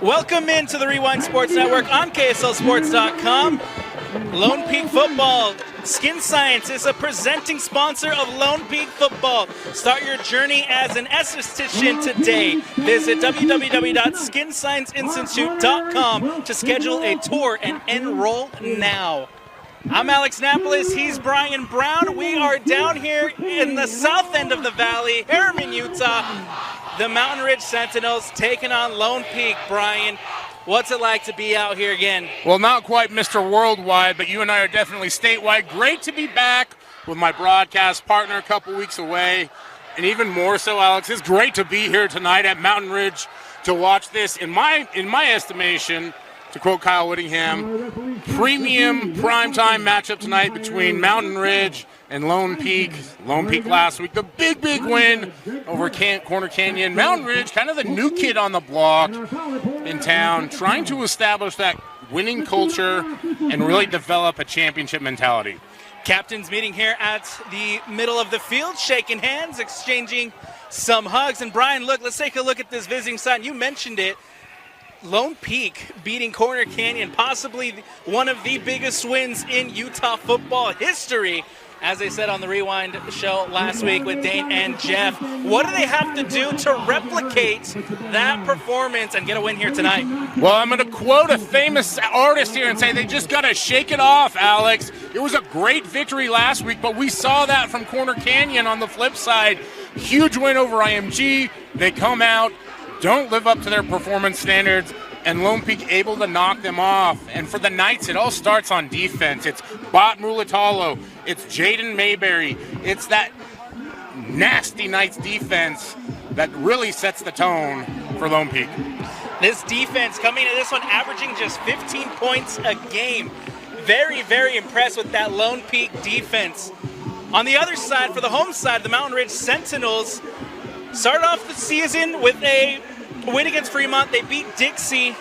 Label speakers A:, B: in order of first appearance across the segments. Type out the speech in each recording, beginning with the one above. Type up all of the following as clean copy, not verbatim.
A: Welcome into the Rewind Sports Network on KSLSports.com. Lone Peak Football. Skin Science is a presenting sponsor of Lone Peak Football. Start your journey as an esthetician today. Visit www.skinscienceinstitute.com to schedule a tour and enroll now. I'm Alex Napolis, he's Brian Brown. We are down here in the south end of the valley, Harriman, Utah. The Mountain Ridge Sentinels taking on Lone Peak. Brian, what's it like to be out here again?
B: Well, not quite Mr. Worldwide, but you and I are definitely statewide. Great to be back with my broadcast partner a couple weeks away. And even more so, Alex, it's great to be here tonight at Mountain Ridge to watch this, in my estimation, to quote Kyle Whittingham, premium primetime matchup tonight between Mountain Ridge and Lone Peak. Lone Peak last week, the big win over Corner Canyon. Mountain Ridge, kind of the new kid on the block in town, trying to establish that winning culture and really develop a championship mentality.
A: Captains meeting here at the middle of the field, shaking hands, exchanging some hugs. And Brian, look, let's take a look at this visiting side. You mentioned it. Lone Peak beating Corner Canyon, possibly one of the biggest wins in Utah football history. As I said on the Rewind show last week with Dane and Jeff, what do they have to do to replicate that performance and get a win here tonight?
B: Well, I'm going to quote a famous artist here and say they just got to shake it off, Alex. It was a great victory last week, but we saw that from Corner Canyon on the flip side. Huge win over IMG. They come out, don't live up to their performance standards, and Lone Peak able to knock them off. And for the Knights, it all starts on defense. It's Bot Mulatalo, it's Jaden Mayberry, it's that nasty Knights defense that really sets the tone for Lone Peak.
A: This defense coming to this one averaging just 15 points a game. Very impressed with that Lone Peak defense. On the other side, for the home side, the Mountain Ridge Sentinels started off the season with a win against Fremont. They beat Dixie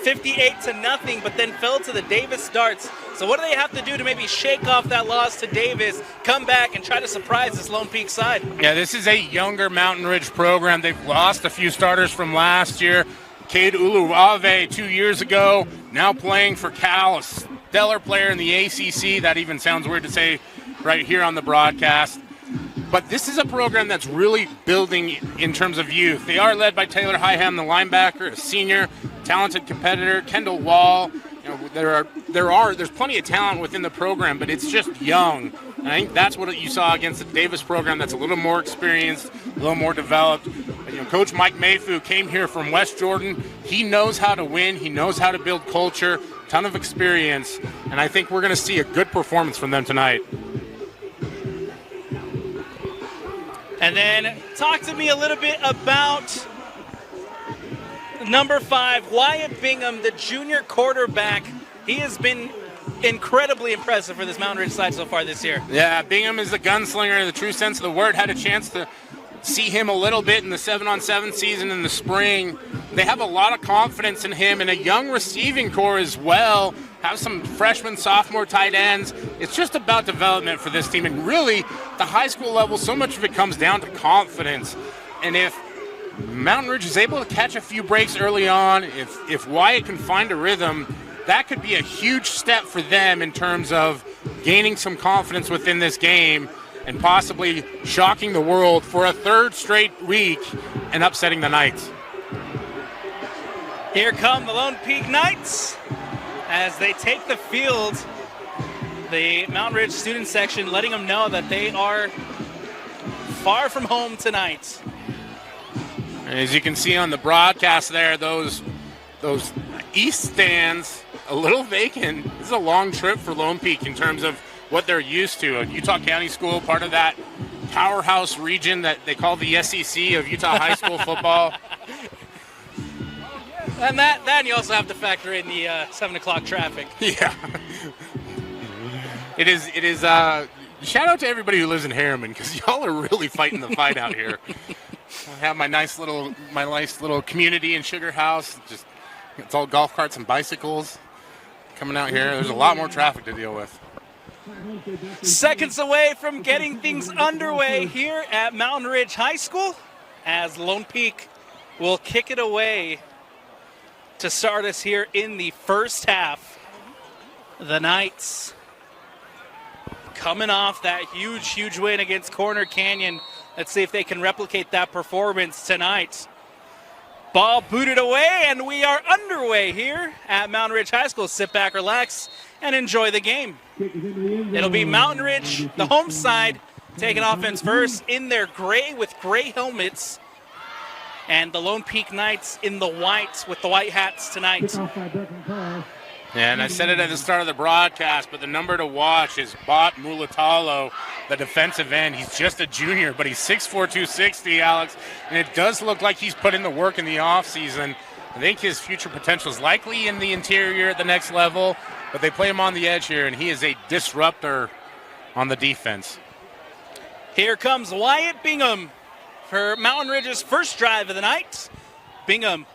A: 58-0, but then fell to the Davis Darts. So what do they have to do to maybe shake off that loss to Davis, come back and try to surprise this Lone Peak side?
B: Yeah, this is a younger Mountain Ridge program. They've lost a few starters from last year. Cade Uluave 2 years ago, now playing for Cal, a stellar player in the ACC. That even sounds weird to say right here on the broadcast. But this is a program that's really building in terms of youth. They are led by Taylor Higham, the linebacker, a senior, talented competitor. Kendall Wall. You know, there's plenty of talent within the program, but it's just young. And I think that's what you saw against the Davis program that's a little more experienced, a little more developed. You know, Coach Mike Mayfu came here from West Jordan. He knows how to win. He knows how to build culture, ton of experience. And I think we're going to see a good performance from them tonight.
A: And then talk to me a little bit about number 5, Wyatt Bingham, the junior quarterback. He has been incredibly impressive for this Mountain Ridge side so far this year.
B: Yeah, Bingham is a gunslinger in the true sense of the word. Had a chance to see him a little bit in the 7-on-7 season in the spring. They have a lot of confidence in him and a young receiving core as well. Have some freshman, sophomore tight ends. It's just about development for this team. And really, the high school level, so much of it comes down to confidence. And if Mountain Ridge is able to catch a few breaks early on, if Wyatt can find a rhythm, that could be a huge step for them in terms of gaining some confidence within this game and possibly shocking the world for a third straight week and upsetting the Knights.
A: Here come the Lone Peak Knights as they take the field. The Mountain Ridge student section letting them know that they are far from home tonight.
B: And as you can see on the broadcast there, those east stands a little vacant. This is a long trip for Lone Peak in terms of what they're used to. A Utah County School, part of that powerhouse region that they call the SEC of Utah high school football.
A: And that you also have to factor in the 7 o'clock traffic.
B: Yeah. It is shout out to everybody who lives in Harriman, because y'all are really fighting the fight out here. I have my nice little community in Sugar House. Just it's all golf carts and bicycles coming out here. There's a lot more traffic to deal with.
A: Seconds away from getting things underway here at Mountain Ridge High School as Lone Peak will kick it away to start us here in the first half. The Knights coming off that huge win against Corner Canyon. Let's see if they can replicate that performance tonight. Ball booted away, and we are underway here at Mountain Ridge High School. Sit back, relax, and enjoy the game. It'll be Mountain Ridge, the home side, taking offense first in their gray with gray helmets, and the Lone Peak Knights in the white with the white hats tonight.
B: Yeah, and I said it at the start of the broadcast, but the number to watch is Bot Mulatalo, the defensive end. He's just a junior, but he's 6'4", 260, Alex, and it does look like he's put in the work in the offseason. I think his future potential is likely in the interior at the next level, but they play him on the edge here, and he is a disruptor on the defense.
A: Here comes Wyatt Bingham for Mountain Ridge's first drive of the night. Bingham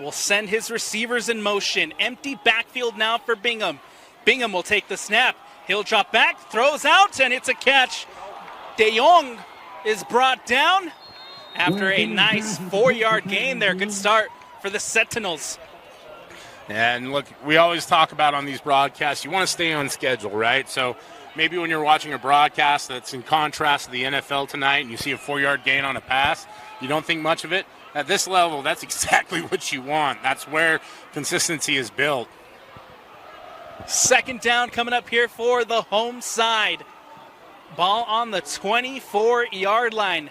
A: will send his receivers in motion. Empty backfield now for Bingham. Bingham will take the snap. He'll drop back, throws out, and it's a catch. De Jong is brought down after a nice 4-yard gain there. Good start for the Sentinels.
B: And look, we always talk about on these broadcasts, you want to stay on schedule, right? So maybe when you're watching a broadcast that's in contrast to the NFL tonight and you see a 4-yard gain on a pass, you don't think much of it. At this level, that's exactly what you want. That's where consistency is built.
A: Second down coming up here for the home side. Ball on the 24-yard line.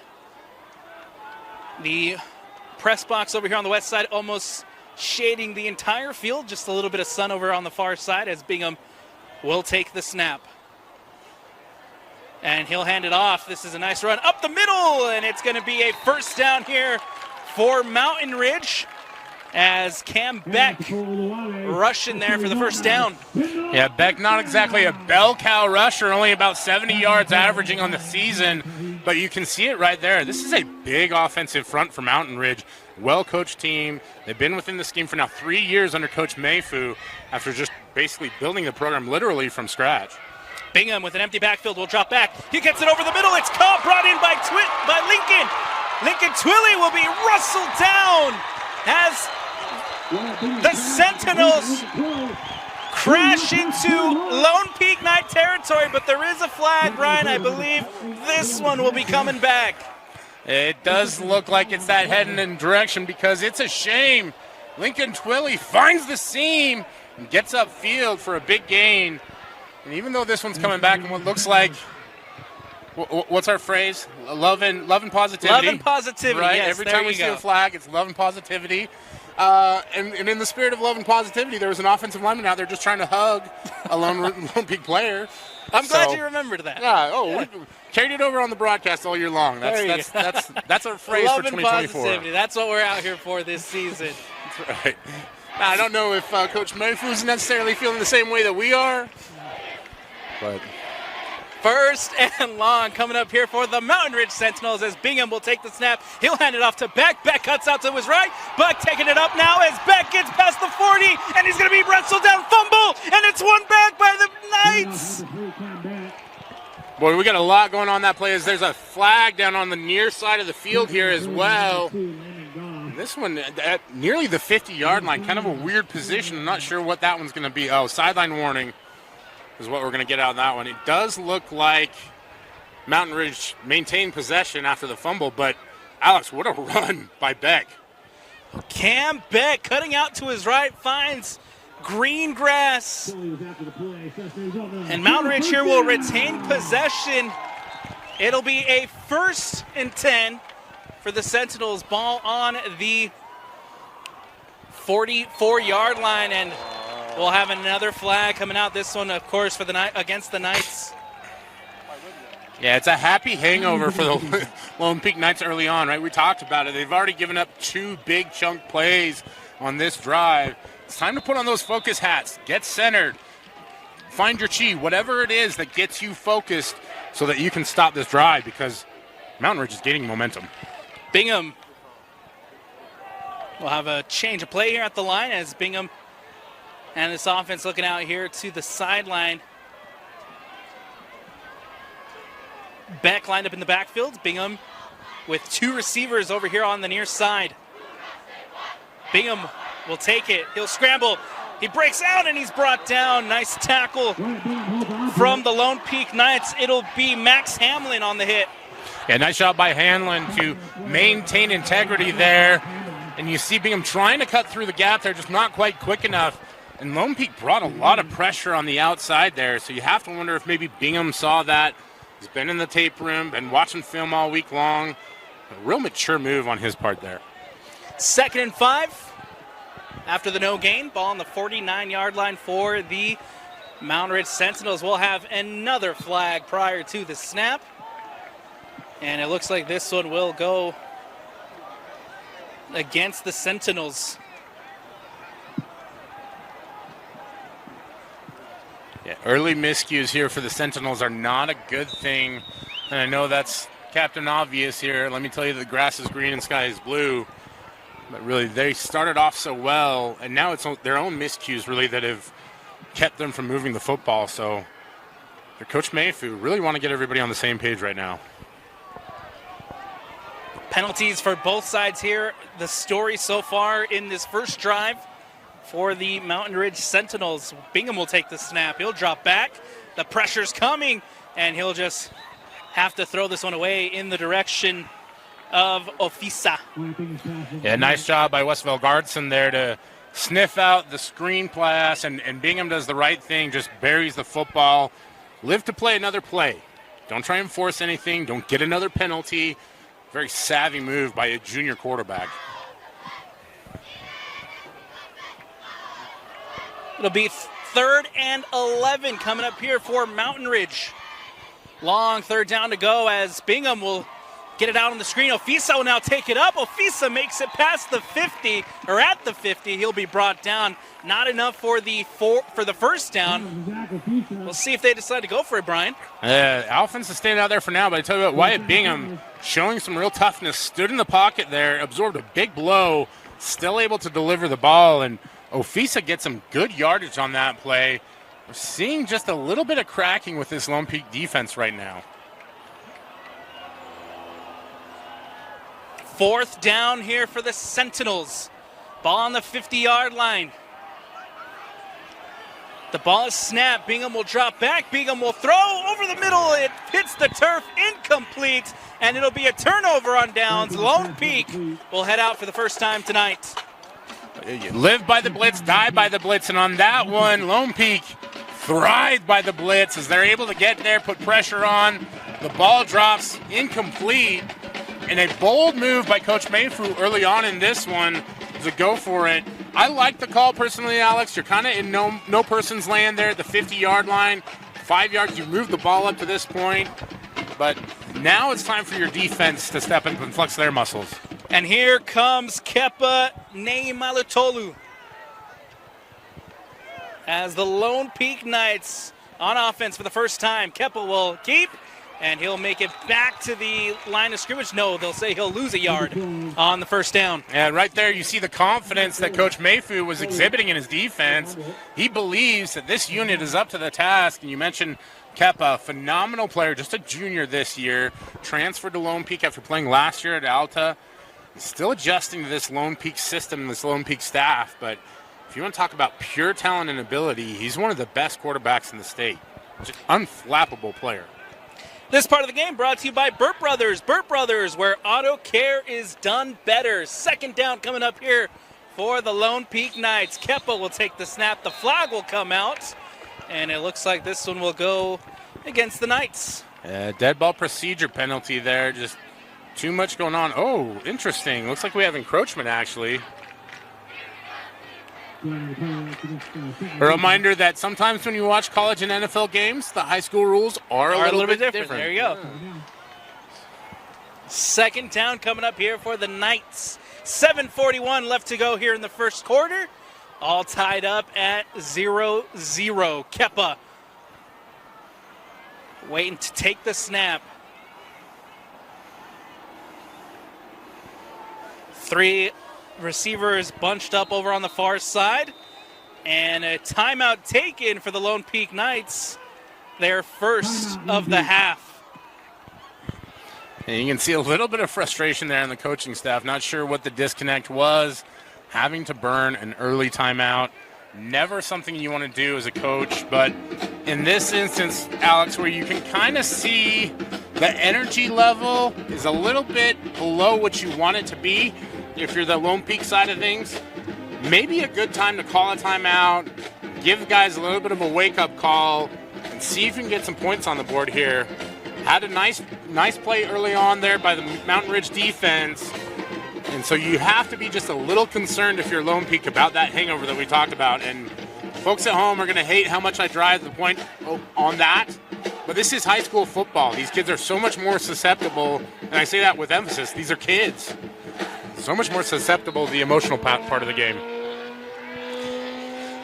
A: The press box over here on the west side almost shading the entire field. Just a little bit of sun over on the far side as Bingham will take the snap. And he'll hand it off. This is a nice run up the middle, and it's going to be a first down here for Mountain Ridge as Cam Beck rushing there for the first down.
B: Yeah, Beck not exactly a bell cow rusher, only about 70 yards averaging on the season, but you can see it right there. This is a big offensive front for Mountain Ridge. Well-coached team. They've been within the scheme for now 3 years under Coach Mayfu after just basically building the program literally from scratch.
A: Bingham with an empty backfield will drop back. He gets it over the middle. It's caught, brought in by Lincoln. Lincoln Twilley will be rustled down as the Sentinels crash into Lone Peak Knight territory, but there is a flag, Ryan. I believe this one will be coming back.
B: It does look like it's that heading in direction because it's a shame. Lincoln Twilley finds the seam and gets upfield for a big gain. And even though this one's coming back in what looks like, what's our phrase? Love and positivity.
A: Love and positivity,
B: right?
A: yes.
B: Every time we see a flag, it's love and positivity. And in the spirit of love and positivity, there was an offensive lineman out there just trying to hug a Lone Peak player.
A: I'm glad you remembered that.
B: Yeah. We carried it over on the broadcast all year long. That's our phrase
A: love
B: for 2024.
A: Love and positivity. That's what we're out here for this season.
B: That's right. Now, I don't know if Coach Mayfu's necessarily feeling the same way that we are. But
A: first and long coming up here for the Mountain Ridge Sentinels as Bingham will take the snap. He'll hand it off to Beck. Beck cuts out to his right. Buck taking it up now as Beck gets past the 40, and he's going to be wrestled down, fumble, and it's won back by the Knights.
B: Boy, we got a lot going on that play as there's a flag down on the near side of the field here as well. This one at nearly the 50-yard line, kind of a weird position. I'm not sure what that one's going to be. Oh, sideline warning is what we're going to get out of that one. It does look like Mountain Ridge maintained possession after the fumble, but Alex, what a run by Beck.
A: Cam Beck cutting out to his right, finds green grass. And Mountain Ridge here will retain possession. It'll be a 1st and 10 for the Sentinels. Ball on the 44-yard line, and we'll have another flag coming out. This one, of course, for the against the Knights.
B: Yeah, it's a happy hangover for the Lone Peak Knights early on, right? We talked about it. They've already given up 2 big chunk plays on this drive. It's time to put on those focus hats. Get centered. Find your chi, whatever it is that gets you focused so that you can stop this drive because Mountain Ridge is gaining momentum.
A: Bingham will have a change of play here at the line as Bingham and this offense looking out here to the sideline. Beck lined up in the backfield. Bingham with 2 receivers over here on the near side. Bingham will take it. He'll scramble. He breaks out and he's brought down. Nice tackle from the Lone Peak Knights. It'll be Max Hamlin on the hit.
B: Yeah, nice job by Hanlon to maintain integrity there. And you see Bingham trying to cut through the gap there, just not quite quick enough. And Lone Peak brought a lot of pressure on the outside there, so you have to wonder if maybe Bingham saw that. He's been in the tape room, been watching film all week long. A real mature move on his part there.
A: 2nd and 5 after the no gain. Ball on the 49-yard line for the Mountain Ridge Sentinels. We'll have another flag prior to the snap. And it looks like this one will go against the Sentinels.
B: Yeah, early miscues here for the Sentinels are not a good thing. And I know that's Captain Obvious here. Let me tell you, the grass is green and sky is blue. But really, they started off so well, and now it's their own miscues really that have kept them from moving the football. So their coach Mayfu really want to get everybody on the same page right now.
A: Penalties for both sides here. The story so far in this first drive for the Mountain Ridge Sentinels. Bingham will take the snap. He'll drop back. The pressure's coming, and he'll just have to throw this one away in the direction of Ofisa.
B: Yeah, nice job by Westville Gardson there to sniff out the screen pass, and Bingham does the right thing, just buries the football. Live to play another play. Don't try and force anything. Don't get another penalty. Very savvy move by a junior quarterback.
A: It'll be 3rd and 11 coming up here for Mountain Ridge. Long 3rd down to go as Bingham will get it out on the screen. Ofisa will now take it up. Ofisa makes it past the 50, or at the 50. He'll be brought down. Not enough for the first down. We'll see if they decide to go for it, Brian.
B: Alphonse is staying out there for now, but I tell you what, Wyatt Bingham showing some real toughness, stood in the pocket there, absorbed a big blow, still able to deliver the ball, and Ofisa gets some good yardage on that play. We're seeing just a little bit of cracking with this Lone Peak defense right now.
A: 4th down here for the Sentinels. Ball on the 50-yard line. The ball is snapped. Bingham will drop back. Bingham will throw over the middle. It hits the turf, incomplete, and it'll be a turnover on downs. Lone Peak will head out for the first time tonight.
B: You live by the blitz, die by the blitz, and on that one, Lone Peak thrived by the blitz as they're able to get there, put pressure on. The ball drops incomplete, and a bold move by Coach Mayfu early on in this one to go for it. I like the call personally, Alex. You're kind of in no person's land there at the 50-yard line. 5 yards, you've moved the ball up to this point. But now it's time for your defense to step in and flex their muscles.
A: And here comes Kepa Neimalutolu as the Lone Peak Knights on offense for the first time. Kepa will keep, and he'll make it back to the line of scrimmage. No, they'll say he'll lose a yard on the first down.
B: And right there you see the confidence that Coach Mayfu was exhibiting in his defense. He believes that this unit is up to the task. And you mentioned Kepa, phenomenal player, just a junior this year, transferred to Lone Peak after playing last year at Alta. He's still adjusting to this Lone Peak system, this Lone Peak staff. But if you want to talk about pure talent and ability, he's one of the best quarterbacks in the state. Just unflappable player.
A: This part of the game brought to you by Burt Brothers. Burt Brothers, where auto care is done better. 2nd down coming up here for the Lone Peak Knights. Kepa will take the snap. The flag will come out. And it looks like this one will go against the Knights.
B: Dead ball procedure penalty there. Just too much going on. Oh, interesting. Looks like we have encroachment, actually. A reminder that sometimes when you watch college and NFL games, the high school rules are a little bit different.
A: There you go. 2nd down coming up here for the Knights. 7:41 left to go here in the first quarter. All tied up at 0-0. Kepa waiting to take the snap. 3 receivers bunched up over on the far side. And a timeout taken for the Lone Peak Knights. Their first of the half.
B: And you can see a little bit of frustration there in the coaching staff. Not sure what the disconnect was. having to burn an early timeout. Never something you want to do as a coach, but in this instance, Alex, where you can kind of see the energy level is a little bit below what you want it to be if you're the Lone Peak side of things, maybe a good time to call a timeout, give guys a little bit of a wake-up call, and see if you can get some points on the board here. Had a nice play early on there by the Mountain Ridge defense. And so you have to be just a little concerned if you're Lone Peak about that hangover that we talked about. And folks at home are going to hate how much I drive the point on that. But this is high school football. These kids are so much more susceptible, and I say that with emphasis. These are kids. So much more susceptible to the emotional part of the game.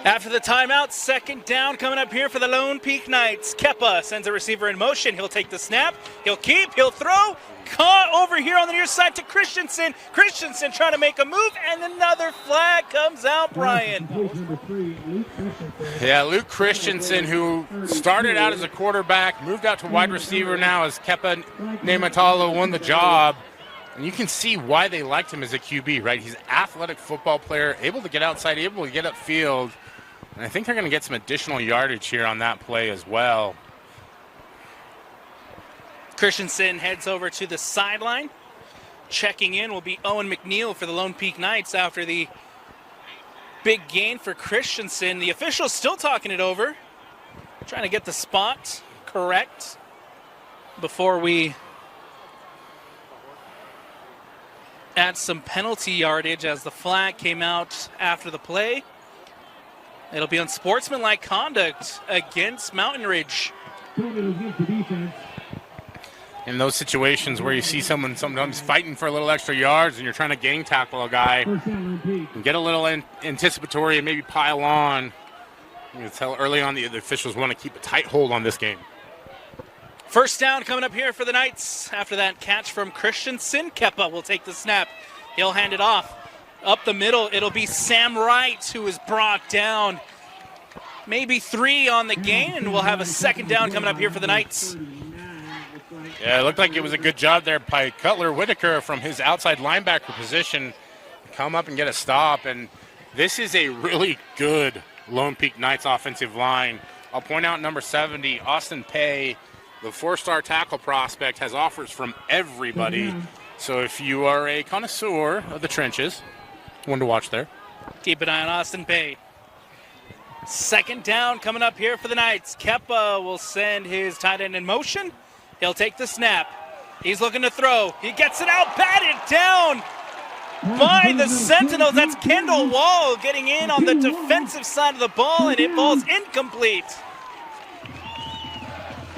A: After the timeout, second down coming up here for the Lone Peak Knights. Kepa sends a receiver in motion. He'll take the snap. He'll keep. He'll throw. Caught over here on the near side to Christensen. Christensen trying to make a move, and another flag comes out, Brian.
B: Yeah, Luke Christensen, who started out as a quarterback, moved out to wide receiver now as Kepa Nematalo won the job. And you can see why they liked him as a QB, right? He's an athletic football player, able to get outside, able to get upfield. And I think they're going to get some additional yardage here on that play as well.
A: Christensen heads over to the sideline. Checking in will be Owen McNeil for the Lone Peak Knights after the big gain for Christensen. The official's still talking it over, trying to get the spot correct before we add some penalty yardage as the flag came out after the play. It'll be unsportsmanlike conduct against Mountain Ridge.
B: In those situations where you see someone sometimes fighting for a little extra yards and you're trying to gang tackle a guy and get a little anticipatory and maybe pile on, you can tell early on the officials want to keep a tight hold on this game.
A: First down coming up here for the Knights. After that catch from Christensen, Kepa will take the snap. He'll hand it off. Up the middle, it'll be Sam Wright who is brought down. Maybe 3 on the gain, and we'll have a second down coming up here for the Knights.
B: Yeah, it looked like it was a good job there by Cutler Whitaker from his outside linebacker position to come up and get a stop. And this is a really good Lone Peak Knights offensive line. I'll point out number 70, Austin Pay, the 4-star tackle prospect, has offers from everybody. So if you are a connoisseur of the trenches, one to watch there.
A: Keep an eye on Austin Pay. Second down coming up here for the Knights. Kepa will send his tight end in motion. He'll take the snap. He's looking to throw. He gets it out, batted down by the Sentinels. That's Kendall Wall getting in on the defensive side of the ball, and it falls incomplete.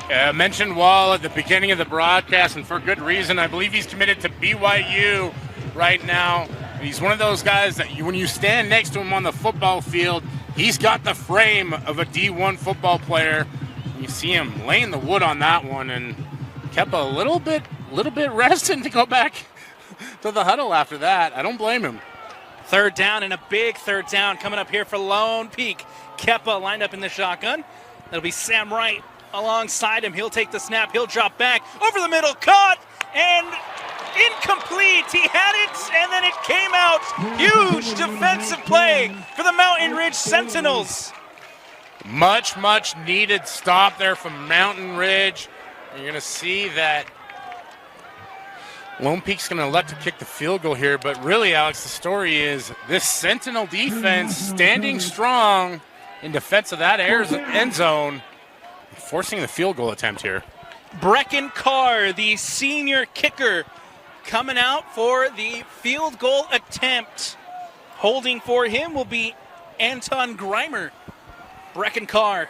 B: I mentioned Wall at the beginning of the broadcast, and for good reason. I believe he's committed to BYU right now. He's one of those guys that when you stand next to him on the football field, he's got the frame of a D1 football player. You see him laying the wood on that one, and kept a little bit reticent to go back to the huddle after that. I don't blame him.
A: Third down, and a big third down coming up here for Lone Peak. Kepa lined up in the shotgun. That'll be Sam Wright alongside him. He'll take the snap. He'll drop back over the middle. Caught and incomplete. He had it, and then it came out. Huge defensive play for the Mountain Ridge Sentinels.
B: Much needed stop there from Mountain Ridge. You're going to see that Lone Peak's going to elect to kick the field goal here, but really, Alex, the story is this Sentinel defense standing strong in defense of that end zone, forcing the field goal attempt here.
A: Brecken Carr, the senior kicker, coming out for the field goal attempt. Holding for him will be Anton Grimer. Brecken Carr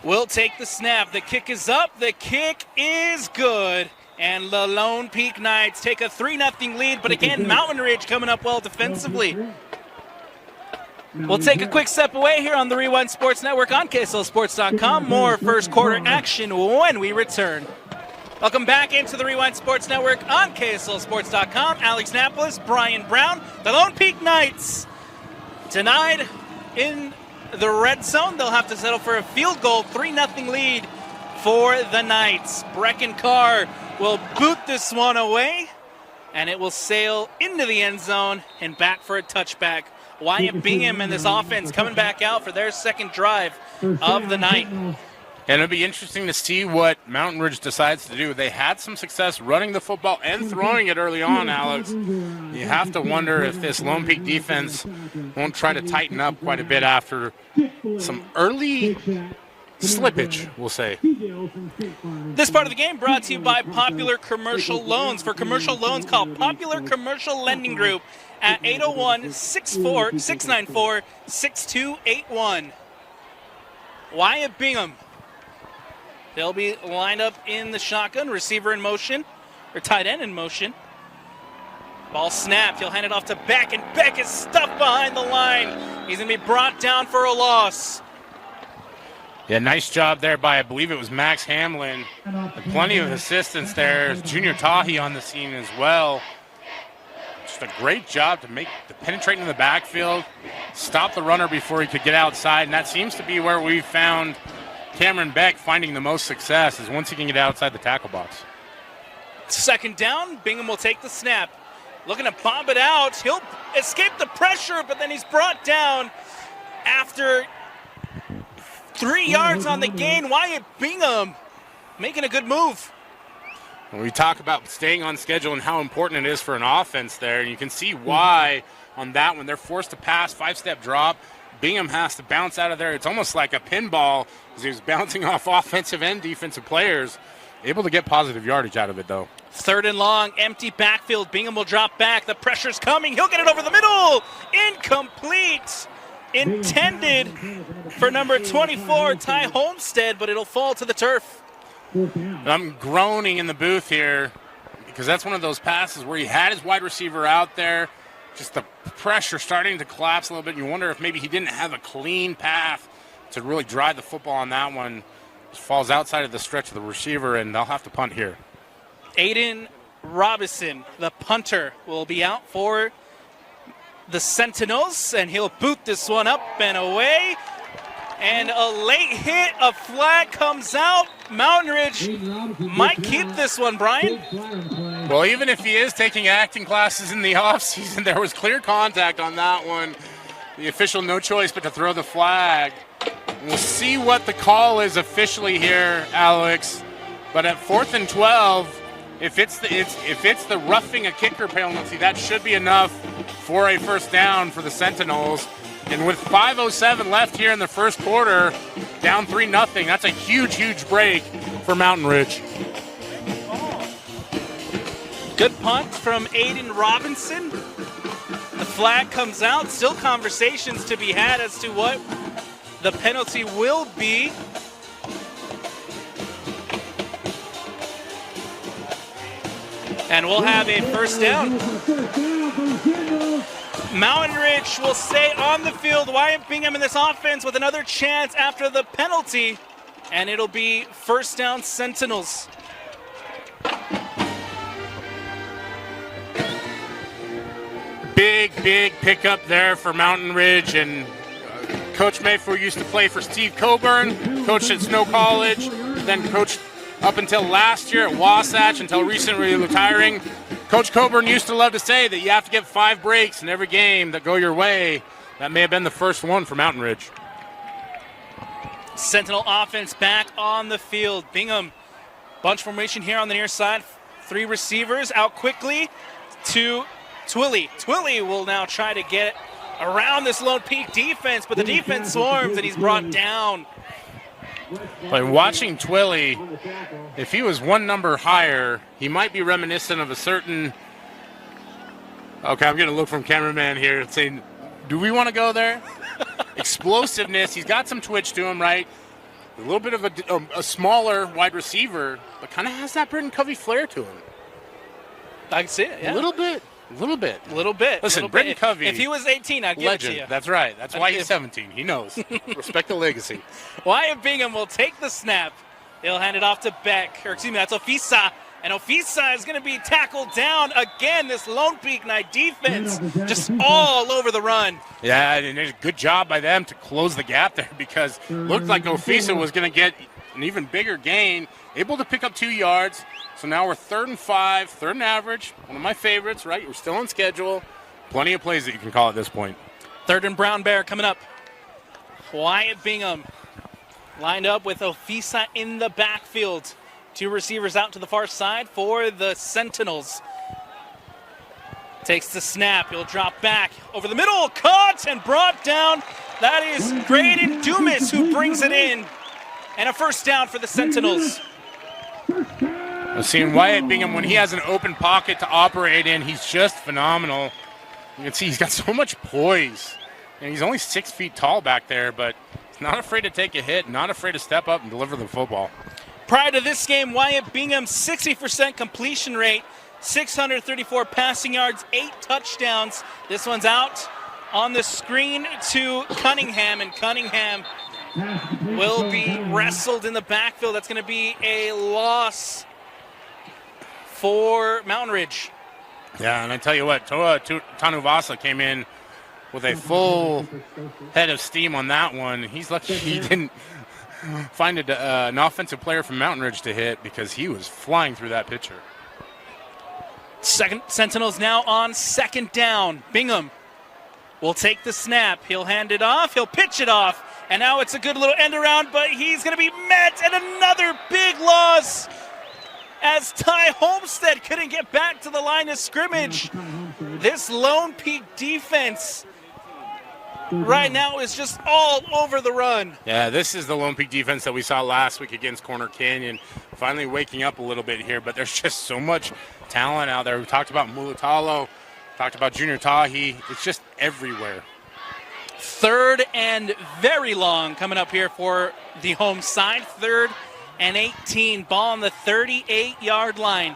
A: will take the snap. The kick is up. The kick is good. And the Lone Peak Knights take a 3-0 lead. But again, Mountain Ridge coming up well defensively. We'll take a quick step away here on the Rewind Sports Network on KSLSports.com. More first quarter action when we return. Welcome back into the Rewind Sports Network on KSLSports.com. Alex Napolis, Brian Brown, the Lone Peak Knights denied in the red zone. They'll have to settle for a field goal. 3-0 lead for the Knights. Brecken Carr will boot this one away and it will sail into the end zone and back for a touchback. Wyatt Bingham and this offense coming back out for their second drive of the night.
B: And it'll be interesting to see what Mountain Ridge decides to do. They had some success running the football and throwing it early on, Alex. You have to wonder if this Lone Peak defense won't try to tighten up quite a bit after some early slippage, we'll say.
A: This part of the game brought to you by Popular Commercial Loans. For commercial loans, call Popular Commercial Lending Group at 801-694-6281. Wyatt Bingham. They'll be lined up in the shotgun, receiver in motion, or tight end in motion. Ball snapped. He'll hand it off to Beck, and Beck is stuffed behind the line. He's going to be brought down for a loss.
B: Yeah, nice job there by, I believe it was Max Hamlin. And plenty of assistance there. Junior Tahi on the scene as well. Just a great job to penetrate in the backfield, stop the runner before he could get outside, and that seems to be where we found Cameron Beck finding the most success, is once he can get outside the tackle box.
A: Second down, Bingham will take the snap. Looking to bomb it out. He'll escape the pressure, but then he's brought down after 3 yards on the gain. Wyatt Bingham making a good move.
B: When we talk about staying on schedule and how important it is for an offense there, you can see why on that one. They're forced to pass, 5-step drop. Bingham has to bounce out of there. It's almost like a pinball because he was bouncing off offensive and defensive players. Able to get positive yardage out of it, though.
A: Third and long, empty backfield. Bingham will drop back. The pressure's coming. He'll get it over the middle. Incomplete. Intended for number 24, Ty Homestead, but it'll fall to the turf.
B: I'm groaning in the booth here because that's one of those passes where he had his wide receiver out there. Just the pressure starting to collapse a little bit. You wonder if maybe he didn't have a clean path to really drive the football on that one. Just falls outside of the stretch of the receiver, and they'll have to punt here.
A: Aiden Robinson, the punter, will be out for the Sentinels, and he'll boot this one up and away. And a late hit, a flag comes out. Mountain Ridge might keep this one, Brian.
B: Well, even if he is taking acting classes in the offseason, there was clear contact on that one. The official no choice but to throw the flag. We'll see what the call is officially here, Alex. But at 4th and 12, if it's the roughing a kicker penalty, that should be enough for a first down for the Sentinels. And with 5:07 left here in the first quarter, down 3-0, that's a huge, huge break for Mountain Ridge.
A: Good punt from Aiden Robinson. The flag comes out. Still conversations to be had as to what the penalty will be. And we'll have a first down. Mountain Ridge will stay on the field. Wyatt Bingham in this offense with another chance after the penalty. And it'll be first down Sentinels.
B: Big pickup there for Mountain Ridge. And Coach Mayfield used to play for Steve Coburn, coached at Snow College, then coached up until last year at Wasatch, until recently retiring. Coach Coburn used to love to say that you have to get 5 breaks in every game that go your way. That may have been the first one for Mountain Ridge.
A: Sentinel offense back on the field. Bingham, bunch formation here on the near side. 3 receivers out quickly to Twilly. Twilly will now try to get around this Lone Peak defense, but the defense swarms and he's brought down.
B: By watching Twilly, if he was one number higher, he might be reminiscent of a certain... Okay, I'm going to look from cameraman here and saying, do we want to go there? Explosiveness. He's got some twitch to him, right? A little bit of a smaller wide receiver, but kind of has that Britton Covey flair to him.
A: I can see it, yeah.
B: A little bit. Listen, Britton Covey.
A: If he was 18, I'd give
B: legend.
A: it to you.
B: That's right. That's why he's 17. He knows. Respect the legacy.
A: Wyatt Bingham will take the snap. He'll hand it off to Beck. Or excuse me, that's Ofisa. And Ofisa is going to be tackled down again. This Lone Peak Night defense just all over the run.
B: Yeah, and it's a good job by them to close the gap there because it looked like Ofisa was going to get an even bigger gain. Able to pick up 2 yards. So now we're 3rd and 5, 3rd and average. One of my favorites, right? We're still on schedule. Plenty of plays that you can call at this point.
A: 3rd and brown bear coming up. Wyatt Bingham lined up with Ofisa in the backfield. 2 receivers out to the far side for the Sentinels. Takes the snap. He'll drop back over the middle. Caught and brought down. That is Graydon Dumas who brings it in. And a first down for the Sentinels.
B: I've seen Wyatt Bingham, when he has an open pocket to operate in, he's just phenomenal. You can see he's got so much poise. And he's only 6 feet tall back there, but he's not afraid to take a hit, not afraid to step up and deliver the football.
A: Prior to this game, Wyatt Bingham, 60% completion rate, 634 passing yards, 8 touchdowns. This one's out on the screen to Cunningham, and Cunningham will be wrestled in the backfield. That's going to be a loss for Mountain Ridge.
B: Yeah, and I tell you what, Toa Tanuvasa came in with a full head of steam on that one. He's lucky he didn't find an offensive player from Mountain Ridge to hit, because he was flying through that pitcher.
A: Sentinels now on 2nd down. Bingham will take the snap. He'll hand it off. He'll pitch it off. And now it's a good little end around, but he's going to be met. And another big loss as Ty Homestead couldn't get back to the line of scrimmage. This Lone Peak defense right now is just all over the run.
B: Yeah, this is the Lone Peak defense that we saw last week against Corner Canyon. Finally waking up a little bit here, but there's just so much talent out there. We talked about Mulatalo, talked about Junior Tahi. It's just everywhere.
A: 3rd and very long coming up here for the home side. 3rd and 18. Ball on the 38-yard line.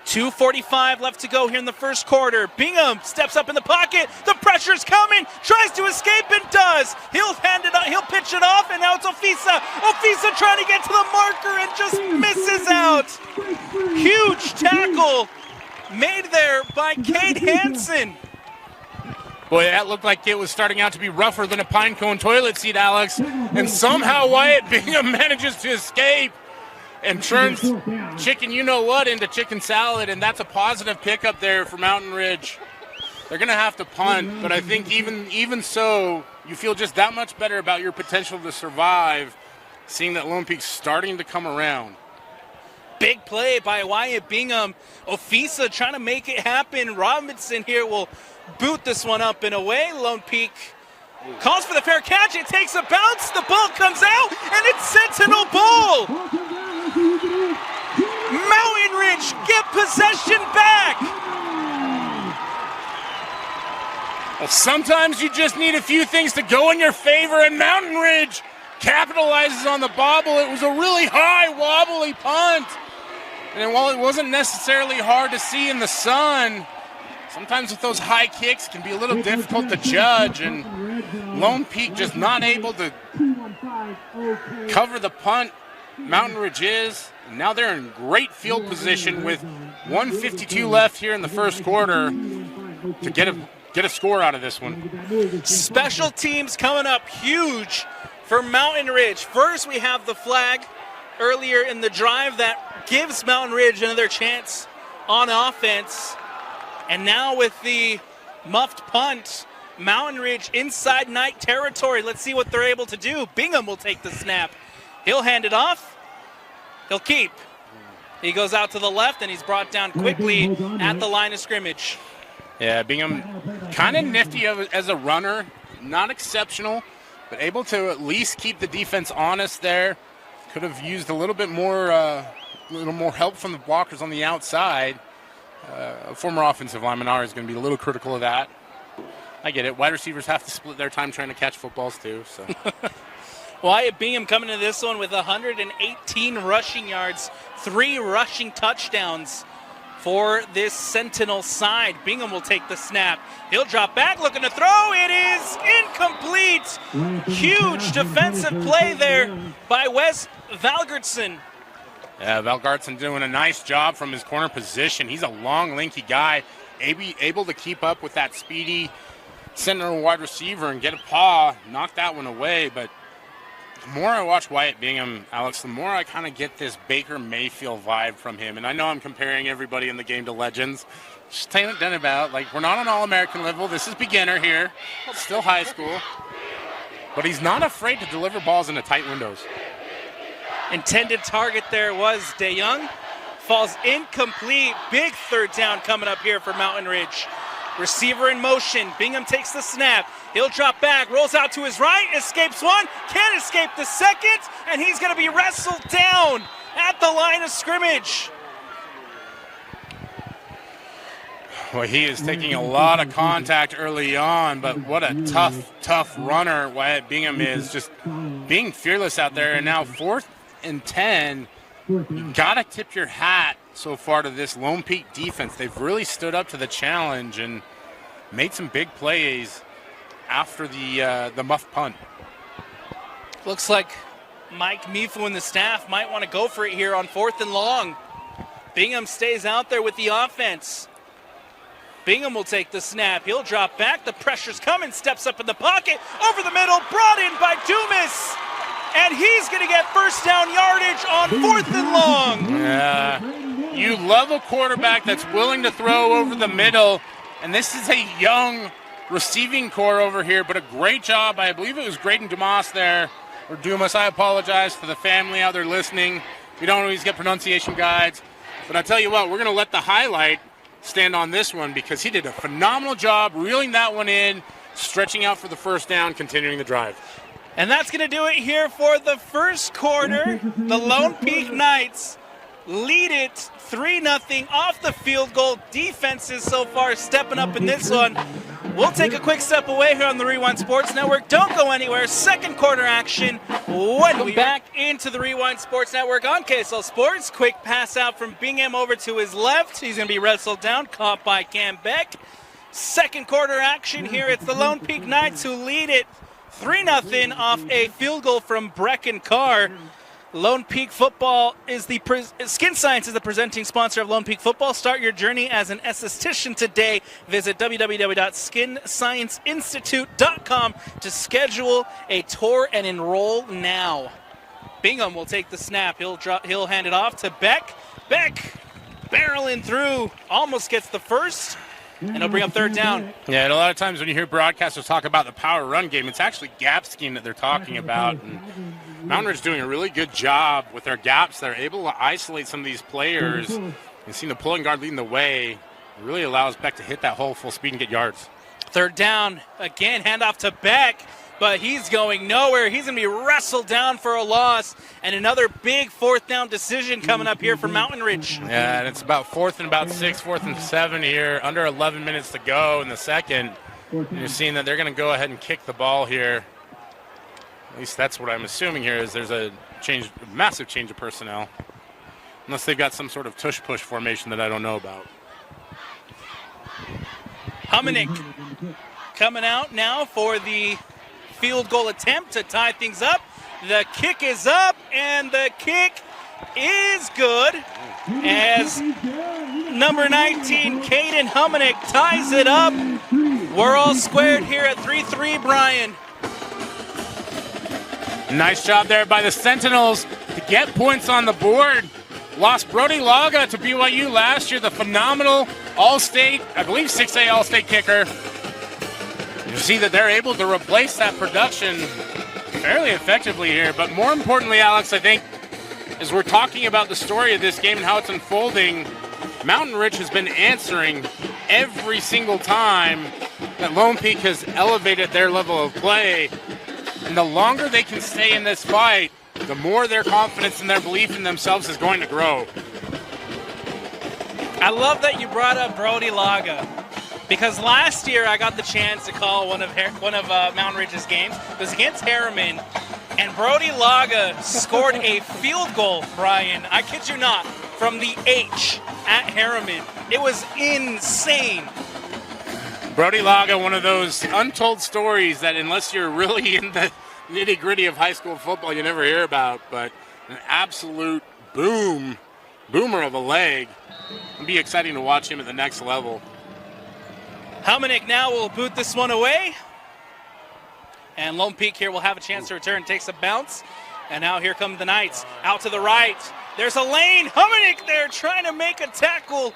A: 2:45 left to go here in the first quarter. Bingham steps up in the pocket. The pressure's coming. Tries to escape and does. He'll hand it. He'll pitch it off, and now it's Ofisa. Ofisa trying to get to the marker and just misses out. Huge tackle made there by Cade Hansen.
B: Boy, that looked like it was starting out to be rougher than a pine cone toilet seat, Alex. And somehow Wyatt Bingham manages to escape and turns chicken you-know-what into chicken salad, and that's a positive pickup there for Mountain Ridge. They're going to have to punt, but I think even so, you feel just that much better about your potential to survive, seeing that Lone Peak's starting to come around.
A: Big play by Wyatt Bingham. Ofisa trying to make it happen. Robinson here will boot this one up and away. Lone Peak calls for the fair catch. It takes a bounce. The ball comes out, and it's Sentinel ball. Mountain Ridge get possession back.
B: Well, sometimes you just need a few things to go in your favor, and Mountain Ridge capitalizes on the bobble. It was a really high, wobbly punt. And while it wasn't necessarily hard to see in the sun, sometimes with those high kicks can be a little difficult to judge, and Lone Peak just not able to cover the punt. Mountain Ridge is. Now they're in great field position with 1:52 left here in the first quarter to get a score out of this one.
A: Special teams coming up huge for Mountain Ridge. First, we have the flag earlier in the drive that gives Mountain Ridge another chance on offense. And now with the muffed punt, Mountain Ridge inside night territory. Let's see what they're able to do. Bingham will take the snap. He'll hand it off. He'll keep. He goes out to the left, and he's brought down quickly at the line of scrimmage.
B: Yeah, Bingham kind of nifty as a runner. Not exceptional, but able to at least keep the defense honest there. Could have used a little bit more, help from the blockers on the outside. A former offensive lineman is going to be a little critical of that. I get it. Wide receivers have to split their time trying to catch footballs too. So.
A: Wyatt Bingham coming into this one with 118 rushing yards, 3 rushing touchdowns for this Sentinel side. Bingham will take the snap. He'll drop back, looking to throw. It is incomplete. Huge defensive play there by Wes Valgertson.
B: Yeah, Valgartson doing a nice job from his corner position. He's a long, lanky guy, able to keep up with that speedy Sentinel wide receiver and get a paw, knock that one away. But the more I watch Wyatt Bingham, Alex, the more I kind of get this Baker Mayfield vibe from him. And I know I'm comparing everybody in the game to legends. Just telling it done about. Like, we're not on All-American level. This is beginner here. Still high school. But he's not afraid to deliver balls into tight windows.
A: Intended target there was DeYoung. Falls incomplete. Big third down coming up here for Mountain Ridge. Receiver in motion. Bingham takes the snap. He'll drop back, rolls out to his right, escapes one, can't escape the second, and he's going to be wrestled down at the line of scrimmage.
B: Well, he is taking a lot of contact early on, but what a tough runner Wyatt Bingham is, just being fearless out there. And now 4th and 10, you got to tip your hat so far to this Lone Peak defense. They've really stood up to the challenge and made some big plays after the muff punt.
A: Looks like Mike Mifu and the staff might want to go for it here on 4th and long. Bingham stays out there with the offense. Bingham will take the snap. He'll drop back. The pressure's coming. Steps up in the pocket. Over the middle. Brought in by Dumas. And he's going to get first down yardage on 4th and long.
B: Yeah. You love a quarterback that's willing to throw over the middle. And this is a young receiving core over here, but a great job. I believe it was Graydon Dumas there, or Dumas. I apologize to the family out there listening. We don't always get pronunciation guides. But I tell you what, we're going to let the highlight stand on this one because he did a phenomenal job reeling that one in, stretching out for the first down, continuing the drive.
A: And that's going to do it here for the first quarter. The Lone Peak Knights lead it 3-0 off the field goal. Defenses so far stepping up in this one. We'll take a quick step away here on the Rewind Sports Network. Don't go anywhere. Second quarter action when we back into the Rewind Sports Network on KSL Sports. Quick pass out from Bingham over to his left. He's going to be wrestled down, caught by Cam Beck. Second quarter action here. It's the Lone Peak Knights who lead it 3-0 off a field goal from Brecken Carr. Lone Peak Football is Skin Science is the presenting sponsor of Lone Peak Football. Start your journey as an esthetician today. Visit www.skinscienceinstitute.com to schedule a tour and enroll now. Bingham will take the snap. He'll hand it off to Beck. Beck barreling through, almost gets the first, and he'll bring up third down.
B: Yeah, and a lot of times when you hear broadcasters talk about the power run game, it's actually gap scheme that they're talking about. And Mountain Ridge doing a really good job with their gaps. They're able to isolate some of these players. And seeing the pulling guard leading the way, it really allows Beck to hit that hole full speed and get yards.
A: Third down, again, handoff to Beck, but he's going nowhere. He's going to be wrestled down for a loss, and another big fourth down decision coming up here for Mountain Ridge.
B: Yeah, and it's about 4th and about 6, 4th and 7 here, under 11 minutes to go in the second. And you're seeing that they're going to go ahead and kick the ball here. At least that's what I'm assuming here is there's a massive change of personnel. Unless they've got some sort of tush-push formation that I don't know about.
A: Humanick coming out now for the field goal attempt to tie things up. The kick is up, and the kick is good as number 19, Caden Humanick, ties it up. We're all squared here at 3-3, Brian.
B: Nice job there by the Sentinels to get points on the board. Lost Brody Laga to BYU last year, the phenomenal All-State, I believe 6A All-State kicker. You see that they're able to replace that production fairly effectively here. But more importantly, Alex, I think, as we're talking about the story of this game and how it's unfolding, Mountain Ridge has been answering every single time that Lone Peak has elevated their level of play. And the longer they can stay in this fight, the more their confidence and their belief in themselves is going to grow.
A: I love that you brought up Brody Laga, because last year I got the chance to call one of Mountain Ridge's games. It was against Harriman, and Brody Laga scored a field goal, Brian, I kid you not, from the H at Harriman. It was insane.
B: Brody Laga, one of those untold stories that unless you're really in the nitty-gritty of high school football, you never hear about, but an absolute boomer of a leg. It'll be exciting to watch him at the next level.
A: Humanick now will boot this one away. And Lone Peak here will have a chance to return. Takes a bounce. And now here come the Knights. Out to the right. There's a lane. Humanick there trying to make a tackle.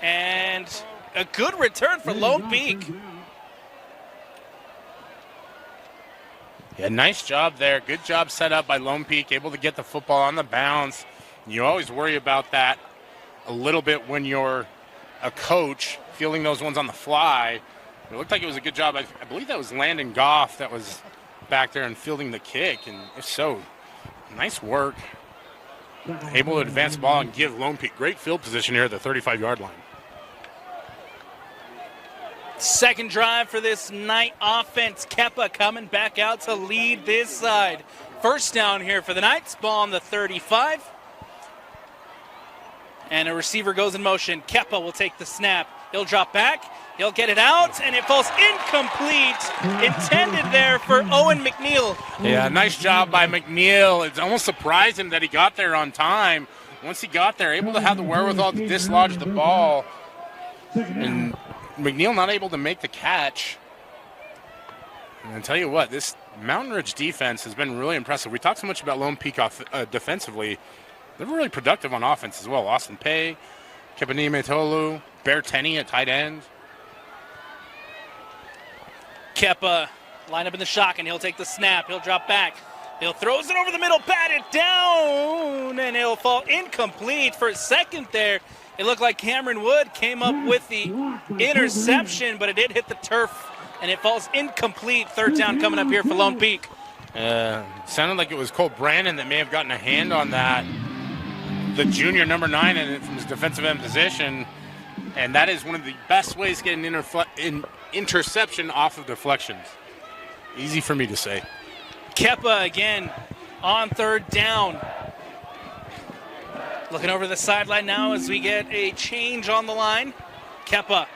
A: And a good return for Lone Peak.
B: Yeah, nice job there. Good job set up by Lone Peak, able to get the football on the bounce. You always worry about that a little bit when you're a coach, fielding those ones on the fly. It looked like it was a good job. I believe that was Landon Goff that was back there and fielding the kick, and if so, nice work. Able to advance the ball and give Lone Peak great field position here at the 35-yard line.
A: Second drive for this Knight offense. Kepa coming back out to lead this side. First down here for the Knights. Ball on the 35. And a receiver goes in motion. Kepa will take the snap. He'll drop back. He'll get it out, and it falls incomplete. Intended there for Owen McNeil.
B: Yeah, nice job by McNeil. It's almost surprising that he got there on time. Once he got there, able to have the wherewithal to dislodge the ball. And McNeil not able to make the catch. And I tell you what, this Mountain Ridge defense has been really impressive. We talked so much about Lone Peak defensively. They're really productive on offense as well. Austin Pay, Kepanime Tolu, Bear Tenney at tight end.
A: Kepa line up in the shotgun. He'll take the snap. He'll drop back. He'll throws it over the middle, batted down, and it'll fall incomplete for a second there. It looked like Cameron Wood came up with the interception, but it did hit the turf, and it falls incomplete. Third down coming up here for Lone Peak.
B: Sounded like it was Cole Brandon that may have gotten a hand on that. The junior number 9 from his defensive end position, and that is one of the best ways to get an interception off of deflections. Easy for me to say.
A: Kepa again on third down. Looking over the sideline now as we get a change on the line. Kepa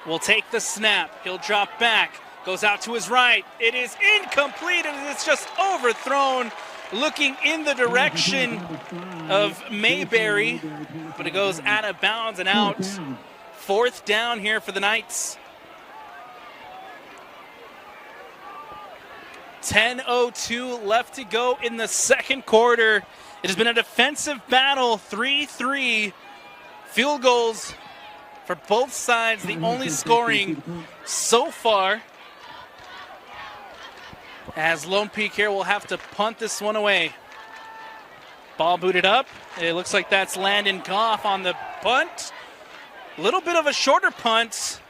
A: will take the snap. He'll drop back. Goes out to his right. It is incomplete, and it's just overthrown. Looking in the direction of Mayberry, but it goes out of bounds and out. Fourth down here for the Knights. 10:02 left to go in the second quarter. It has been a defensive battle, 3-3. Field goals for both sides, the only scoring so far. As Lone Peak here will have to punt this one away. Ball booted up. It looks like that's Landon Goff on the punt. A little bit of a shorter punt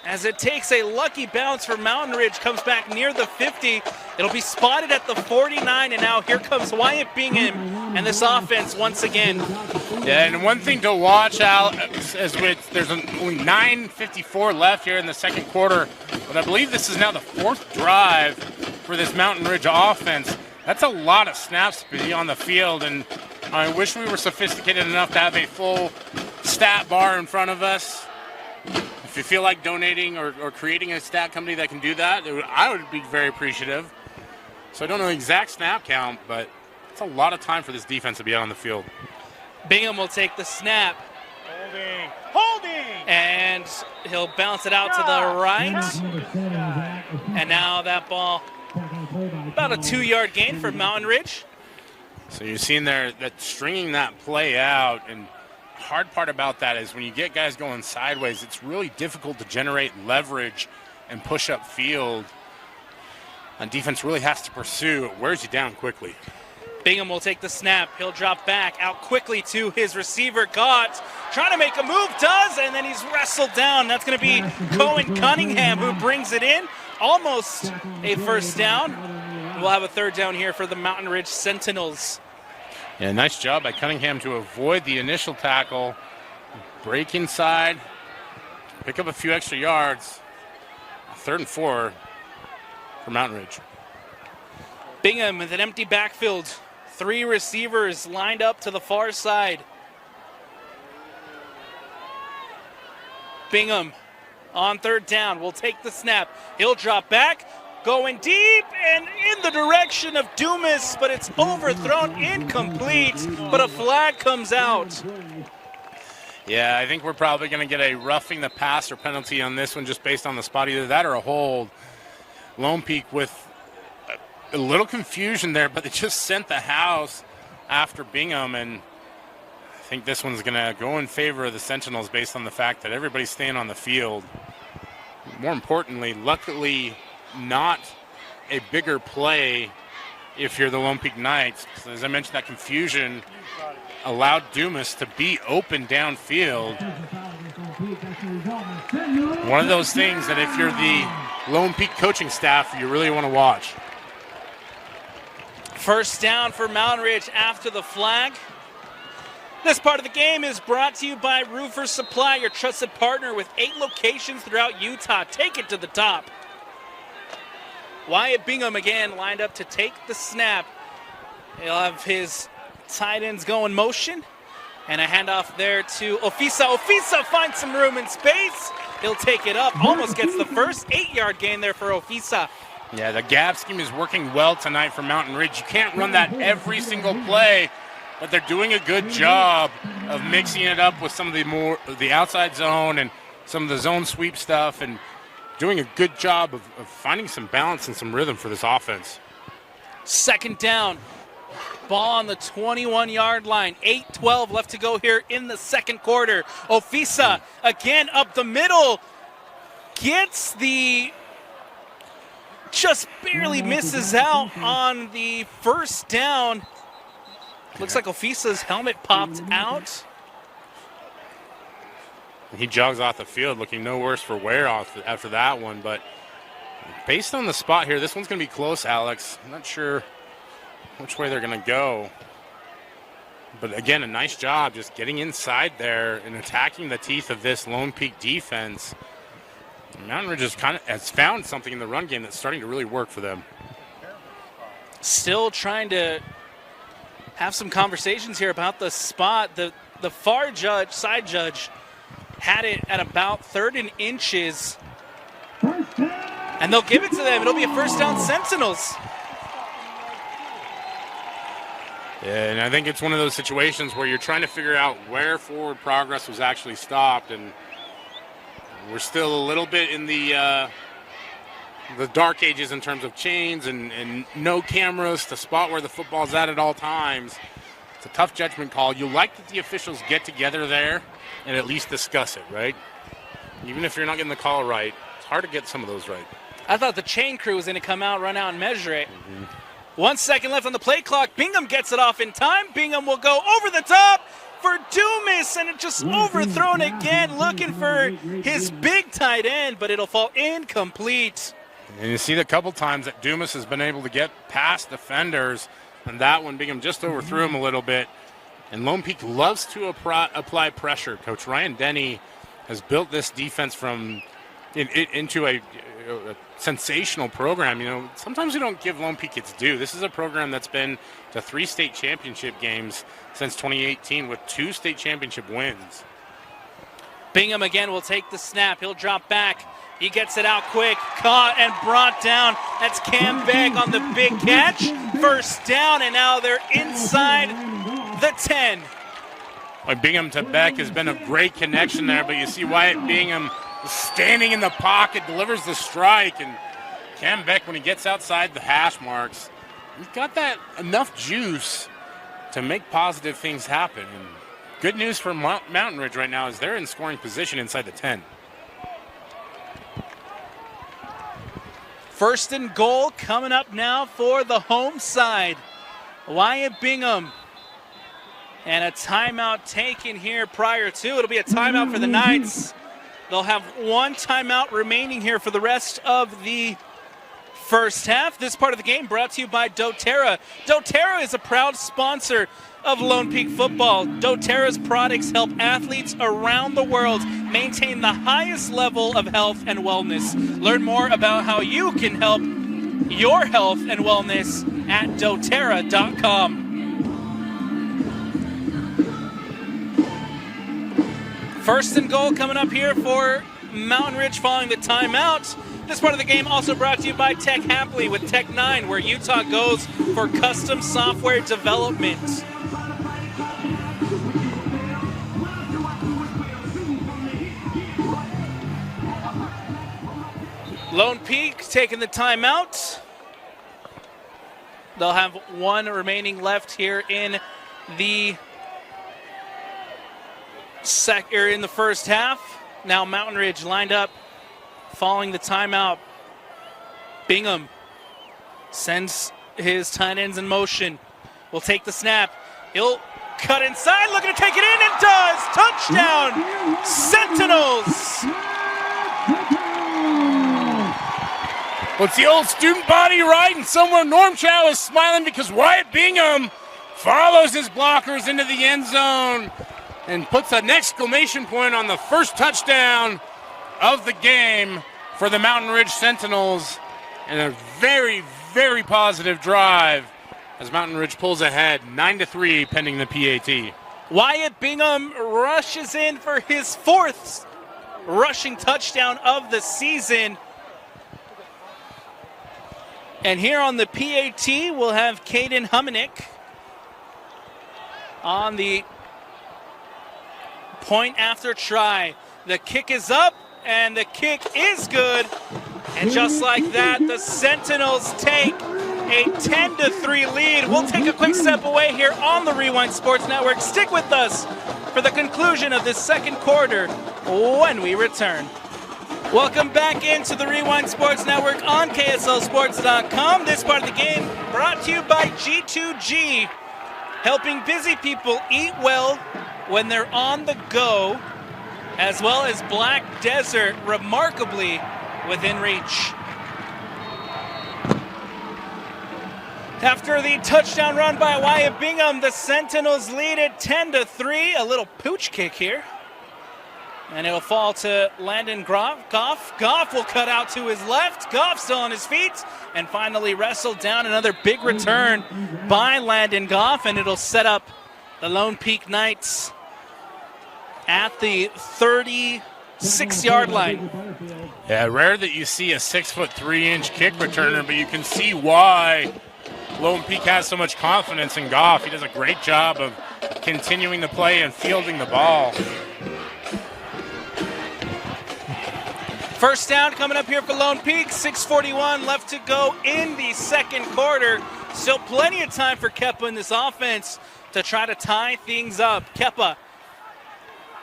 A: as it takes a lucky bounce for Mountain Ridge. Comes back near the 50. It'll be spotted at the 49, and now here comes Wyatt Bingham and this offense once again.
B: Yeah, and one thing to watch out is there's only 9:54 left here in the second quarter, but I believe this is now the fourth drive for this Mountain Ridge offense. That's a lot of snaps to be on the field, and I wish we were sophisticated enough to have a full stat bar in front of us. If you feel like donating or creating a stat company that can do that, I would be very appreciative. So I don't know the exact snap count, but it's a lot of time for this defense to be out on the field.
A: Bingham will take the snap.
B: Holding!
A: And he'll bounce it out to the right. And now that ball, about a 2-yard gain for Mountain Ridge.
B: So you're seeing there that stringing that play out, and hard part about that is when you get guys going sideways, it's really difficult to generate leverage and push up field. And defense really has to pursue. It wears you down quickly.
A: Bingham will take the snap. He'll drop back out quickly to his receiver, Gott. Trying to make a move, does, and then he's wrestled down. That's going to be Cohen Cunningham who brings it in. Almost a first down. We'll have a third down here for the Mountain Ridge Sentinels.
B: Yeah, nice job by Cunningham to avoid the initial tackle. Break inside, pick up a few extra yards. 3rd and 4 for Mountain Ridge.
A: Bingham with an empty backfield. 3 receivers lined up to the far side. Bingham on third down will take the snap. He'll drop back, going deep and in the direction of Dumas, but it's overthrown, incomplete, but a flag comes out.
B: Yeah, I think we're probably going to get a roughing the passer penalty on this one just based on the spot, either that or a hold. Lone Peak with a little confusion there, but they just sent the house after Bingham, and I think this one's going to go in favor of the Sentinels based on the fact that everybody's staying on the field. More importantly, luckily not a bigger play if you're the Lone Peak Knights. So as I mentioned, that confusion allowed Dumas to be open downfield. One of those things that if you're the Lone Peak coaching staff, you really want to watch.
A: First down for Mountain Ridge after the flag. This part of the game is brought to you by Roofers Supply, your trusted partner with 8 locations throughout Utah. Take it to the top. Wyatt Bingham again lined up to take the snap. He'll have his tight ends go in motion. And a handoff there to Ofisa. Ofisa finds some room in space. He'll take it up. Almost gets the first 8-yard gain there for Ofisa.
B: Yeah, the gap scheme is working well tonight for Mountain Ridge. You can't run that every single play, but they're doing a good job of mixing it up with some of the outside zone and some of the zone sweep stuff, and doing a good job of finding some balance and some rhythm for this offense.
A: Second down. Ball on the 21-yard line. 8:12 left to go here in the second quarter. Ofisa again up the middle. Gets the... just barely misses out on the first down. Looks like Ofisa's helmet popped out.
B: He jogs off the field looking no worse for wear after that one, but based on the spot here, this one's going to be close, Alex. I'm not sure which way they're going to go. But again, a nice job just getting inside there and attacking the teeth of this Lone Peak defense. Mountain Ridge has found something in the run game that's starting to really work for them.
A: Still trying to have some conversations here about the spot. The far judge, side judge, had it at about 3rd and inches. And they'll give it to them. It'll be a first down Sentinels.
B: Yeah, and I think it's one of those situations where you're trying to figure out where forward progress was actually stopped, and we're still a little bit in the dark ages in terms of chains and no cameras to spot where the football's at all times. It's a tough judgment call. You like that the officials get together there and at least discuss it, right? Even if you're not getting the call right, it's hard to get some of those right.
A: I thought the chain crew was going to come out, run out, and measure it. 1 second left on the play clock. Bingham gets it off in time. Bingham will go over the top for Dumas, and it just overthrown again, looking for his big tight end, but it'll fall incomplete.
B: And you see the couple times that Dumas has been able to get past defenders, and that one Bingham just overthrew him a little bit. And Lone Peak loves to apply pressure. Coach Ryan Denny has built this defense into a sensational program. You know, sometimes we don't give Lone Peak its due. This is a program that's been to 3 state championship games since 2018 with 2 state championship wins.
A: Bingham again will take the snap. He'll drop back. He gets it out quick, caught and brought down. That's Cam Begg on the big catch. First down, and now they're inside the 10.
B: Bingham to Beck has been a great connection there, but you see Wyatt Bingham standing in the pocket, delivers the strike, and Cam Beck, when he gets outside the hash marks, he's got that enough juice to make positive things happen. And good news for Mountain Ridge right now is they're in scoring position inside the 10.
A: First and goal coming up now for the home side. Wyatt Bingham. And a timeout taken here prior to. It'll be a timeout for the Knights. They'll have 1 timeout remaining here for the rest of the first half. This part of the game brought to you by doTERRA. doTERRA is a proud sponsor of Lone Peak football. doTERRA's products help athletes around the world maintain the highest level of health and wellness. Learn more about how you can help your health and wellness at doTERRA.com. First and goal coming up here for Mountain Ridge following the timeout. This part of the game also brought to you by Tech Happily with Tech 9, where Utah goes for custom software development. Lone Peak taking the timeout. They'll have one remaining left here in the in the first half. Now Mountain Ridge lined up following the timeout. Bingham sends his tight ends in motion. Will take the snap. He'll cut inside, looking to take it in, and does! Touchdown! Sentinels!
B: Well, it's the old student body right, and somewhere Norm Chow is smiling because Wyatt Bingham follows his blockers into the end zone and puts an exclamation point on the first touchdown of the game for the Mountain Ridge Sentinels, and a very, very positive drive as Mountain Ridge pulls ahead 9-3 pending the PAT.
A: Wyatt Bingham rushes in for his fourth rushing touchdown of the season. And here on the PAT, we'll have Caden Humanick on the point after try. The kick is up, and the kick is good. And just like that, the Sentinels take a 10-3 lead. We'll take a quick step away here on the Rewind Sports Network. Stick with us for the conclusion of this second quarter when we return. Welcome back into the Rewind Sports Network on KSLSports.com. This part of the game brought to you by G2G, helping busy people eat well when they're on the go, as well as Black Desert, remarkably within reach. After the touchdown run by Wyatt Bingham, the Sentinels lead it 10-3. A little pooch kick here. And it'll fall to Landon Goff. Goff will cut out to his left. Goff still on his feet. And finally wrestled down. Another big return by Landon Goff. And it'll set up the Lone Peak Knights at the 36-yard line.
B: Yeah, rare that you see a 6'3" kick returner, but you can see why Lone Peak has so much confidence in Goff. He does a great job of continuing the play and fielding the ball.
A: First down coming up here for Lone Peak. 6:41 left to go in the second quarter. Still plenty of time for Kepa in this offense to try to tie things up. Kepa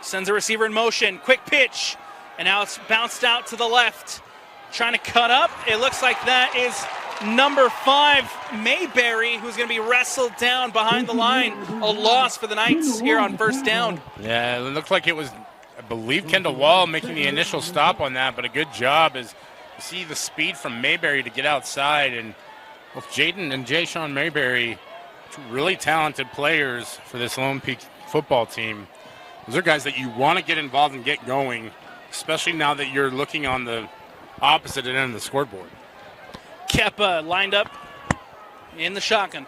A: sends a receiver in motion. Quick pitch. And now it's bounced out to the left. Trying to cut up. It looks like that is number 5, Mayberry, who's going to be wrestled down behind the line. A loss for the Knights here on first down.
B: Yeah, it looked like it was, I believe, Kendall Wall making the initial stop on that, but a good job as you see the speed from Mayberry to get outside. And both Jaden and Jay Sean Mayberry, two really talented players for this Lone Peak football team. Those are guys that you want to get involved and get going, especially now that you're looking on the opposite end of the scoreboard.
A: Kepa lined up in the shotgun.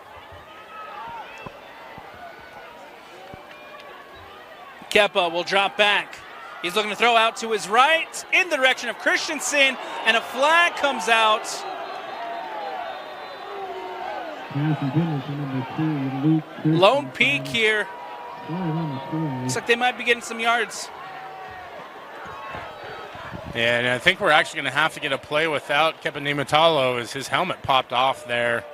A: Kepa will drop back. He's looking to throw out to his right in the direction of Christensen, and a flag comes out. Lone Peak here. Looks like they might be getting some yards.
B: Yeah, and I think we're actually going to have to get a play without Kepa Nimatalo as his helmet popped off there.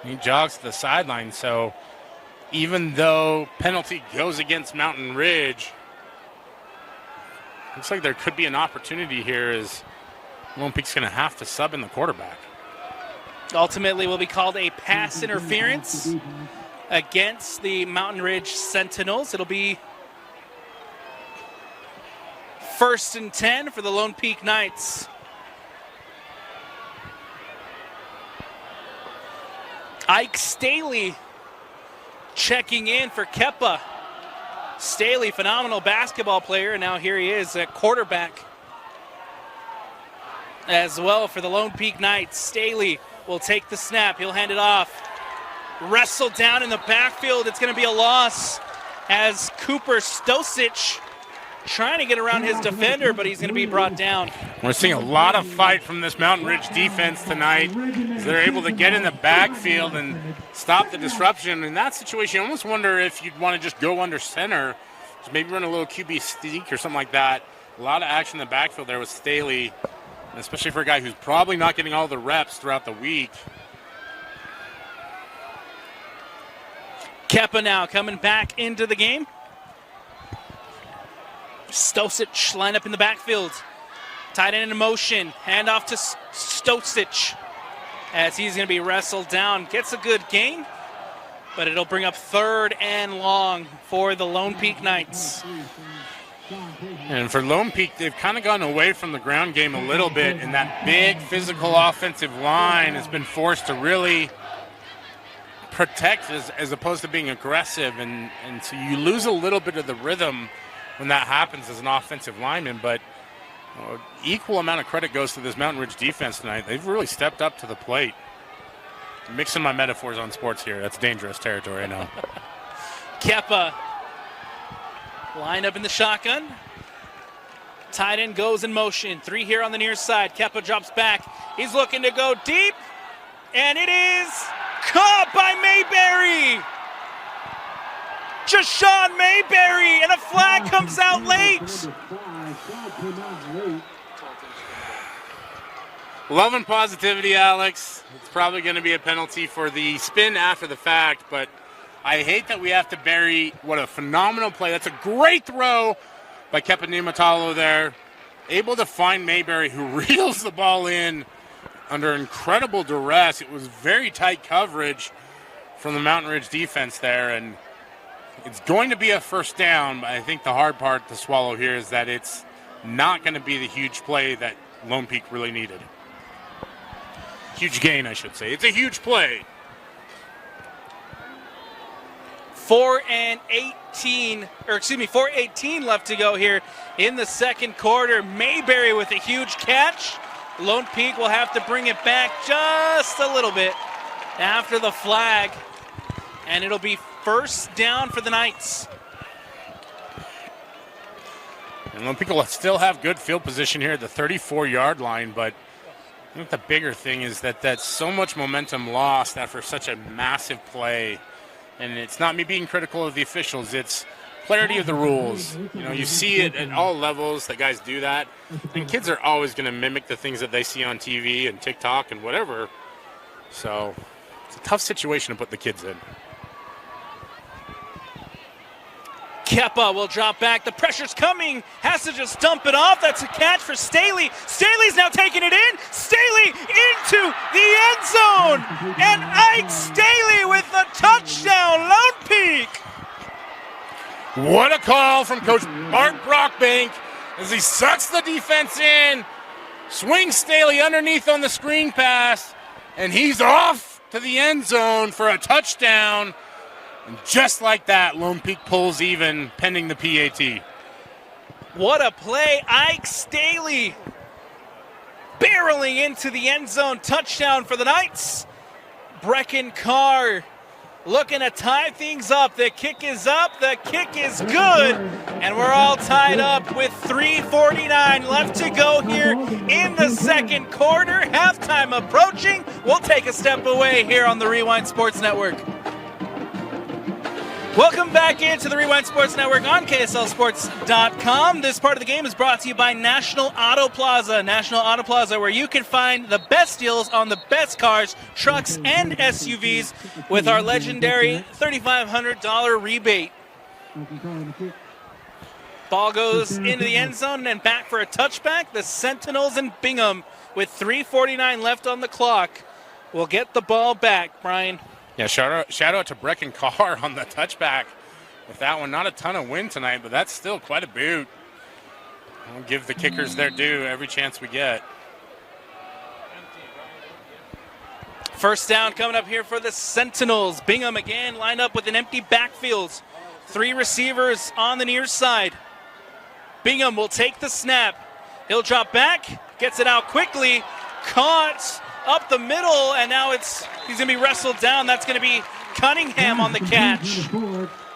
B: He jogs to the sideline, so even though penalty goes against Mountain Ridge, looks like there could be an opportunity here as Lone Peak's going to have to sub in the quarterback.
A: Ultimately will be called a pass interference against the Mountain Ridge Sentinels. It'll be 1st and 10 for the Lone Peak Knights. Ike Staley checking in for Kepa. Staley, phenomenal basketball player, and now here he is at quarterback as well for the Lone Peak Knights. Staley will take the snap. He'll hand it off. Wrestled down in the backfield. It's going to be a loss as Cooper Stosic trying to get around his defender, but he's going to be brought down.
B: We're seeing a lot of fight from this Mountain Ridge defense tonight as they're able to get in the backfield and stop the disruption. In that situation, I almost wonder if you'd want to just go under center, just maybe run a little QB sneak or something like that. A lot of action in the backfield there with Staley especially for a guy who's probably not getting all the reps throughout the week.
A: Kepa now coming back into the game. Stosic line up in the backfield. Tight end in motion. Hand off to Stosic as he's going to be wrestled down. Gets a good gain, but it'll bring up 3rd and long for the Lone Peak Knights.
B: And for Lone Peak, they've kind of gone away from the ground game a little bit, and that big physical offensive line has been forced to really protect as opposed to being aggressive, and so you lose a little bit of the rhythm when that happens as an offensive lineman. But equal amount of credit goes to this Mountain Ridge defense tonight. They've really stepped up to the plate. I'm mixing my metaphors on sports here. That's dangerous territory, I know.
A: Kepa line up in the shotgun. Tight end goes in motion. 3 here on the near side. Kepa drops back. He's looking to go deep, and it is caught by Mayberry. Jashawn Mayberry, and a flag comes out late.
B: Love and positivity, Alex. It's probably going to be a penalty for the spin after the fact, but I hate that we have to bury what a phenomenal play. That's a great throw by Kepa Nimatalo there. Able to find Mayberry, who reels the ball in under incredible duress. It was very tight coverage from the Mountain Ridge defense there, and it's going to be a first down. But I think the hard part to swallow here is that it's not going to be the huge play that Lone Peak really needed. Huge gain, I should say. It's a huge play.
A: 4:18 left to go here in the second quarter. Mayberry with a huge catch. Lone Peak will have to bring it back just a little bit after the flag, and it'll be first down for the Knights.
B: And Lone Peak will still have good field position here at the 34-yard line, but I think the bigger thing is that that's so much momentum lost after such a massive play. And it's not me being critical of the officials, it's clarity of the rules. You know, you see it at all levels that guys do that. And kids are always going to mimic the things that they see on TV and TikTok and whatever. So it's a tough situation to put the kids in.
A: Kepa will drop back. The pressure's coming. Has to just dump it off. That's a catch for Staley. Staley's now taking it in. Staley into the end zone. And Ike Staley with the touchdown. Lone Peak.
B: What a call from Coach Mark Brockbank as he sucks the defense in. Swings Staley underneath on the screen pass. And he's off to the end zone for a touchdown. And just like that, Lone Peak pulls even, pending the PAT.
A: What a play. Ike Staley barreling into the end zone. Touchdown for the Knights. Brecken Carr looking to tie things up. The kick is up. The kick is good. And we're all tied up with 3:49 left to go here in the second quarter. Halftime approaching. We'll take a step away here on the Rewind Sports Network. Welcome back into the Rewind Sports Network on KSLSports.com. This part of the game is brought to you by National Auto Plaza. National Auto Plaza, where you can find the best deals on the best cars, trucks, and SUVs with our legendary $3,500 rebate. Ball goes into the end zone and back for a touchback. The Sentinels and Bingham, with 3:49 left on the clock, will get the ball back, Brian.
B: Yeah, shout out to Brecken Carr on the touchback with that one. Not a ton of wind tonight, but that's still quite a boot. We'll give the kickers their due every chance we get.
A: First down coming up here for the Sentinels. Bingham again lined up with an empty backfield. 3 receivers on the near side. Bingham will take the snap. He'll drop back, gets it out quickly, caught up the middle, and now he's going to be wrestled down. That's going to be Cunningham on the catch.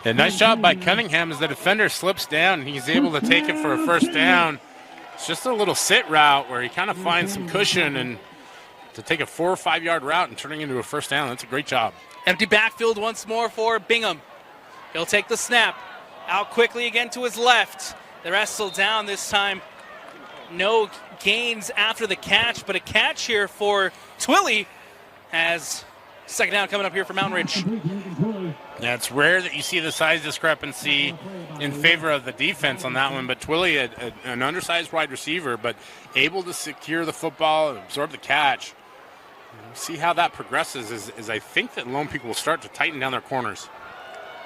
B: Yeah, nice job by Cunningham as the defender slips down and he's able to take it for a first down. It's just a little sit route where he kind of finds some cushion and to take a 4 or 5 yard route and turning into a first down. That's a great job.
A: Empty backfield once more for Bingham. He'll take the snap. Out quickly again to his left. The wrestle down this time no gains after the catch, but a catch here for Twilly as second down coming up here for Mountain Ridge.
B: Yeah, it's rare that you see the size discrepancy in favor of the defense on that one, but Twilly, an undersized wide receiver, but able to secure the football, absorb the catch. See how that progresses is I think that Lone Peak will start to tighten down their corners.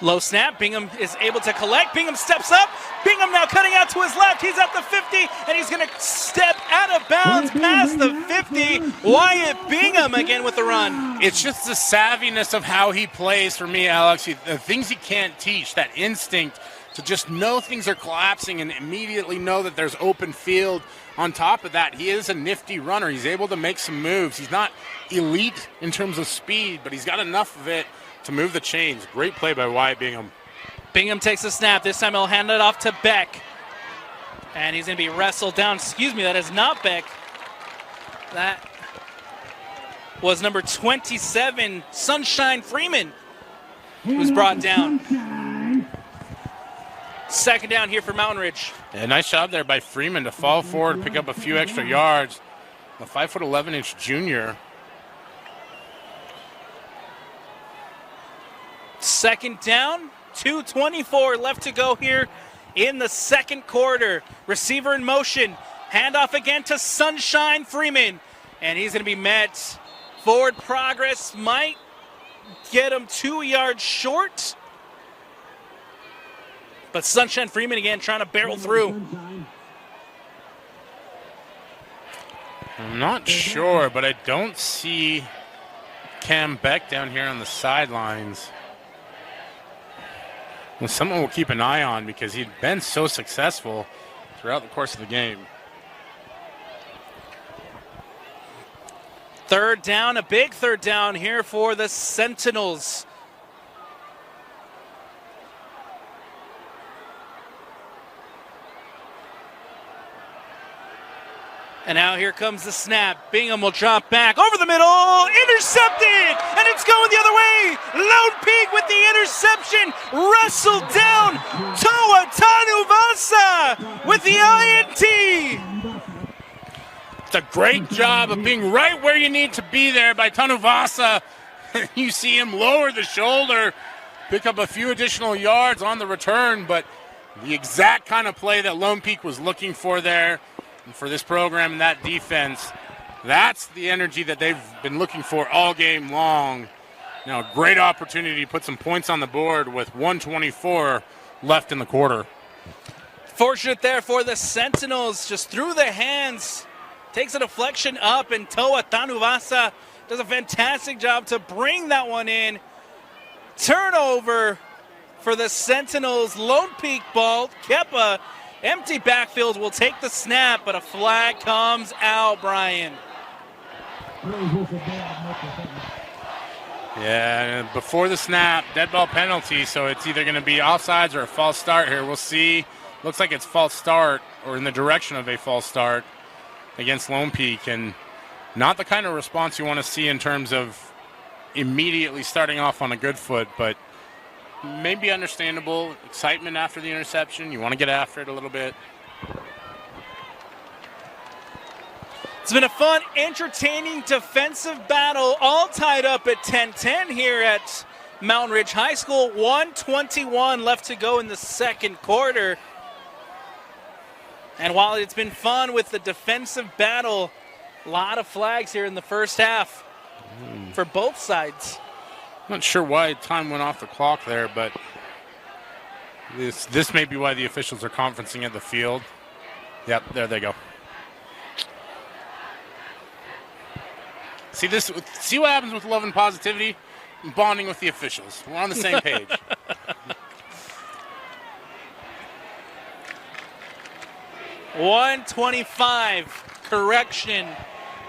A: Low snap, Bingham is able to collect. Bingham steps up. Bingham now cutting out to his left. He's at the 50, and he's going to step out of bounds past the 50. Wyatt Bingham again with the run.
B: It's just the savviness of how he plays for me, Alex. The things he can't teach, that instinct to just know things are collapsing and immediately know that there's open field. On top of that, he is a nifty runner. He's able to make some moves. He's not elite in terms of speed, but he's got enough of it to move the chains. Great play by Wyatt Bingham.
A: Bingham takes the snap. This time he'll hand it off to Beck. And he's going to be wrestled down. Excuse me, that is not Beck. That was number 27, Sunshine Freeman, who's brought down. Second down here for Mountain Ridge.
B: Yeah, nice job there by Freeman to fall forward, pick up a few extra yards. A 5'11" junior.
A: Second down, 2:24 left to go here in the second quarter. Receiver in motion, handoff again to Sunshine Freeman, and he's going to be met. Forward progress might get him 2 yards short, but Sunshine Freeman again trying to barrel through.
B: I'm not sure, but I don't see Cam Beck down here on the sidelines. Well, someone we'll keep an eye on because he'd been so successful throughout the course of the game.
A: Third down, a big third down here for the Sentinels. And now here comes the snap. Bingham will drop back over the middle, intercepted, and it's going the other way. Lone Peak with the interception, wrestled down. Toa Tanuvasa with the INT.
B: It's a great job of being right where you need to be there by Tanuvasa. You see him lower the shoulder, pick up a few additional yards on the return, but the exact kind of play that Lone Peak was looking for there. And for this program and that defense, that's the energy that they've been looking for all game long. Now, a great opportunity to put some points on the board with 1:24 left in the quarter.
A: Fortunate there for the Sentinels, just through the hands, takes a deflection up, and Toa Tanuvasa does a fantastic job to bring that one in. Turnover for the Sentinels. Lone Peak ball. Kepa, empty backfield, will take the snap, but a flag comes out, Brian.
B: Yeah, before the snap, dead ball penalty, so it's either going to be offsides or a false start here. We'll see. Looks like it's false start or in the direction of a false start against Lone Peak, and not the kind of response you want to see in terms of immediately starting off on a good foot, but maybe understandable. Excitement after the interception. You want to get after it a little bit.
A: It's been a fun, entertaining defensive battle, all tied up at 10-10 here at Mountain Ridge High School. 1:21 left to go in the second quarter. And while it's been fun with the defensive battle, a lot of flags here in the first half for both sides.
B: Not sure why time went off the clock there, but this may be why the officials are conferencing at the field. Yep, there they go. See what happens with love and positivity? Bonding with the officials. We're on the same page.
A: .125, correction.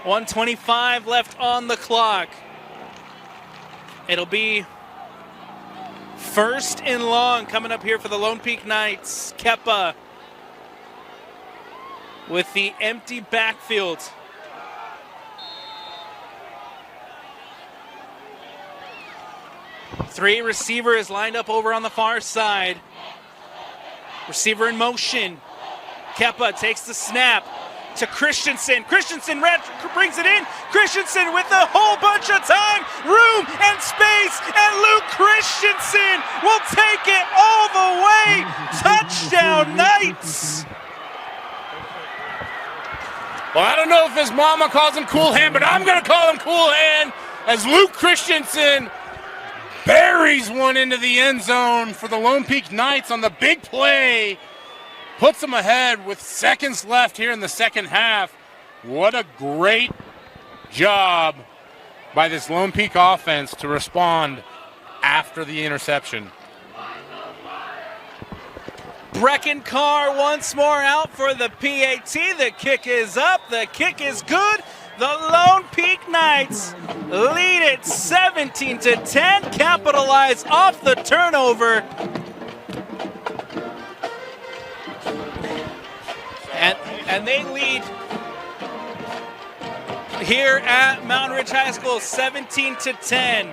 A: 1:25 left on the clock. It'll be first and long coming up here for the Lone Peak Knights. Kepa with the empty backfield. Three receiver is lined up over on the far side. Receiver in motion. Kepa takes the snap, to Christensen. Christensen brings it in. Christensen with a whole bunch of time, room, and space. And Luke Christensen will take it all the way. Touchdown, Knights.
B: Well, I don't know if his mama calls him Cool Hand, but I'm going to call him Cool Hand as Luke Christensen buries one into the end zone for the Lone Peak Knights on the big play. Puts them ahead with seconds left here in the second half. What a great job by this Lone Peak offense to respond after the interception.
A: Brecken Carr once more out for the PAT. The kick is up. The kick is good. The Lone Peak Knights lead it 17-10. Capitalize off the turnover. And they lead here at Mountain Ridge High School 17-10.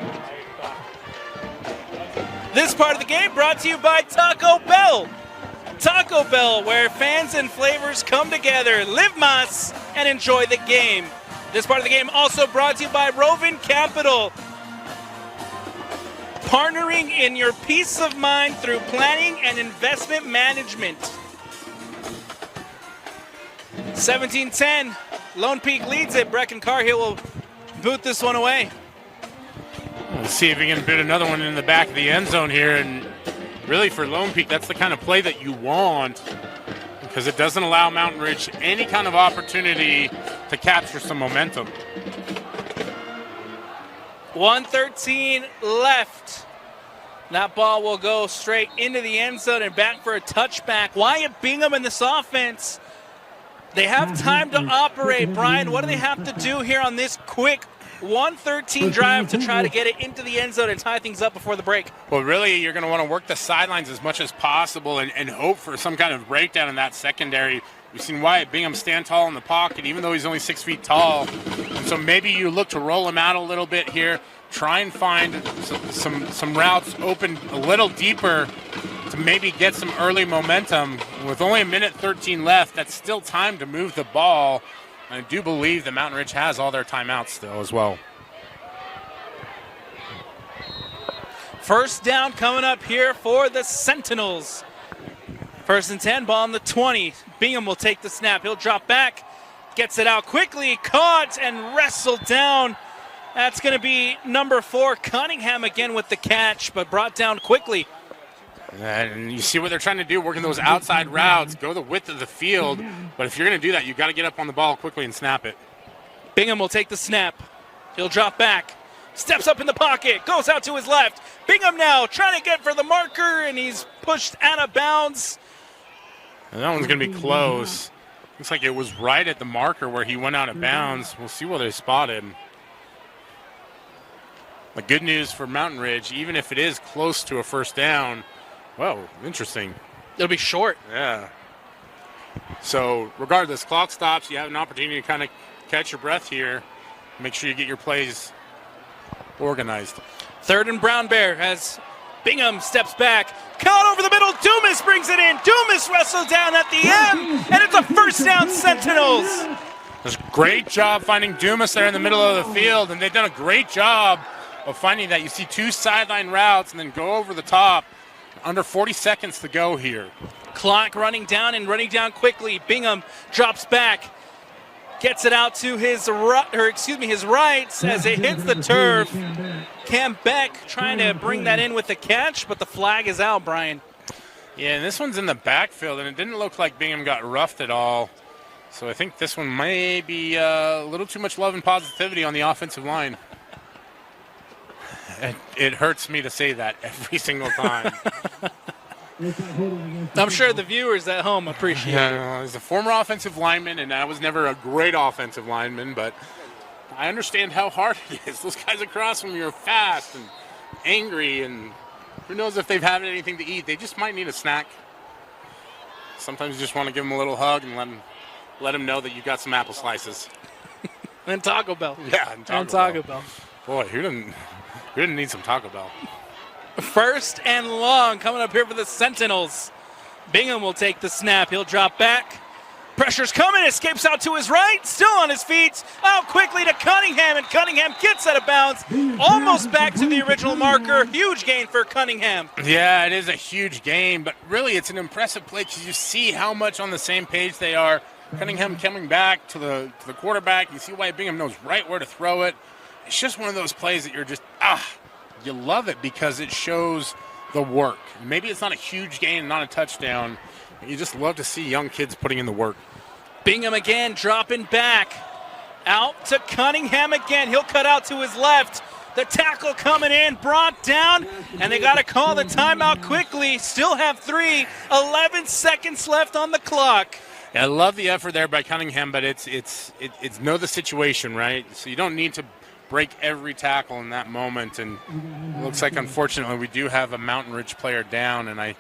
A: This part of the game brought to you by Taco Bell. Taco Bell, where fans and flavors come together. Live Mas and enjoy the game. This part of the game also brought to you by Rovin Capital. Partnering in your peace of mind through planning and investment management. 17-10. Lone Peak leads it. Brecken Carr here will boot this one away.
B: Let's see if he can boot another one in the back of the end zone here. And really for Lone Peak, that's the kind of play that you want because it doesn't allow Mountain Ridge any kind of opportunity to capture some momentum.
A: 1:13 left. That ball will go straight into the end zone and back for a touchback. Wyatt Bingham in this offense. They have time to operate, Brian. What do they have to do here on this quick 1:13 drive to try to get it into the end zone and tie things up before the break?
B: Well, really, you're going to want to work the sidelines as much as possible and hope for some kind of breakdown in that secondary. We've seen Wyatt Bingham stand tall in the pocket, even though he's only 6 feet tall. And so maybe you look to roll him out a little bit here, try and find some routes open a little deeper to maybe get some early momentum. With only 1:13 left, that's still time to move the ball. I do believe that Mountain Ridge has all their timeouts still as well.
A: First down coming up here for the Sentinels. 1st and 10, ball on the 20. Bingham will take the snap. He'll drop back, gets it out quickly, caught and wrestled down. That's going to be number 4, Cunningham again with the catch, but brought down quickly.
B: And you see what they're trying to do, working those outside routes, go the width of the field. But if you're going to do that, you've got to get up on the ball quickly and snap it.
A: Bingham will take the snap. He'll drop back, steps up in the pocket, goes out to his left. Bingham now trying to get for the marker, and he's pushed out of bounds.
B: And that one's going to be close. Looks like it was right at the marker where he went out of bounds. We'll see what they spotted. The good news for Mountain Ridge, even if it is close to a first down, whoa, interesting.
A: It'll be short.
B: Yeah. So regardless, clock stops. You have an opportunity to kind of catch your breath here. Make sure you get your plays organized.
A: 3rd and Brown Bear as Bingham steps back. Caught over the middle. Dumas brings it in. Dumas wrestled down at the end. And it's a first down, Sentinels.
B: There's a great job finding Dumas there in the middle of the field. And they've done a great job of finding that. You see 2 sideline routes and then go over the top. Under 40 seconds to go here.
A: Clock running down and running down quickly. Bingham drops back, gets it out to his right as it hits the turf. Cam Beck trying to bring that in with the catch, but the flag is out, Brian.
B: Yeah, and this one's in the backfield, and it didn't look like Bingham got roughed at all. So I think this one may be a little too much love and positivity on the offensive line. It hurts me to say that every single time.
A: I'm sure the viewers at home appreciate it.
B: He's a former offensive lineman, and I was never a great offensive lineman, but I understand how hard it is. Those guys across from you are fast and angry, and who knows if they've had anything to eat. They just might need a snack. Sometimes you just want to give them a little hug and let them know that you got some apple slices.
A: And Taco Bell.
B: Yeah, and
A: Taco Bell.
B: Boy, who didn't need some Taco Bell?
A: 1st and long coming up here for the Sentinels. Bingham will take the snap. He'll drop back, Pressure's coming, escapes out to his right, still on his feet, out quickly to Cunningham, and Cunningham gets out of bounds, almost back to the original marker. Huge gain for Cunningham.
B: Yeah, it is a huge gain, but really it's an impressive play because you see how much on the same page they are. Cunningham coming back to the quarterback. You see Wyatt Bingham knows right where to throw it. It's just one of those plays that you're just, you love it because it shows the work. Maybe it's not a huge gain, not a touchdown. You just love to see young kids putting in the work.
A: Bingham again dropping back. Out to Cunningham again. He'll cut out to his left. The tackle coming in, brought down, and they got to call the timeout quickly. Still have 11 seconds left on the clock.
B: Yeah, I love the effort there by Cunningham, but it's know the situation, right? So you don't need to break every tackle in that moment. And it looks like, unfortunately, we do have a Mountain Ridge player down, and I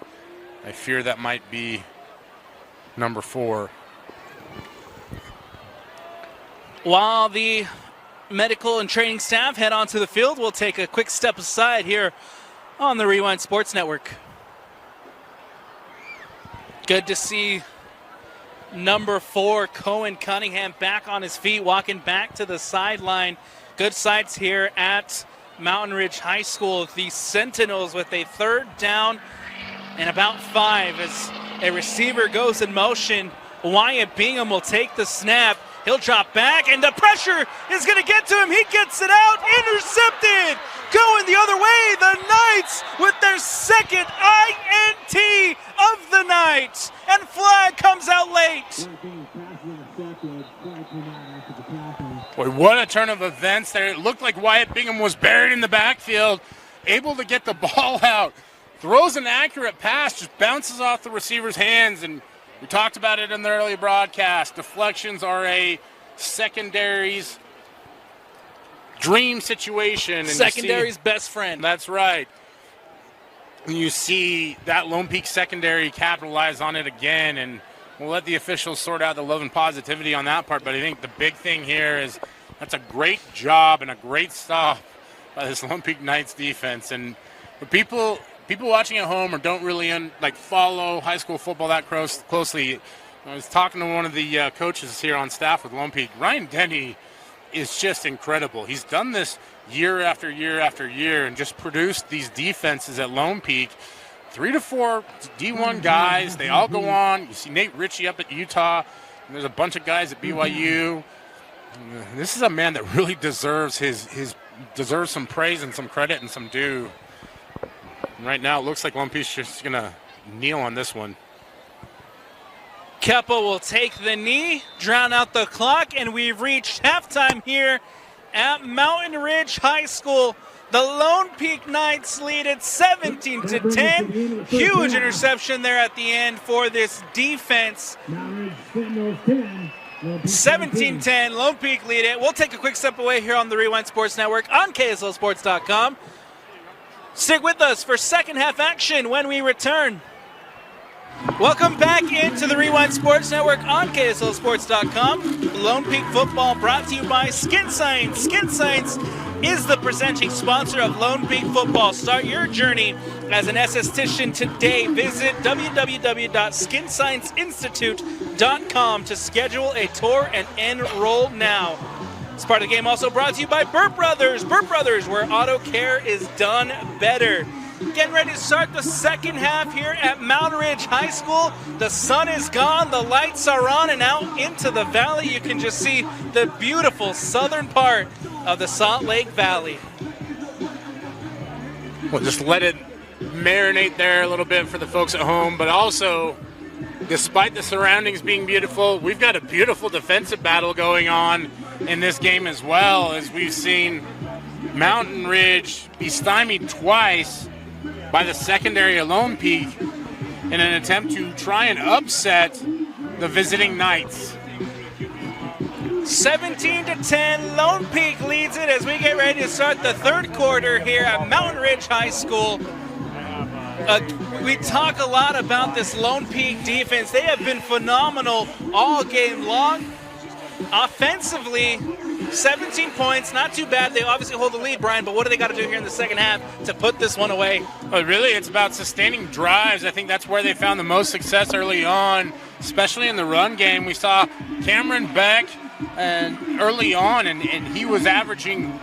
B: fear that might be number 4.
A: While the medical and training staff head onto the field, we'll take a quick step aside here on the Rewind Sports Network. Good to see number 4, Cohen Cunningham, back on his feet, walking back to the sideline. Good sights here at Mountain Ridge High School. The Sentinels with a 3rd down and about 5 as a receiver goes in motion. Wyatt Bingham will take the snap. He'll drop back, and the pressure is going to get to him. He gets it out, intercepted. Going the other way, the Knights with their 2nd INT of the night. And flag comes out late.
B: Boy, what a turn of events there. It looked like Wyatt Bingham was buried in the backfield, able to get the ball out. Throws an accurate pass, just bounces off the receiver's hands, and we talked about it in the early broadcast. Deflections are a secondary's dream situation. And
A: Secondary's best friend.
B: That's right. And you see that Lone Peak secondary capitalize on it again, and we'll let the officials sort out the love and positivity on that part. But I think the big thing here is that's a great job and a great stop by this Lone Peak Knights defense. And for people watching at home or don't really follow high school football that closely, I was talking to one of the coaches here on staff with Lone Peak. Ryan Denny is just incredible. He's done this year after year after year and just produced these defenses at Lone Peak. 3 to 4 D1 guys. They all go on. You see Nate Ritchie up at Utah. And there's a bunch of guys at BYU. This is a man that really deserves deserves some praise and some credit and some due. And right now, it looks like Lone Peak's just going to kneel on this one.
A: Kepa will take the knee, drown out the clock, and we've reached halftime here at Mountain Ridge High School. The Lone Peak Knights lead it 17-10. Huge interception there at the end for this defense. 17-10, Lone Peak lead it. We'll take a quick step away here on the Rewind Sports Network on KSLSports.com. Stick with us for second half action when we return. Welcome back into the Rewind Sports Network on KSLSports.com. Lone Peak football brought to you by Skin Science. Skin Science is the presenting sponsor of Lone Peak football. Start your journey as an esthetician today. Visit www.skinscienceinstitute.com to schedule a tour and enroll now. This part of the game also brought to you by Burt Brothers. Burt Brothers, where auto care is done better. Getting ready to start the second half here at Mountain Ridge High School. The sun is gone, the lights are on, and out into the valley you can just see the beautiful southern part of the Salt Lake Valley.
B: We'll just let it marinate there a little bit for the folks at home, but also, despite the surroundings being beautiful, we've got a beautiful defensive battle going on in this game as well, as we've seen Mountain Ridge be stymied twice by the secondary of Lone Peak in an attempt to try and upset the visiting Knights.
A: 17-10, Lone Peak leads it as we get ready to start the third quarter here at Mountain Ridge High School. We talk a lot about this Lone Peak defense. They have been phenomenal all game long. Offensively, 17 points, not too bad. They obviously hold the lead, Brian, but what do they got to do here in the second half to put this one away?
B: Well, really, it's about sustaining drives. I think that's where they found the most success early on. especially in the run game. We saw Cameron Beck early on, and he was averaging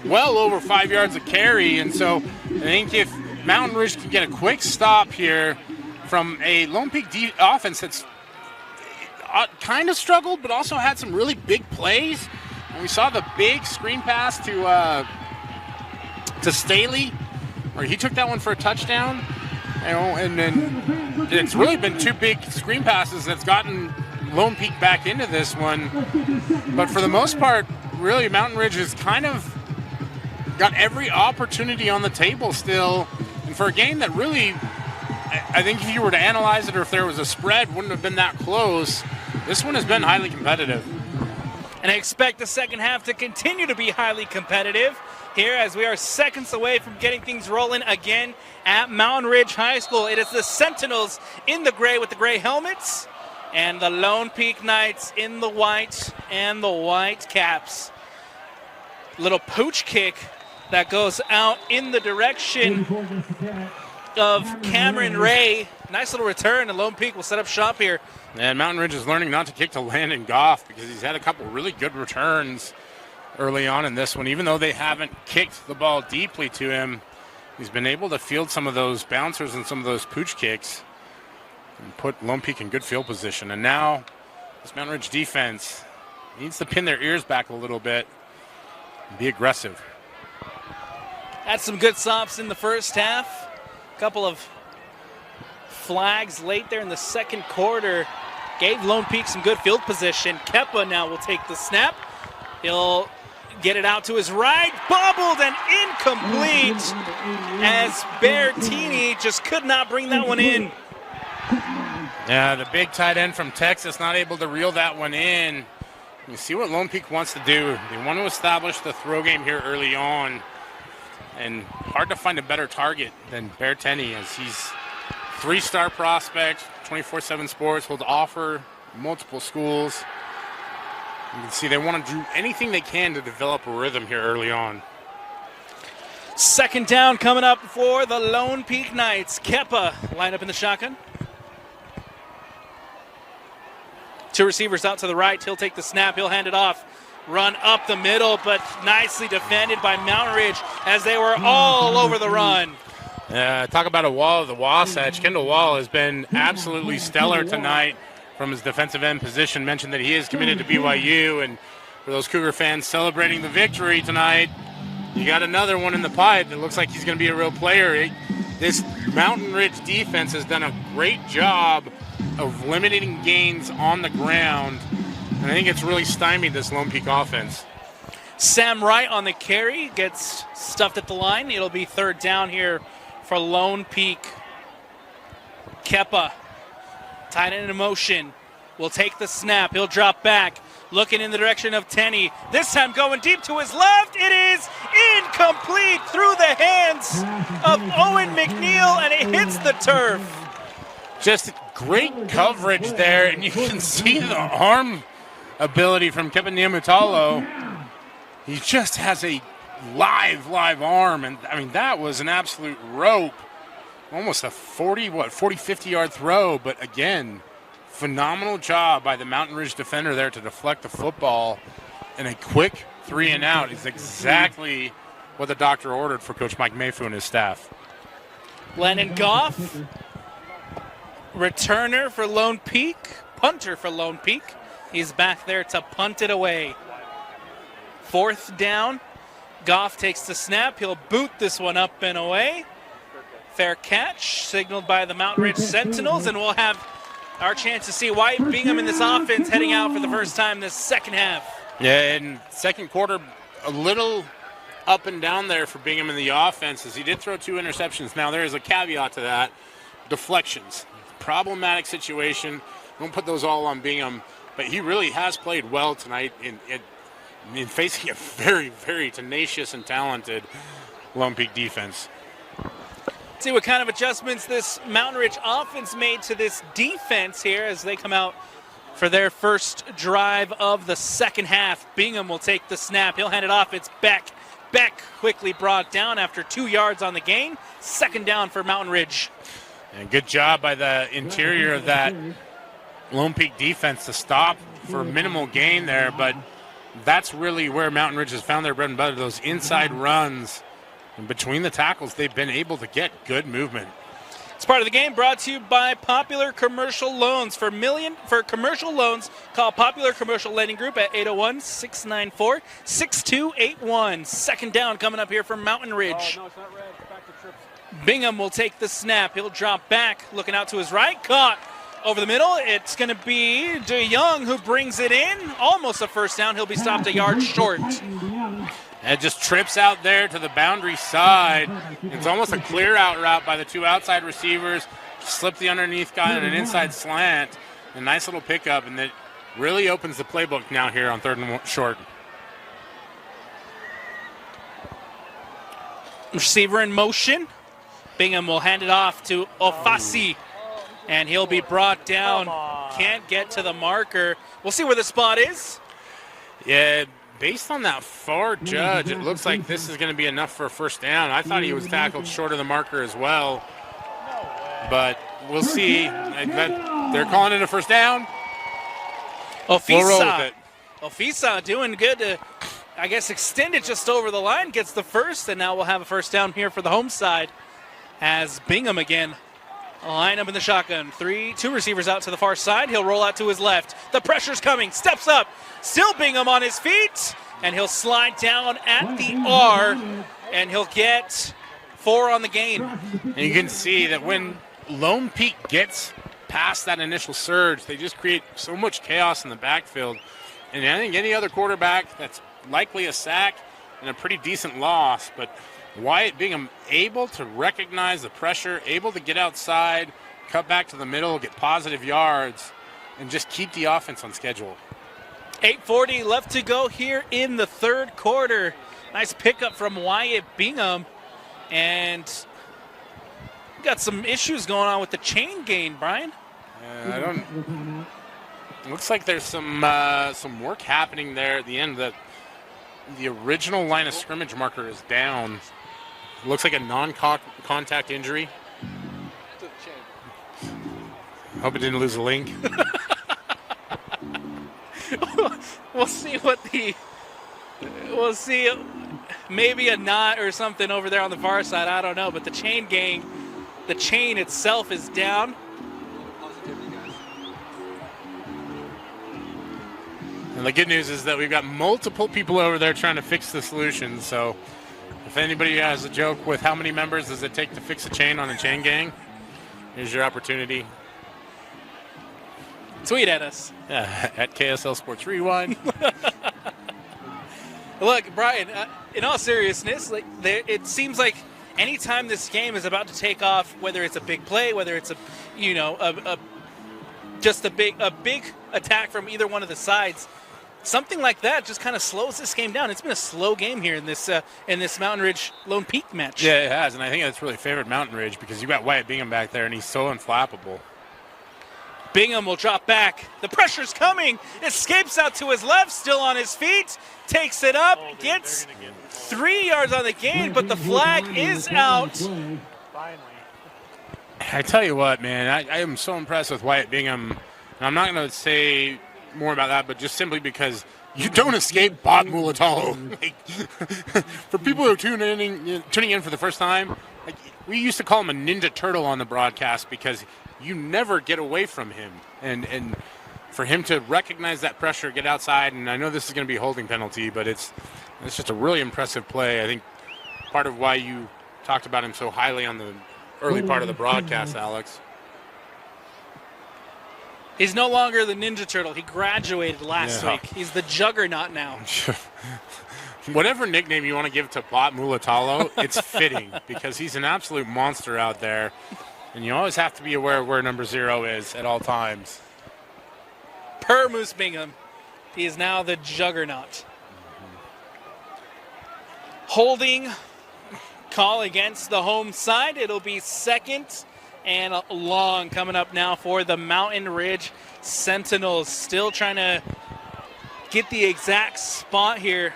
B: well over 5 yards a carry. And so I think if Mountain Ridge can get a quick stop here from a Lone Peak offense that's kind of struggled, but also had some really big plays. And we saw the big screen pass to Staley, where he took that one for a touchdown. And then it's really been two big screen passes that's gotten Lone Peak back into this one. But for the most part, really, Mountain Ridge has kind of got every opportunity on the table still. And for a game that really, I think if you were to analyze it or if there was a spread, wouldn't have been that close. This one has been highly competitive.
A: And I expect the second half to continue to be highly competitive here as we are seconds away from getting things rolling again at Mountain Ridge High School. It is the Sentinels in the gray with the gray helmets and the Lone Peak Knights in the white and the white caps. Little pooch kick that goes out in the direction of Cameron Ray. Nice little return, and Lone Peak will set up shop here.
B: And Mountain Ridge is learning not to kick to Landon Goff because he's had a couple really good returns early on in this one. Even though they haven't kicked the ball deeply to him, he's been able to field some of those bouncers and some of those pooch kicks and put Lone Peak in good field position. And now this Mountain Ridge defense needs to pin their ears back a little bit and be aggressive.
A: Had some good stops in the first half. A couple of flags late there in the second quarter gave Lone Peak some good field position. Kepa now will take the snap. He'll get it out to his right, bobbled and incomplete as Bertini just could not bring that one in.
B: Yeah, the big tight end from Texas not able to reel that one in. You see what Lone Peak wants to do. They want to establish the throw game here early on. And hard to find a better target than Bertini, as he's three-star prospect, 24/7 Sports, will offer multiple schools. You can see they want to do anything they can to develop a rhythm here early on.
A: Second down coming up for the Lone Peak Knights. Kepa line up in the shotgun. Two receivers out to the right. He'll take the snap. He'll hand it off. Run up the middle, but nicely defended by Mountain Ridge as they were all over the run.
B: Talk about a wall of the Wasatch. Kendall Wall has been absolutely stellar tonight from his defensive end position. Mentioned that he is committed to BYU, and for those Cougar fans celebrating the victory tonight, you got another one in the pipe that looks like he's going to be a real player. This Mountain Ridge defense has done a great job of limiting gains on the ground, and I think it's really stymied this Lone Peak offense.
A: Sam Wright on the carry gets stuffed at the line. It'll be third down here for Lone Peak. Kepa, tight end in motion, will take the snap. He'll drop back, looking in the direction of Tenney. This time going deep to his left. It is incomplete through the hands of Owen McNeil, and it hits the turf.
B: Just great coverage there, and you can see the arm ability from Kepa Niamatalo. He just has a live arm, and I mean, that was an absolute rope. Almost a 50 yard throw, but again, phenomenal job by the Mountain Ridge defender there to deflect the football, and a quick 3 and out is exactly what the doctor ordered for Coach Mike Mayfu and his staff.
A: Landon Goff, returner for Lone Peak, punter for Lone Peak. He's back there to punt it away. Fourth down. Goff takes the snap. He'll boot this one up and away. Fair catch, signaled by the Mountain Ridge Sentinels, and we'll have our chance to see Wyatt Bingham in this offense heading out for the first time this second half.
B: Yeah, in second quarter, a little up and down there for Bingham in the offense, as he did throw 2 interceptions. Now, there is a caveat to that. Deflections. Problematic situation. Don't put those all on Bingham, but he really has played well tonight in facing a very, very tenacious and talented Lone Peak defense.
A: See what kind of adjustments this Mountain Ridge offense made to this defense here as they come out for their first drive of the second half. Bingham will take the snap. He'll hand it off. It's Beck. Beck quickly brought down after 2 yards on the gain. Second down for Mountain Ridge.
B: And good job by the interior of that Lone Peak defense to stop for minimal gain there, but that's really where Mountain Ridge has found their bread and butter, those inside runs. And between the tackles, they've been able to get good movement.
A: It's part of the game brought to you by Popular Commercial Loans. For commercial loans, call Popular Commercial Lending Group at 801-694-6281. Second down coming up here from Mountain Ridge.
C: Oh, no, it's not red. It's back to trips.
A: Bingham will take the snap. He'll drop back, looking out to his right. Caught over the middle. It's going to be DeYoung who brings it in. Almost a first down. He'll be stopped a yard short.
B: It just trips out there to the boundary side. It's almost a clear out route by the two outside receivers. Slip the underneath guy on an inside slant. A nice little pickup, and it really opens the playbook now here on 3rd and short.
A: Receiver in motion. Bingham will hand it off to Ofasi, and he'll be brought down. Can't get to the marker. We'll see where the spot is.
B: Yeah, based on that far judge, it looks like this is going to be enough for a first down. I thought he was tackled short of the marker as well, but we'll see. They're calling it a first down. We'll roll with it.
A: Ofisa doing good to, I guess, extend it just over the line, gets the first, and now we'll have a first down here for the home side as Bingham again line up in the shotgun. Two receivers out to the far side. He'll roll out to his left. The pressure's coming. Steps up. Still Bingham on his feet. And he'll slide down at the R. And he'll get 4 on the gain.
B: And you can see that when Lone Peak gets past that initial surge, they just create so much chaos in the backfield. And I think any other quarterback, that's likely a sack and a pretty decent loss. But Wyatt Bingham able to recognize the pressure, able to get outside, cut back to the middle, get positive yards, and just keep the offense on schedule.
A: 8:40 left to go here in the third quarter. Nice pickup from Wyatt Bingham. And got some issues going on with the chain gain, Brian.
B: It looks like there's some work happening there at the end. The original line of scrimmage marker is down. Looks like a non-contact injury. Hope it didn't lose a link.
A: We'll see We'll see. Maybe a knot or something over there on the far side. I don't know. But the chain itself is down.
B: And the good news is that we've got multiple people over there trying to fix the solution. So if anybody has a joke with how many members does it take to fix a chain on a chain gang, here's your opportunity.
A: Tweet at us.
B: Yeah, at KSL Sports Rewind.
A: Look, Brian, in all seriousness, it seems like anytime this game is about to take off, whether it's a big play, whether it's just a big attack from either one of the sides, something like that just kind of slows this game down. It's been a slow game here in this Mountain Ridge Lone Peak match.
B: Yeah, it has, and I think that's really favored Mountain Ridge because you got Wyatt Bingham back there, and he's so unflappable.
A: Bingham will drop back. The pressure's coming. Escapes out to his left, still on his feet. Takes it up, gets 3 yards on the gain, but the flag is out.
C: Finally.
B: I tell you what, man, I am so impressed with Wyatt Bingham. And I'm not going to say more about that, but just simply because you don't escape Bob Mulatalo. For people who are tuning in for the first time, we used to call him a Ninja Turtle on the broadcast because you never get away from him. And for him to recognize that pressure, get outside, and I know this is going to be a holding penalty, but it's just a really impressive play. I think part of why you talked about him so highly on the early part of the broadcast, Alex.
A: He's no longer the Ninja Turtle. He graduated last week. He's the Juggernaut now.
B: Whatever nickname you want to give to Bot Mulatalo, it's fitting because he's an absolute monster out there. And you always have to be aware of where number 0 is at all times.
A: Per Moose Bingham, he is now the Juggernaut. Holding call against the home side. It'll be second and long coming up now for the Mountain Ridge Sentinels. Still trying to get the exact spot here.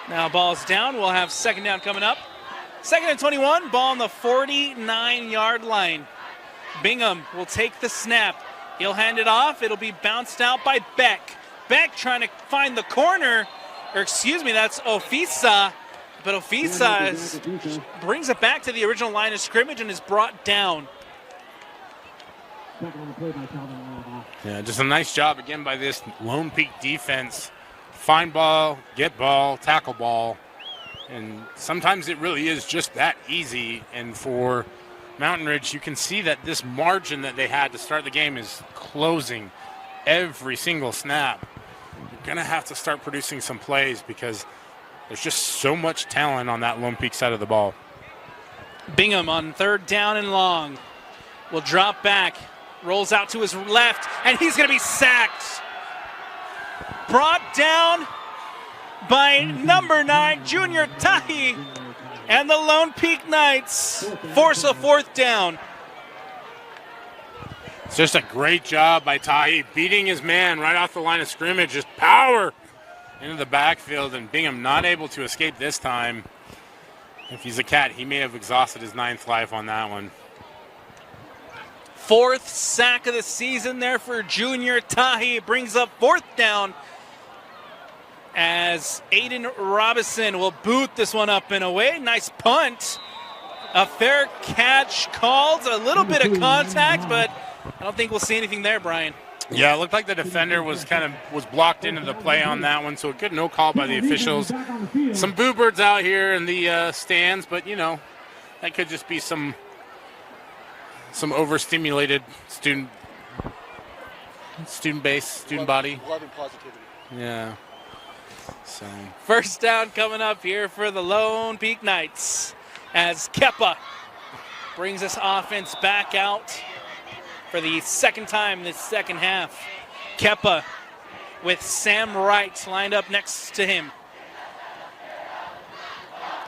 A: Now ball's down. We'll have second down coming up. Second and 21, ball on the 49-yard line. Bingham will take the snap. He'll hand it off. It'll be bounced out by Beck. Beck trying to find the corner. Or excuse me, that's Ofisa. But Ofisa brings it back to the original line of scrimmage and is brought down.
B: Yeah, just a nice job again by this Lone Peak defense. Find ball, get ball, tackle ball. And sometimes it really is just that easy. And for Mountain Ridge, you can see that this margin that they had to start the game is closing every single snap. You're going to have to start producing some plays because there's just so much talent on that Lone Peak side of the ball.
A: Bingham on 3rd down and long. Will drop back, rolls out to his left, and he's going to be sacked. Brought down by number 9, Junior Tahi, and the Lone Peak Knights force a 4th down.
B: It's just a great job by Tahi, beating his man right off the line of scrimmage, just power into the backfield, and Bingham not able to escape this time. If he's a cat, he may have exhausted his 9th life on that one.
A: 4th sack of the season there for Junior Tahi. Brings up 4th down as Aiden Robinson will boot this one up and away. Nice punt. A fair catch called. A little bit of contact, but I don't think we'll see anything there, Brian.
B: Yeah, it looked like the defender was blocked into the play on that one, so a good no call by the officials. Some boo birds out here in the stands, but you know, that could just be some overstimulated student base, student body.
C: Love and positivity.
B: Yeah. So
A: 1st down coming up here for the Lone Peak Knights as Kepa brings this offense back out for the 2nd time this 2nd half. Kepa with Sam Wright lined up next to him.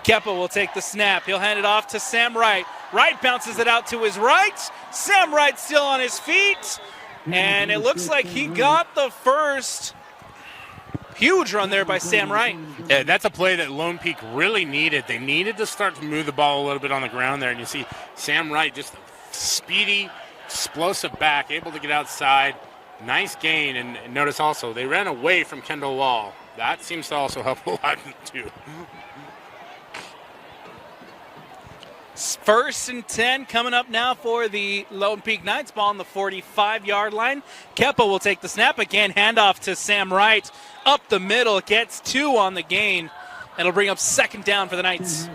A: Kepa will take the snap. He'll hand it off to Sam Wright. Wright bounces it out to his right. Sam Wright still on his feet. And it looks like he got the first. Huge run there by Sam Wright.
B: Yeah, that's a play that Lone Peak really needed. They needed to start to move the ball a little bit on the ground there. And you see Sam Wright, just speedy, explosive back, able to get outside. Nice gain. And notice also, they ran away from Kendall Wall. That seems to also help a lot, too.
A: 1st and 10 coming up now for the Lone Peak Knights. Ball on the 45-yard line. Kepa will take the snap again. Handoff to Sam Wright. Up the middle. Gets 2 on the gain. It'll bring up 2nd down for the Knights.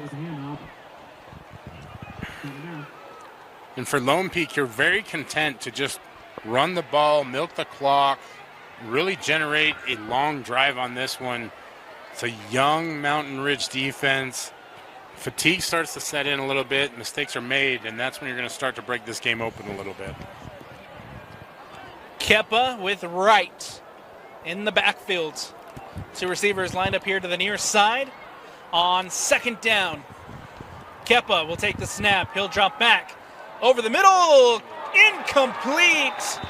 B: And for Lone Peak, you're very content to just run the ball, milk the clock, really generate a long drive on this one. It's a young Mountain Ridge defense. Fatigue starts to set in a little bit, mistakes are made, and that's when you're going to start to break this game open a little bit.
A: Kepa with Wright in the backfield. 2 receivers lined up here to the near side on 2nd down. Kepa will take the snap. He'll drop back over the middle. Incomplete.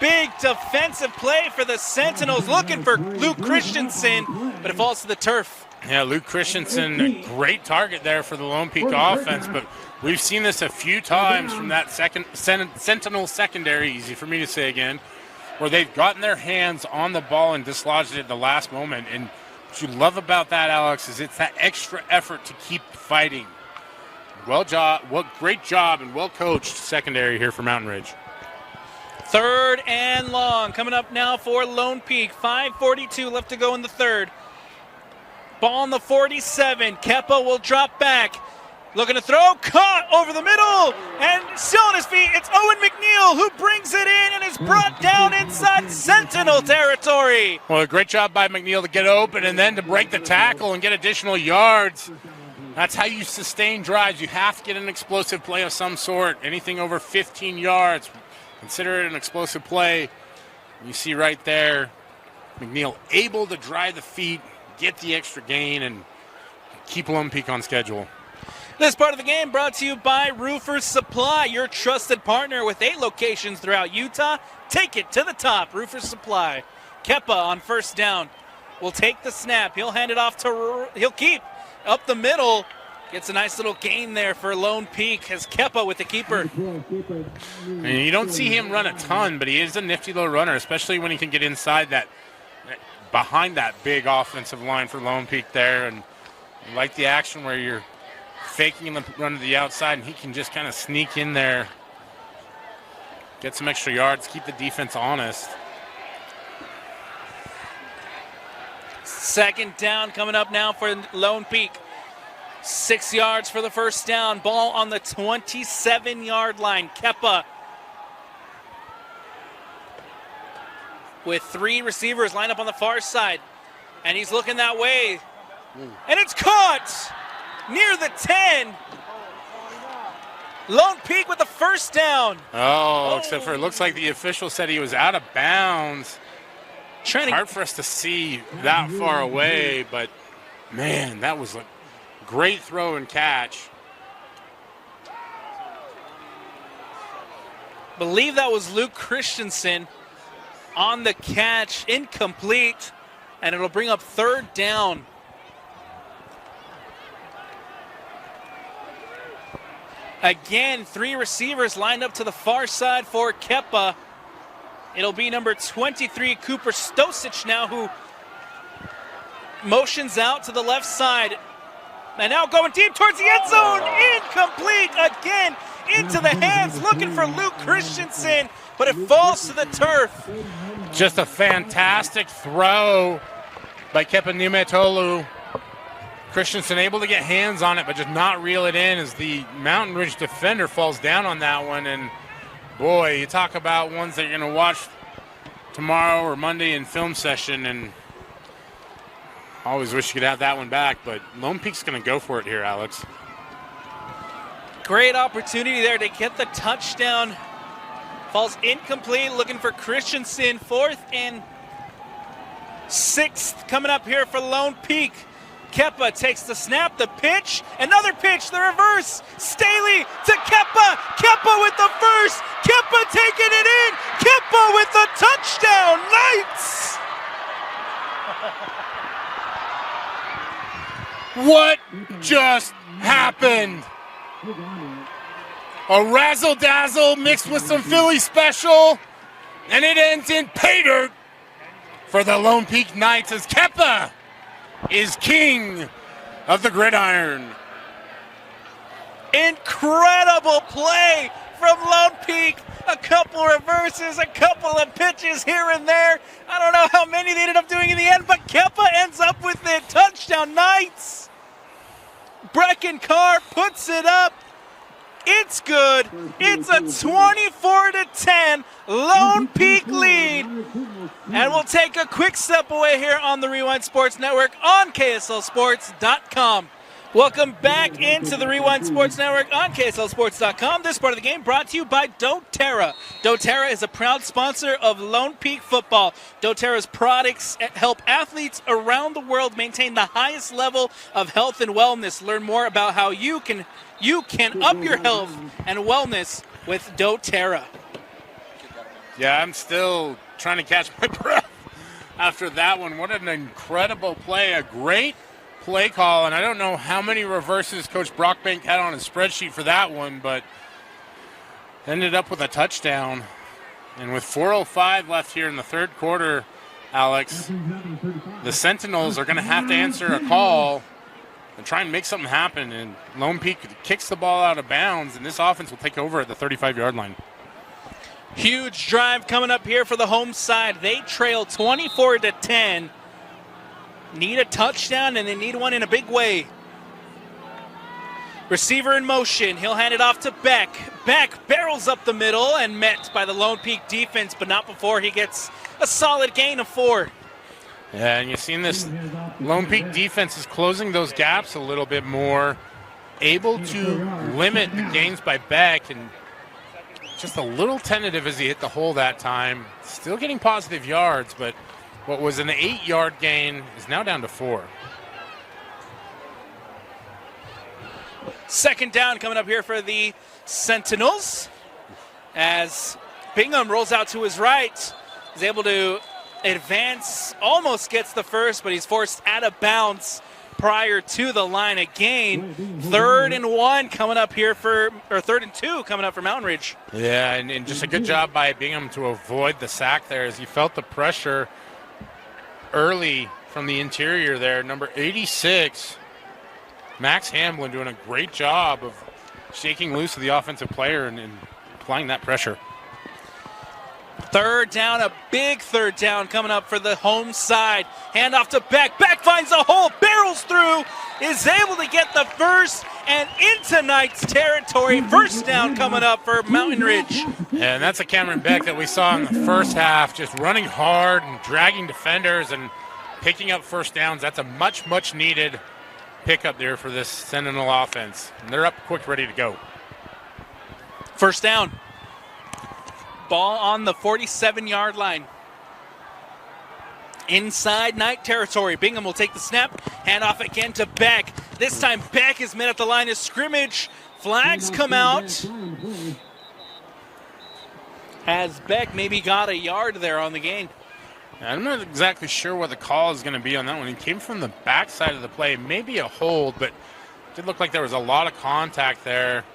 A: Big defensive play for the Sentinels, looking for Luke Christensen, but it falls to the turf.
B: Yeah, Luke Christensen, a great target there for the Lone Peak offense, but we've seen this a few times from that Sentinel secondary, easy for me to say again, where they've gotten their hands on the ball and dislodged it at the last moment. And what you love about that, Alex, is it's that extra effort to keep fighting. Great job and well-coached secondary here for Mountain Ridge.
A: 3rd and long coming up now for Lone Peak. 5:42 left to go in the 3rd. Ball on the 47. Kepa will drop back. Looking to throw. Caught over the middle. And still on his feet. It's Owen McNeil who brings it in and is brought down inside Sentinel territory.
B: Well, a great job by McNeil to get open and then to break the tackle and get additional yards. That's how you sustain drives. You have to get an explosive play of some sort. Anything over 15 yards, consider it an explosive play. You see right there, McNeil able to drive the feet, get the extra gain, and keep Lone Peak on schedule.
A: This part of the game brought to you by Roofers Supply, your trusted partner with 8 locations throughout Utah. Take it to the top, Roofers Supply. Kepa on 1st down will take the snap. He'll hand it off to, he'll keep up the middle. Gets a nice little gain there for Lone Peak as Kepa with the keeper.
B: And you don't see him run a ton, but he is a nifty little runner, especially when he can get inside that, behind that big offensive line for Lone Peak there. And I like the action where you're faking the run to the outside, and he can just kind of sneak in there, get some extra yards, keep the defense honest.
A: Second down coming up now for Lone Peak. 6 yards for the first down. Ball on the 27-yard line. Kepa with 3 receivers lined up on the far side. And he's looking that way. And it's caught near the 10. Lone Peak with the first down.
B: Except for it looks like the official said he was out of bounds. Hard for us to see that far away, but man, that was a great throw and catch.
A: Believe that was Luke Christensen on the catch, incomplete, and it'll bring up third down. Again, 3 receivers lined up to the far side for Kepa. It'll be number 23, Cooper Stosic now, who motions out to the left side. And now going deep towards the end zone. Incomplete again into the hands, looking for Luke Christensen, but it falls to the turf.
B: Just a fantastic throw by Kepa Niumetolu. Christensen able to get hands on it, but just not reel it in as the Mountain Ridge defender falls down on that one. And boy, you talk about ones that you're going to watch tomorrow or Monday in film session, and I always wish you could have that one back, but Lone Peak's going to go for it here, Alex.
A: Great opportunity there to get the touchdown. Falls incomplete, looking for Christensen. 4th and 6th coming up here for Lone Peak. Kepa takes the snap, the pitch, another pitch, the reverse. Staley to Kepa. Kepa with the first. Kepa taking it in. Kepa with the touchdown. Knights.
B: What just happened? A razzle-dazzle mixed with some Philly special, and it ends in pay dirt for the Lone Peak Knights as Kepa is king of the gridiron.
A: Incredible play from Lone Peak. A couple reverses, a couple of pitches here and there. I don't know how many they ended up doing in the end, but Kepa ends up with it. Touchdown Knights. Brecken Carr puts it up. It's good. It's a 24-10 Lone Peak lead. And we'll take a quick step away here on the Rewind Sports Network on KSLSports.com. Welcome back into the Rewind Sports Network on KSLSports.com. This part of the game brought to you by doTERRA. doTERRA is a proud sponsor of Lone Peak football. doTERRA's products help athletes around the world maintain the highest level of health and wellness. Learn more about how you can up your health and wellness with doTERRA.
B: Yeah, I'm still trying to catch my breath after that one. What an incredible play. A great play call, and I don't know how many reverses Coach Brockbank had on his spreadsheet for that one, but ended up with a touchdown. And with 4:05 left here in the third quarter, Alex, the Sentinels are going to have to answer a call and try and make something happen. And Lone Peak kicks the ball out of bounds, and this offense will take over at the 35-yard line.
A: Huge drive coming up here for the home side. They trail 24-10. Need a touchdown, and they need one in a big way. Receiver in motion. He'll hand it off to Beck. Beck barrels up the middle and met by the Lone Peak defense, but not before he gets a solid gain of 4.
B: Yeah, and you've seen this Lone Peak defense is closing those gaps a little bit more, able to limit the gains by Beck, and just a little tentative as he hit the hole that time. Still getting positive yards, but what was an 8-yard gain is now down to 4.
A: Second down coming up here for the Sentinels as Bingham rolls out to his right. He's able to advance, almost gets the first, but he's forced out of bounds prior to the line again. 3rd and 1 coming up here or 3rd and 2 coming up for Mountain Ridge.
B: Yeah, and just a good job by Bingham to avoid the sack there as he felt the pressure early from the interior there. Number 86, Max Hamlin, doing a great job of shaking loose of the offensive player and applying that pressure.
A: 3rd down, a big 3rd down coming up for the home side. Handoff to Beck. Beck finds a hole, barrels through, is able to get the first and into Knight's territory. 1st down coming up for Mountain Ridge.
B: And that's a Cameron Beck that we saw in the first half, just running hard and dragging defenders and picking up 1st downs. That's a much, much needed pickup there for this Sentinel offense. And they're up quick, ready to go.
A: 1st down. Ball on the 47-yard line. Inside Knight territory. Bingham will take the snap. Hand off again to Beck. This time Beck is met at the line of scrimmage. Flags come out. Has Beck maybe got a yard there on the gain?
B: I'm not exactly sure what the call is going to be on that one. It came from the backside of the play. Maybe a hold, but it did look like there was a lot of contact there.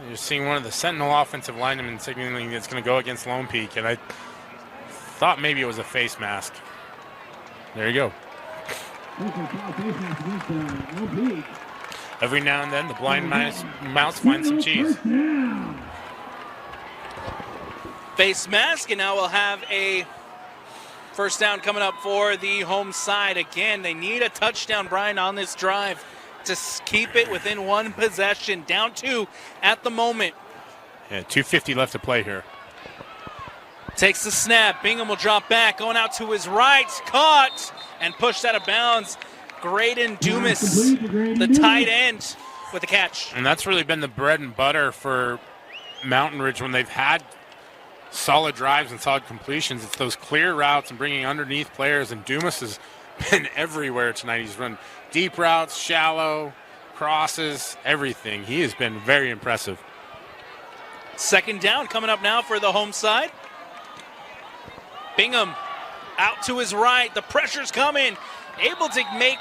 B: You're seeing one of the Sentinel offensive linemen signaling it's going to go against Lone Peak, and I thought maybe it was a face mask. There you go. Every now and then, the blind mouse finds some cheese.
A: Face mask, and now we'll have a 1st down coming up for the home side. Again, they need a touchdown, Brian, on this drive to keep it within 1 possession. Down 2 at the moment.
B: Yeah, 2:50 left to play here.
A: Takes the snap. Bingham will drop back. Going out to his right. Caught and pushed out of bounds. Graydon Dumas, the tight end, with the catch.
B: And that's really been the bread and butter for Mountain Ridge when they've had solid drives and solid completions. It's those clear routes and bringing underneath players, and Dumas has been everywhere tonight. He's run deep routes, shallow, crosses, everything. He has been very impressive.
A: 2nd down coming up now for the home side. Bingham out to his right. The pressure's coming. Able to make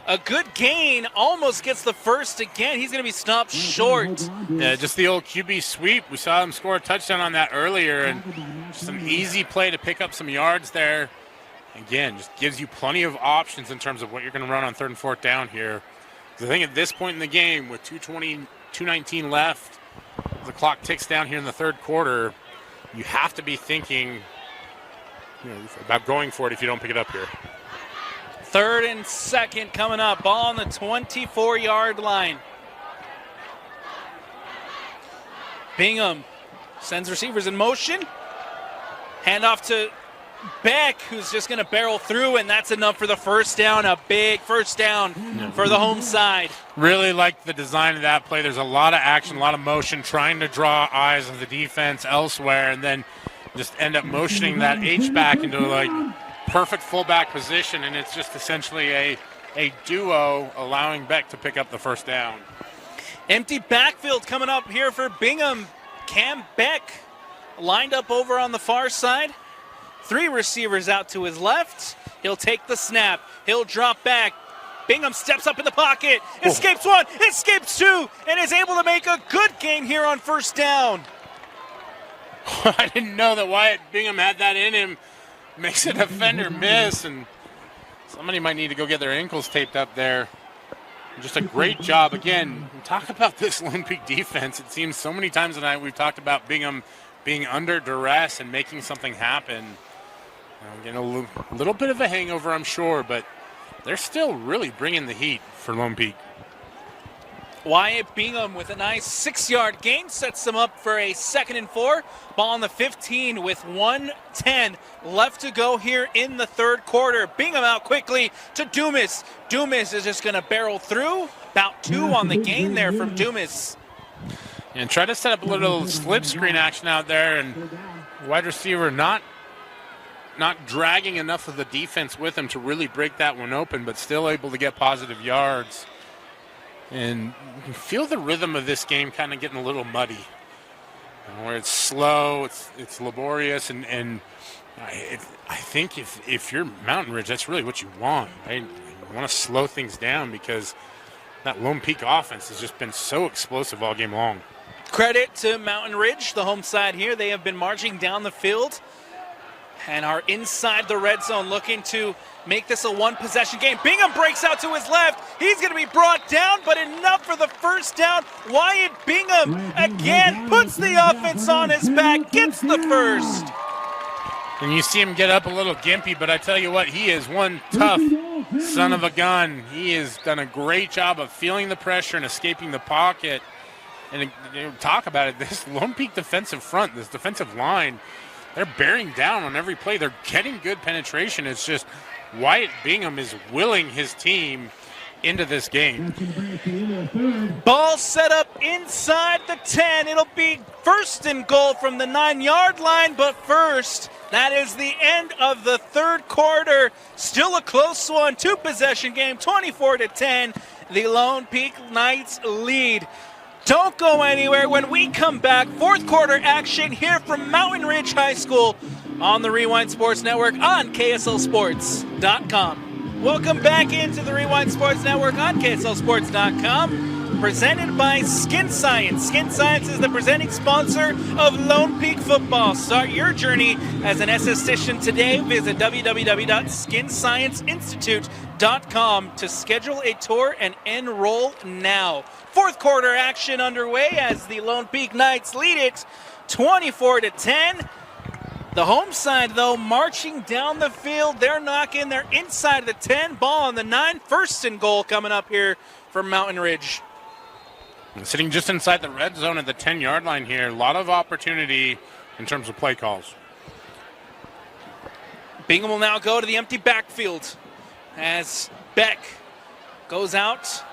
A: a good gain. Almost gets the first again. He's going to be stopped short.
B: Yeah, just the old QB sweep. We saw him score a touchdown on that earlier, and just an easy play to pick up some yards there. Again, just gives you plenty of options in terms of what you're going to run on 3rd and 4th down here. I think at this point in the game, with 2:19 left, the clock ticks down here in the 3rd quarter, you have to be thinking about going for it if you don't pick it up here.
A: 3rd and 2nd coming up. Ball on the 24-yard line. Bingham sends receivers in motion. Handoff to Beck, who's just going to barrel through, and that's enough for the 1st down. A big 1st down for the home side.
B: Really like the design of that play. There's a lot of action, a lot of motion, trying to draw eyes of the defense elsewhere, and then just end up motioning that H-back into like perfect fullback position, and it's just essentially a duo allowing Beck to pick up the 1st down.
A: Empty backfield coming up here for Bingham. Cam Beck lined up over on the far side. 3 receivers out to his left. He'll take the snap. He'll drop back. Bingham steps up in the pocket. Escapes 1, escapes 2, and is able to make a good gain here on 1st down.
B: I didn't know that Wyatt Bingham had that in him. Makes a defender miss, and somebody might need to go get their ankles taped up there. Just a great job. Again, talk about this Lone Peak defense. It seems so many times tonight we've talked about Bingham being under duress and making something happen. Getting a little bit of a hangover, I'm sure, but they're still really bringing the heat for Lone Peak.
A: Wyatt Bingham with a nice 6-yard gain sets them up for a 2nd and 4. Ball on the 15 with 1:10 left to go here in the 3rd quarter. Bingham out quickly to Dumas. Dumas is just going to barrel through. About 2 on the gain there from Dumas.
B: And try to set up a little slip screen action out there, and wide receiver not dragging enough of the defense with him to really break that one open, but still able to get positive yards. And you can feel the rhythm of this game kind of getting a little muddy, where it's slow, it's laborious, and I think if you're Mountain Ridge, that's really what you want, right? want to slow things down because that Lone Peak offense has just been so explosive all game long.
A: Credit to Mountain Ridge, the home side here. They have been marching down the field and are inside the red zone looking to make this a one-possession game. Bingham breaks out to his left. He's going to be brought down, but enough for the first down. Wyatt Bingham again puts the offense on his back, gets the first.
B: And you see him get up a little gimpy, but I tell you what, he is one tough son of a gun. He has done a great job of feeling the pressure and escaping the pocket. And talk about it, this Lone Peak defensive front, this defensive line, they're bearing down on every play. They're getting good penetration. It's just Wyatt Bingham is willing his team into this game.
A: Ball set up inside the 10. It'll be first and goal from the 9-yard line, but first, that is the end of the third quarter. Still a close one, two-possession game, 24-10. The Lone Peak Knights lead. Don't go anywhere. When we come back, fourth quarter action here from Mountain Ridge High School on the Rewind Sports Network on KSLSports.com. Welcome back into the Rewind Sports Network on KSLSports.com, presented by Skin Science. Skin Science is the presenting sponsor of Lone Peak Football. Start your journey as an esthetician today. Visit www.skinscienceinstitute.com to schedule a tour and enroll now. Fourth quarter action underway as the Lone Peak Knights lead it 24-10. The home side, though, marching down the field. They're knocking. They're inside the 10. Ball on the 9. First and goal coming up here from Mountain Ridge.
B: And sitting just inside the red zone at the 10-yard line here. A lot of opportunity in terms of play calls.
A: Bingham will now go to the empty backfield as Beck goes out.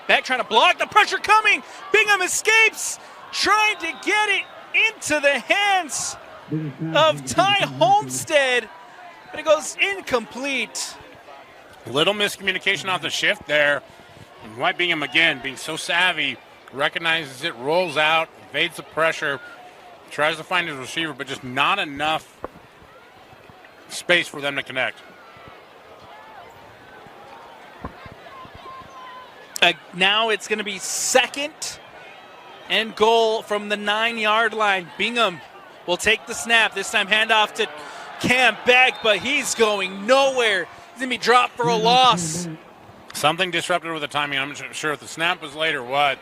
A: Beck trying to block, the pressure coming. Bingham escapes, trying to get it into the hands of Ty Homestead, but it goes incomplete.
B: Little miscommunication off the shift there. And Wyatt Bingham, again, being so savvy, recognizes it, rolls out, evades the pressure, tries to find his receiver, but just not enough space for them to connect.
A: Now it's going to be second and goal from the 9-yard line. Bingham will take the snap. This time handoff to Cam Beck, but he's going nowhere. He's going to be dropped for a loss.
B: Something disrupted with the timing. I'm not sure if the snap was late or what,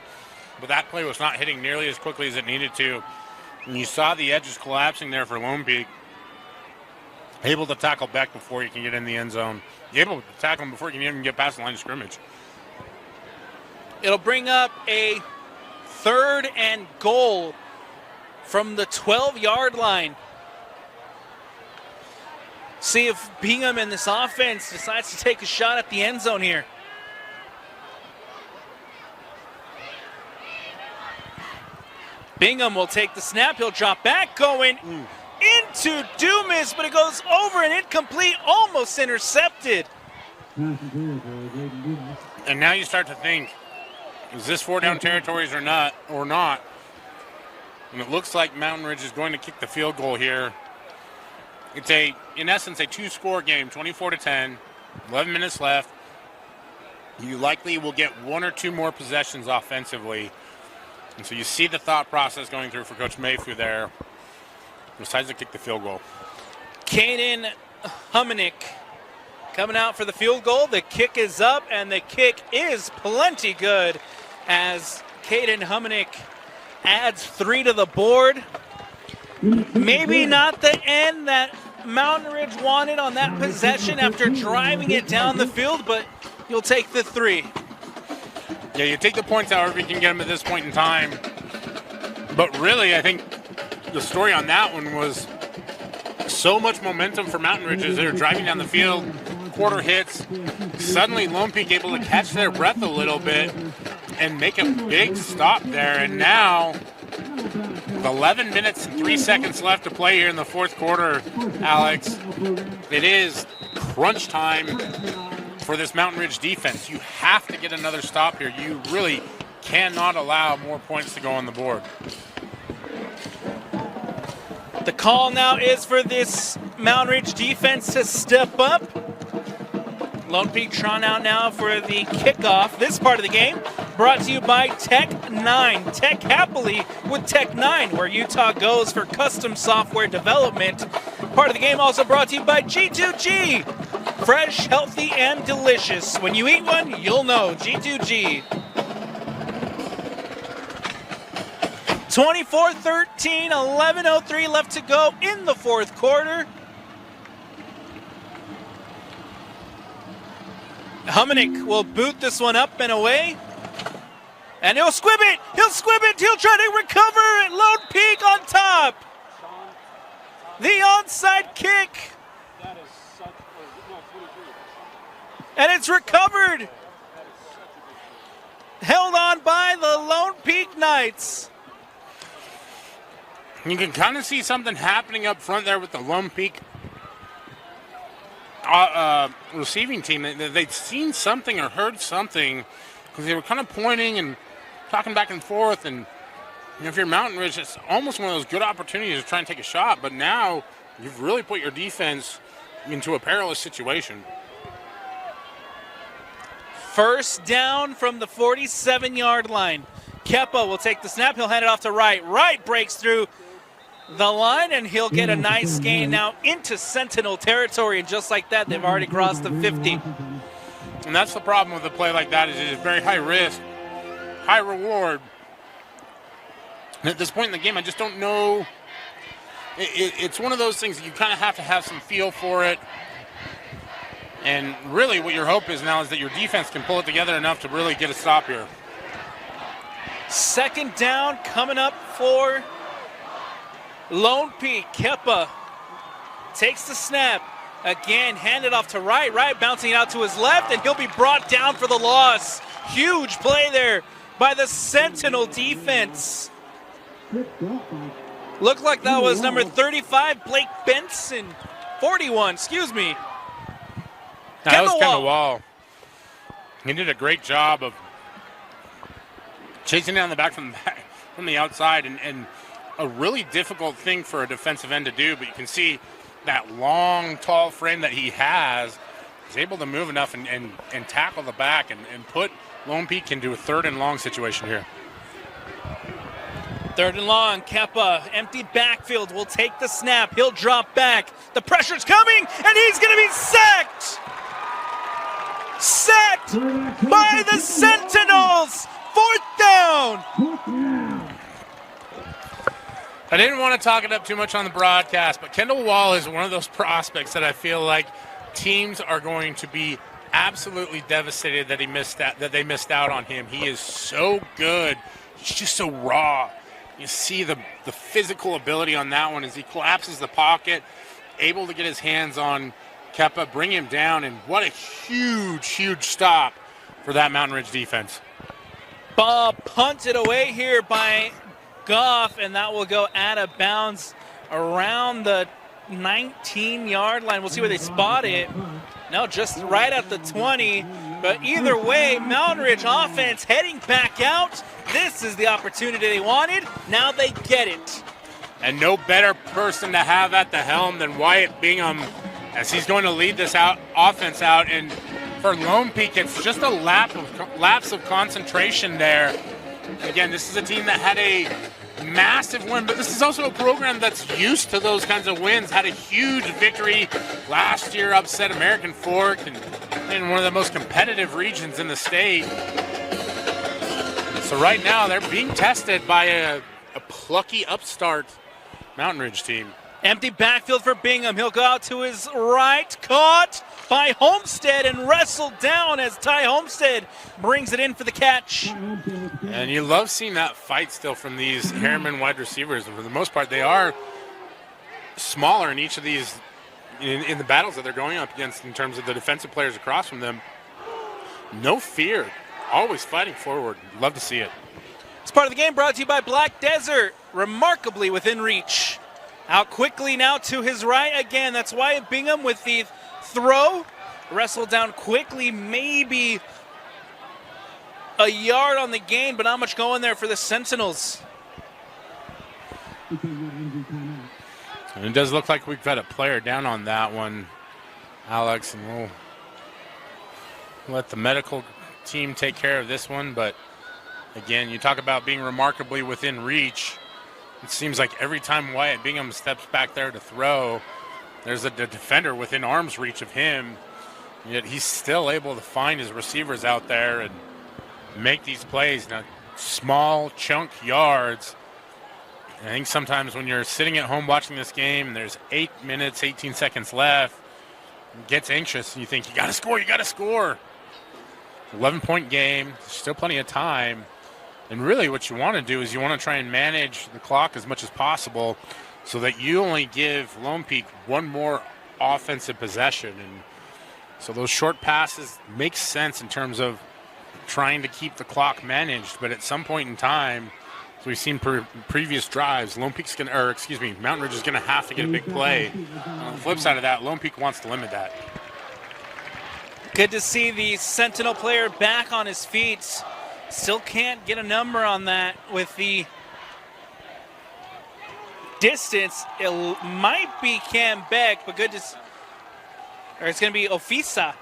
B: but that play was not hitting nearly as quickly as it needed to. And you saw the edges collapsing there for Lone Peak. Able to tackle Beck before you can get in the end zone. Able to tackle him before you can even get past the line of scrimmage.
A: It'll bring up a third and goal from the 12-yard line. See if Bingham and this offense decides to take a shot at the end zone here. Bingham will take the snap. He'll drop back, going into Dumas, but it goes over and incomplete, almost intercepted.
B: And now you start to think, is this 4-down territories or not? And it looks like Mountain Ridge is going to kick the field goal here. It's in essence, a two-score game, 24-10, 11 minutes left. You likely will get one or two more possessions offensively. And so you see the thought process going through for Coach Mayfield there. Decides to kick the field goal.
A: Caden Humanick coming out for the field goal. The kick is up, and the kick is plenty good as Caden Humanick adds 3 to the board. Maybe not the end that Mountain Ridge wanted on that possession after driving it down the field, but you'll take the 3.
B: Yeah, you take the points however you can get them at this point in time. But really, I think the story on that one was so much momentum for Mountain Ridge as they were driving down the field. Quarter hits. Suddenly, Lone Peak able to catch their breath a little bit and make a big stop there. And now, 11 minutes and 3 seconds left to play here in the fourth quarter, Alex. It is crunch time for this Mountain Ridge defense. You have to get another stop here. You really cannot allow more points to go on the board.
A: The call now is for this Mountain Ridge defense to step up. Lone Peak drawn out now for the kickoff. This part of the game brought to you by Tech 9. Tech happily with Tech 9, where Utah goes for custom software development. Part of the game also brought to you by G2G. Fresh, healthy, and delicious. When you eat one, you'll know. G2G. 24-13, 11:03 left to go in the fourth quarter. Humanick will boot this one up and away. And he'll squib it. He'll squib it. He'll try to recover it. Lone Peak on top. The onside kick. And it's recovered. Held on by the Lone Peak Knights.
B: You can kind of see something happening up front there with the Lone Peak receiving team. They'd seen something or heard something because they were kind of pointing and talking back and forth. And if you're Mountain Ridge, it's almost one of those good opportunities to try and take a shot. But now you've really put your defense into a perilous situation.
A: First down from the 47-yard line. Kepa will take the snap. He'll hand it off to Wright. Wright breaks through the line, and he'll get a nice gain now into Sentinel territory. And just like that, they've already crossed the 50.
B: And that's the problem with a play like that, is it is very high risk, high reward. And at this point in the game, I just don't know. It's one of those things that you kind of have to have some feel for it. And really what your hope is now is that your defense can pull it together enough to really get a stop here.
A: Second down coming up for Lone Peak. Kepa takes the snap. Again, handed off to Wright. Wright bouncing it out to his left, and he'll be brought down for the loss. Huge play there by the Sentinel defense. Looked like that was number 35, Blake Benson. 41, excuse me.
B: That was Kendall Wall. He did a great job of chasing down the back from the outside, and a really difficult thing for a defensive end to do, but you can see that long, tall frame that he has. He's able to move enough and tackle the back and put Lone Peak into a third and long situation here.
A: Third and long, Kepa, empty backfield, will take the snap. He'll drop back. The pressure's coming, and he's going to be sacked. Sacked by the Sentinels. Fourth down.
B: I didn't want to talk it up too much on the broadcast, but Kendall Wall is one of those prospects that I feel like teams are going to be absolutely devastated that they missed out on him. He is so good. He's just so raw. You see the physical ability on that one as he collapses the pocket, able to get his hands on Kepa, bring him down, and what a huge, huge stop for that Mountain Ridge defense.
A: Ball punted away here by Goff, and that will go out of bounds around the 19-yard line. We'll see where they spot it. No, just right at the 20. But either way, Mountain Ridge offense heading back out. This is the opportunity they wanted. Now they get it.
B: And no better person to have at the helm than Wyatt Bingham, as he's going to lead this offense out. And for Lone Peak, it's just a lapse of concentration there. Again, this is a team that had a massive win, but this is also a program that's used to those kinds of wins. Had a huge victory last year, upset American Fork, and in one of the most competitive regions in the state. So right now, they're being tested by a plucky upstart Mountain Ridge team.
A: Empty backfield for Bingham. He'll go out to his right. Caught by Homestead and wrestled down as Ty Homestead brings it in for the catch.
B: And you love seeing that fight still from these Harriman wide receivers. For the most part, they are smaller in each of these, in the battles that they're going up against in terms of the defensive players across from them. No fear. Always fighting forward. Love to see it.
A: This part of the game brought to you by Black Desert. Remarkably within reach. Out quickly now to his right again. That's Wyatt Bingham with the throw. Wrestled down quickly, maybe a yard on the gain, but not much going there for the Sentinels.
B: And it does look like we've got a player down on that one, Alex, and we'll let the medical team take care of this one. But again, you talk about being remarkably within reach. It seems like every time Wyatt Bingham steps back there to throw, there's a defender within arm's reach of him. Yet he's still able to find his receivers out there and make these plays. Now, small chunk yards. I think sometimes when you're sitting at home watching this game and there's 8 minutes, 18 seconds left, it gets anxious and you think, you got to score, you got to score. 11-point game, still plenty of time. And really what you want to do is you want to try and manage the clock as much as possible so that you only give Lone Peak one more offensive possession. And so those short passes make sense in terms of trying to keep the clock managed. But at some point in time, as we've seen previous drives, Mountain Ridge is going to have to get a big play. On the flip side of that, Lone Peak wants to limit that.
A: Good to see the Sentinel player back on his feet. Still can't get a number on that with the distance. It might be Cam Beck, but or it's going to be Ofisa.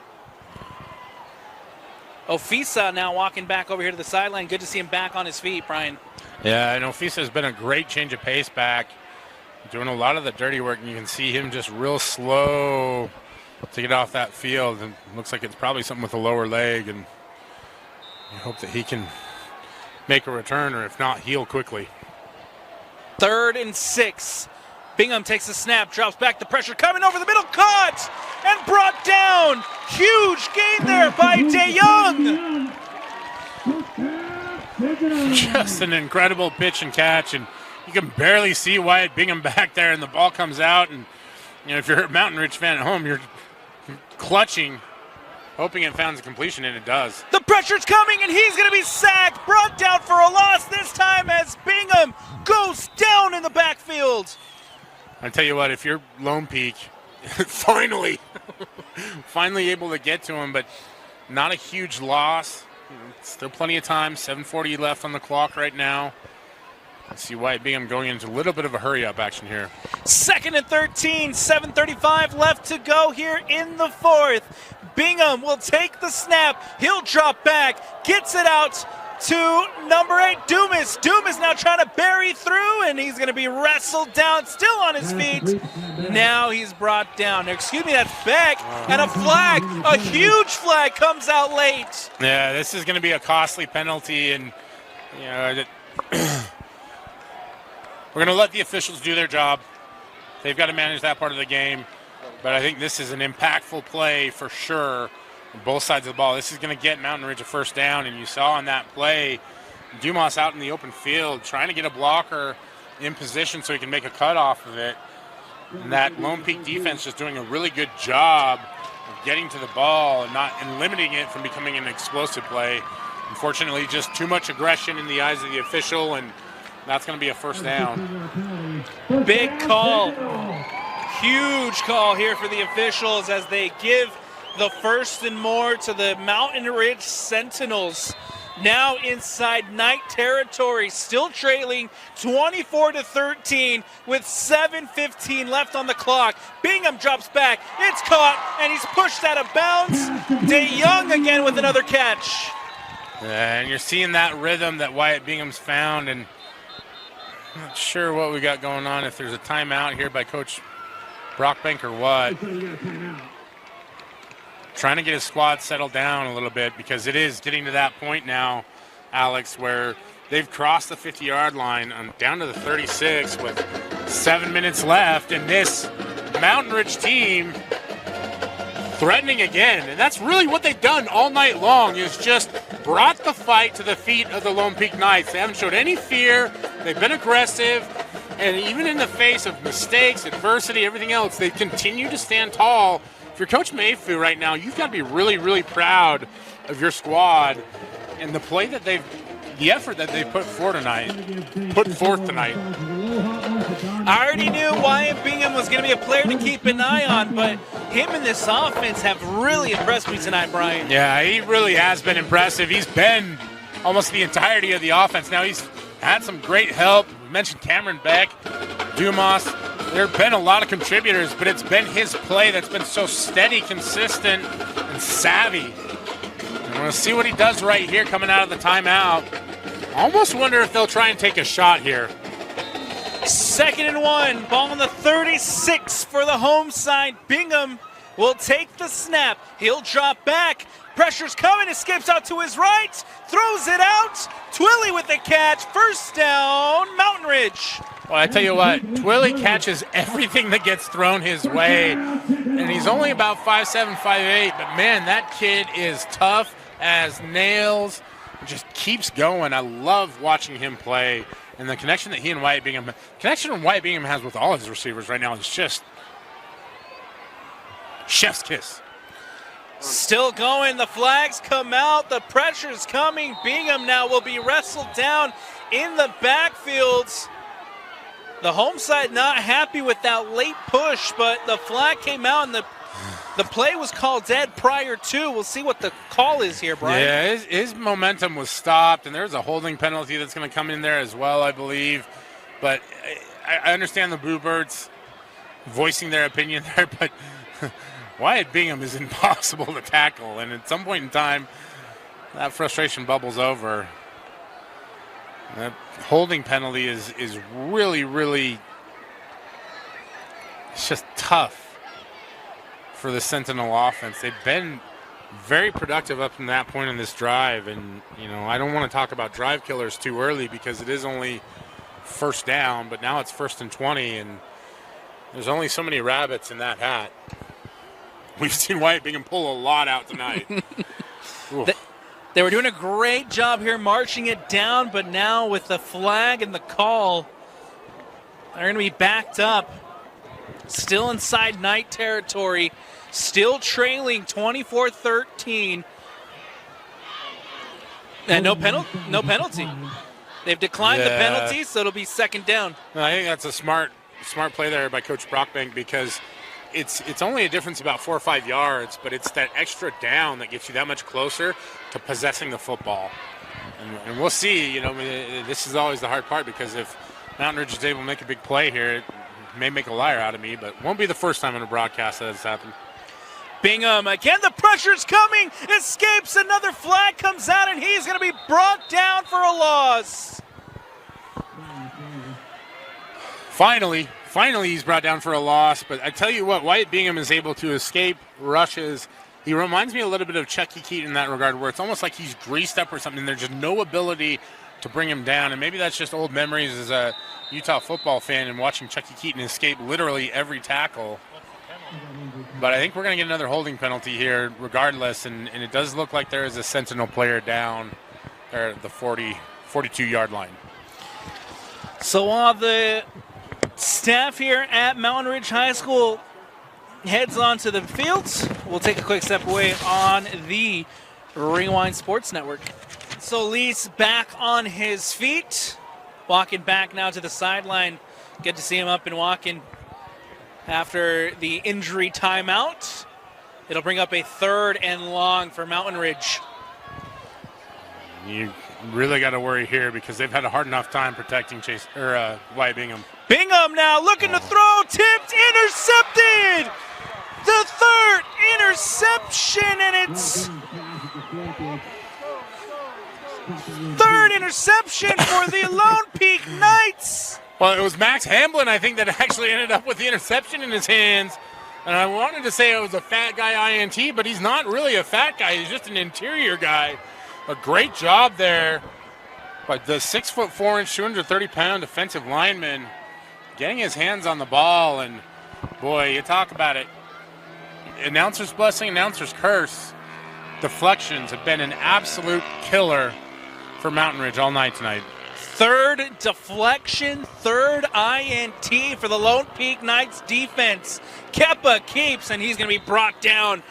A: Ofisa now walking back over here to the sideline. Good to see him back on his feet, Brian.
B: Yeah, and Ofisa has been a great change of pace back, doing a lot of the dirty work, and you can see him just real slow to get off that field. And it looks like it's probably something with the lower leg, and you hope that he can make a return, or if not, heal quickly.
A: 3rd and 6. Bingham takes the snap, drops back, the pressure coming over the middle, caught and brought down. Huge gain there by DeYoung.
B: Just an incredible pitch and catch, and you can barely see Wyatt Bingham back there, and the ball comes out, and if you're a Mountain Ridge fan at home, you're clutching, hoping it finds a completion, and it does.
A: The pressure's coming, and he's going to be sacked, brought down for a loss this time as Bingham goes down in the backfield.
B: I tell you what, if you're Lone Peak, finally able to get to him, but not a huge loss. Still plenty of time, 7:40 left on the clock right now. Let's see Wyatt Bingham going into a little bit of a hurry-up action here.
A: 2nd and 13, 7:35 left to go here in the 4th. Bingham will take the snap. He'll drop back, gets it out to number 8, Dumas. Dumas now trying to bury through, and he's going to be wrestled down, still on his feet. Now he's brought down. Excuse me, that's Beck, and a flag, a huge flag comes out late.
B: Yeah, this is going to be a costly penalty, and we're going to let the officials do their job. They've got to manage that part of the game, but I think this is an impactful play for sure. On both sides of the ball. This is going to get Mountain Ridge a first down, and you saw on that play Dumas out in the open field trying to get a blocker in position so he can make a cut off of it. And that Lone Peak defense just doing a really good job of getting to the ball and limiting it from becoming an explosive play. Unfortunately, just too much aggression in the eyes of the official, and that's going to be a first down.
A: Big call. Huge call here for the officials as they give the 1st and more to the Mountain Ridge Sentinels. Now inside night territory, still trailing 24-13 with 7:15 left on the clock. Bingham drops back, it's caught, and he's pushed out of bounds. DeYoung again with another catch.
B: And you're seeing that rhythm that Wyatt Bingham's found, and I'm not sure what we got going on, if there's a timeout here by Coach Brockbank or what. Trying to get his squad settled down a little bit, because it is getting to that point now, Alex, where they've crossed the 50-yard line down to the 36 with 7 minutes left, and this Mountain Ridge team threatening again. And that's really what they've done all night long, is just brought the fight to the feet of the Lone Peak Knights. They haven't showed any fear. They've been aggressive, and even in the face of mistakes, adversity, everything else, they continue to stand tall. If you're Coach Mayfu right now, you've got to be really, really proud of your squad and the effort that they put forth tonight.
A: I already knew Wyatt Bingham was going to be a player to keep an eye on, but him and this offense have really impressed me tonight, Brian.
B: Yeah, he really has been impressive. He's been almost the entirety of the offense. Now he's had some great help. We mentioned Cameron Beck, Dumas. There have been a lot of contributors, but it's been his play that's been so steady, consistent, and savvy. want to see what he does right here coming out of the timeout. Almost wonder if they'll try and take a shot here.
A: 2nd and 1, ball on the 36 for the home side. Bingham will take the snap. He'll drop back. Pressure's coming, escapes out to his right, throws it out. Twilly with the catch. First down, Mountain Ridge.
B: Well, I tell you what, Twilly catches everything that gets thrown his way. And he's only about 5'7", 5'8", but man, that kid is tough as nails. Just keeps going. I love watching him play. And the connection that he and Wyatt Bingham has with all his receivers right now is just chef's kiss.
A: Still going. The flags come out. The pressure's coming. Bingham now will be wrestled down in the backfields. The home side not happy with that late push, but the flag came out and the play was called dead prior to. We'll see what the call is here, Brian.
B: Yeah, his momentum was stopped, and there's a holding penalty that's going to come in there as well, I believe. But I understand the Bluebirds voicing their opinion there, but Wyatt Bingham is impossible to tackle, and at some point in time, that frustration bubbles over. That holding penalty is really, really, it's just tough for the Sentinel offense. They've been very productive up to that point in this drive, and I don't want to talk about drive killers too early because it is only first down, but now it's 1st and 20, and there's only so many rabbits in that hat. We've seen Wyatt Bingham pull a lot out tonight.
A: They were doing a great job here marching it down, but now with the flag and the call, they're going to be backed up. Still inside night territory, still trailing 24-13. And no penalty. They've declined the penalty, so it'll be 2nd down.
B: I think that's a smart play there by Coach Brockbank because it's only a difference about 4 or 5 yards, but it's that extra down that gets you that much closer to possessing the football. And we'll see. This is always the hard part because if Mountain Ridge is able to make a big play here, it may make a liar out of me, but won't be the first time in a broadcast that has happened.
A: Bingham, again, the pressure's coming, escapes, another flag comes out, and he's going to be brought down for a loss.
B: Finally, he's brought down for a loss, but I tell you what, Wyatt Bingham is able to escape rushes. He reminds me a little bit of Chucky Keaton in that regard, where it's almost like he's greased up or something. There's just no ability to bring him down, and maybe that's just old memories as a Utah football fan and watching Chucky Keaton escape literally every tackle. But I think we're going to get another holding penalty here regardless, and it does look like there is a Sentinel player down there at the 42-yard line.
A: So while the staff here at Mountain Ridge High School heads on to the fields, we'll take a quick step away on the Rewind Sports Network. So Lee's back on his feet, walking back now to the sideline. Good to see him up and walking after the injury timeout. It'll bring up a 3rd and long for Mountain Ridge.
B: You really got to worry here because they've had a hard enough time protecting Wyatt Bingham.
A: Bingham now looking to throw, tipped, intercepted! The 3rd interception, and it's 3rd interception for the Lone Peak Knights.
B: Well, it was Max Hamblin, I think, that actually ended up with the interception in his hands. And I wanted to say it was a fat guy INT, but he's not really a fat guy. He's just an interior guy. A great job there by the 6'4", 230-pound defensive lineman getting his hands on the ball. And, boy, you talk about it. Announcer's blessing, announcer's curse. Deflections have been an absolute killer for Mountain Ridge all night tonight.
A: 3rd deflection, 3rd INT for the Lone Peak Knights defense. Keppa keeps, and he's going to be brought down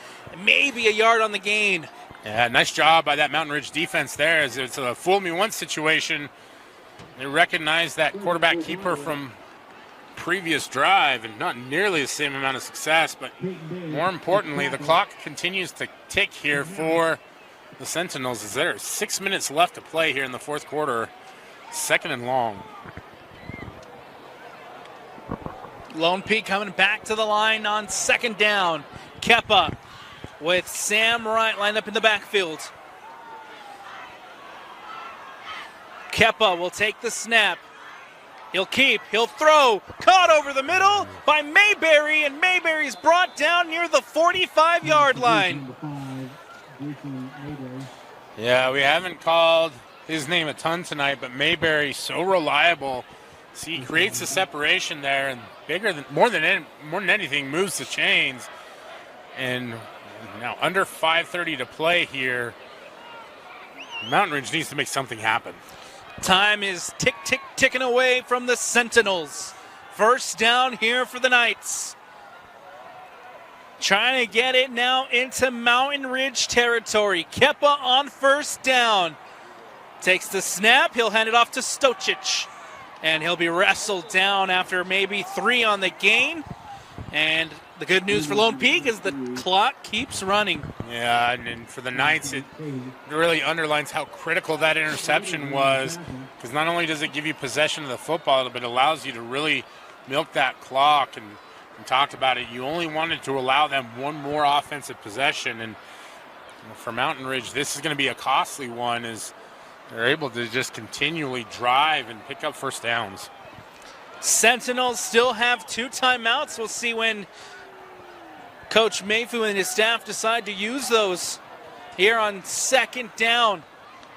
A: maybe a yard on the gain.
B: Yeah, nice job by that Mountain Ridge defense there. It's a fool me once situation. They recognize that quarterback keeper from previous drive and not nearly the same amount of success, but more importantly, the clock continues to tick here for the Sentinels as there are 6 minutes left to play here in the 4th quarter. 2nd and long.
A: Lone Peak coming back to the line on 2nd down. Keppa with Sam Wright lined up in the backfield. Kepa will take the snap. He'll keep, he'll throw, caught over the middle by Mayberry, and Mayberry's brought down near the 45-yard line.
B: Yeah, we haven't called his name a ton tonight, but Mayberry so reliable. See, he creates the separation there, and more than anything, moves the chains. And now under 5:30 to play here, Mountain Ridge needs to make something happen.
A: Time is ticking away from the Sentinels. First down here for the Knights. Trying to get it now into Mountain Ridge territory. Kepa on first down. Takes the snap. He'll hand it off to Stocic. And he'll be wrestled down after maybe 3 on the gain. And the good news for Lone Peak is the clock keeps running.
B: Yeah, and for the Knights, it really underlines how critical that interception was, because not only does it give you possession of the football, but it allows you to really milk that clock. And talked about it, you only wanted to allow them one more offensive possession. And for Mountain Ridge, this is going to be a costly one, as they're able to just continually drive and pick up first downs.
A: Sentinels still have 2 timeouts. We'll see when Coach Mayfu and his staff decide to use those here on second down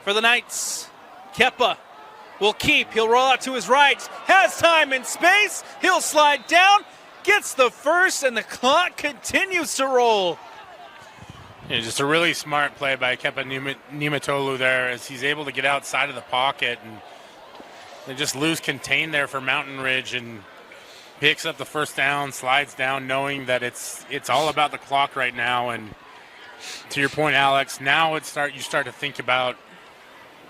A: for the Knights. Kepa will keep. He'll roll out to his right. Has time and space. He'll slide down. Gets the first, and the clock continues to roll.
B: Yeah, just a really smart play by Kepa Nimatolu there, as he's able to get outside of the pocket and they just lose contain there for Mountain Ridge, and picks up the first down, slides down, knowing that it's all about the clock right now. And to your point, Alex, now you start to think about,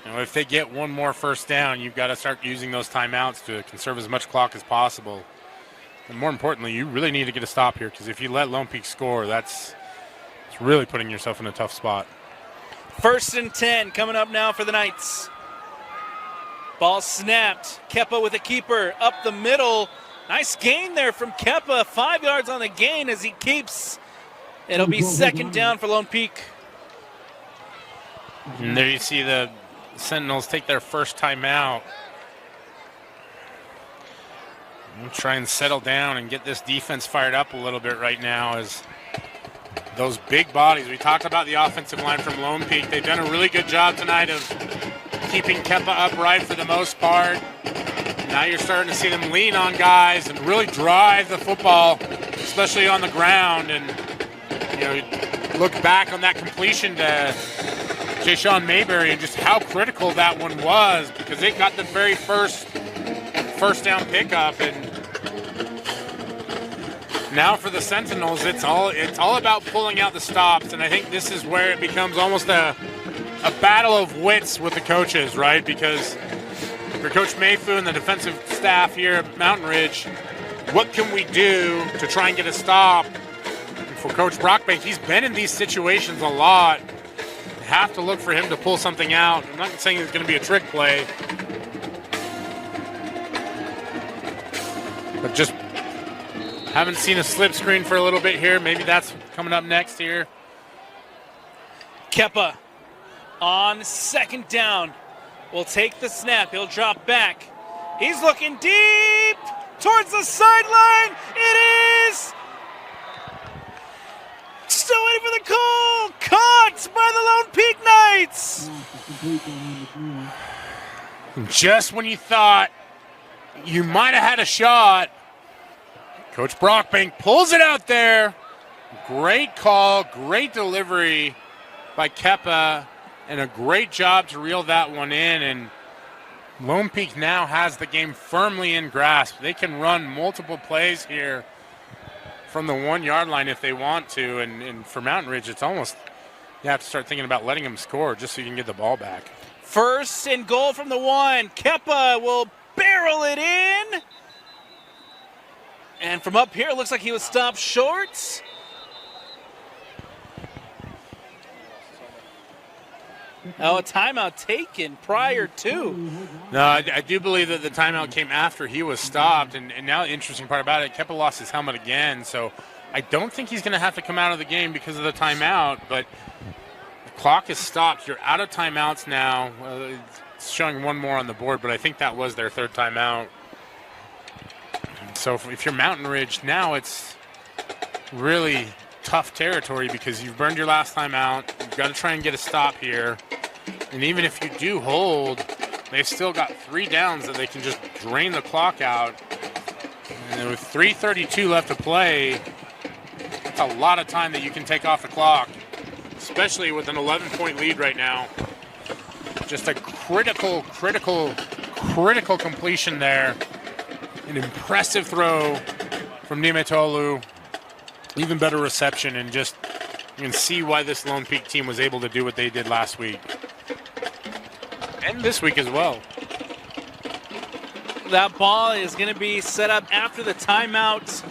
B: if they get one more first down, you've got to start using those timeouts to conserve as much clock as possible. And more importantly, you really need to get a stop here, because if you let Lone Peak score, it's really putting yourself in a tough spot.
A: 1st and 10 coming up now for the Knights. Ball snapped. Kepa with a keeper up the middle. Nice gain there from Kepa. 5 yards on the gain as he keeps. It'll be second down for Lone Peak.
B: And there you see the Sentinels take their first timeout. We'll try and settle down and get this defense fired up a little bit right now, as those big bodies. We talked about the offensive line from Lone Peak. They've done a really good job tonight of keeping Kepa upright for the most part. Now you're starting to see them lean on guys and really drive the football, especially on the ground. And, look back on that completion to Jay-Sean Mayberry and just how critical that one was, because they got the very first down pickup. And now for the Sentinels, it's all about pulling out the stops. And I think this is where it becomes almost a battle of wits with the coaches, right? Because for Coach Mayfu and the defensive staff here at Mountain Ridge, what can we do to try and get a stop? And for Coach Brockbank, he's been in these situations a lot. You have to look for him to pull something out. I'm not saying it's going to be a trick play, but just haven't seen a slip screen for a little bit here. Maybe that's coming up next here.
A: Kepa on second down will take the snap. He'll drop back. He's looking deep towards the sideline. It is still waiting for the call. Caught by the Lone Peak Knights.
B: Just when you thought you might have had a shot, Coach Brockbank pulls it out there. Great call, great delivery by Kepa, and a great job to reel that one in. And Lone Peak now has the game firmly in grasp. They can run multiple plays here from the 1 yard line if they want to. And for Mountain Ridge, it's almost, you have to start thinking about letting them score just so you can get the ball back.
A: 1st and goal from the 1. Kepa will barrel it in. And from up here, it looks like he was stopped short. Oh, a timeout taken prior to.
B: No, I do believe that the timeout came after he was stopped. And now the interesting part about it, Kepa lost his helmet again. So I don't think he's going to have to come out of the game because of the timeout. But the clock is stopped. You're out of timeouts now. It's showing one more on the board, but I think that was their third timeout. So if you're Mountain Ridge, now it's really tough territory because you've burned your last timeout. You've got to try and get a stop here. And even if you do hold, they've still got 3 downs that they can just drain the clock out. And with 3:32 left to play, that's a lot of time that you can take off the clock, especially with an 11-point lead right now. Just a critical completion there. An impressive throw from Nimetolu. Even better reception, and just you can see why this Lone Peak team was able to do what they did last week. And this week as well.
A: That ball is going to be set up after the timeout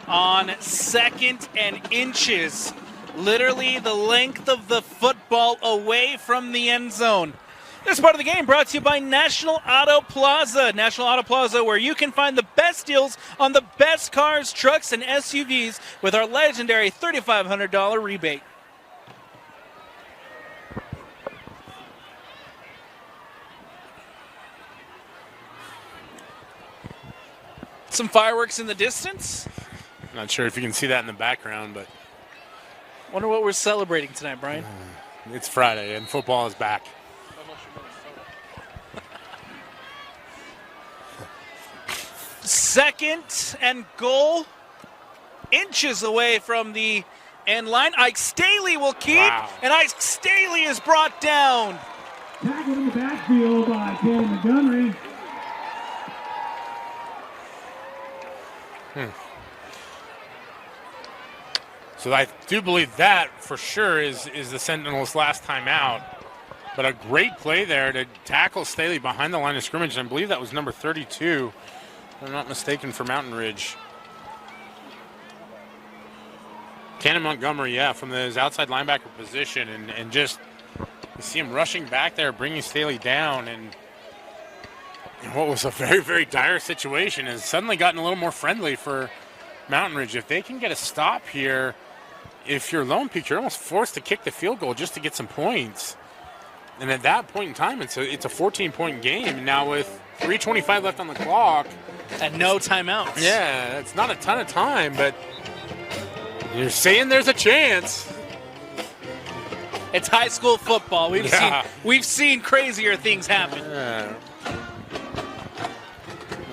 A: on 2nd and inches. Literally the length of the football away from the end zone. This part of the game brought to you by National Auto Plaza. National Auto Plaza, where you can find the best deals on the best cars, trucks, and SUVs with our legendary $3,500 rebate. Some fireworks in the distance.
B: Not sure if you can see that in the background, but
A: Wonder what we're celebrating tonight, Brian.
B: It's Friday and football is back.
A: Second and goal, inches away from the end line. Ike Staley will keep, and Ike Staley is brought down.
C: Tackled in the backfield by Ken Montgomery.
B: So I do believe that for sure is the Sentinels' last time out. But a great play there to tackle Staley behind the line of scrimmage. And I believe that was number 32, if I'm not mistaken, for Mountain Ridge. Cannon Montgomery, yeah, from his outside linebacker position. And just you see him rushing back there, bringing Staley down. And what was a very, very dire situation has suddenly gotten a little more friendly for Mountain Ridge. If they can get a stop here, if you're Lone Peak, you're almost forced to kick the field goal just to get some points. And at that point in time, it's a 14-point game. Now with 3:25 left on the clock.
A: And no timeouts.
B: Yeah, it's not a ton of time, but you're saying there's a chance.
A: It's high school football. We've seen crazier things happen.
B: Yeah. I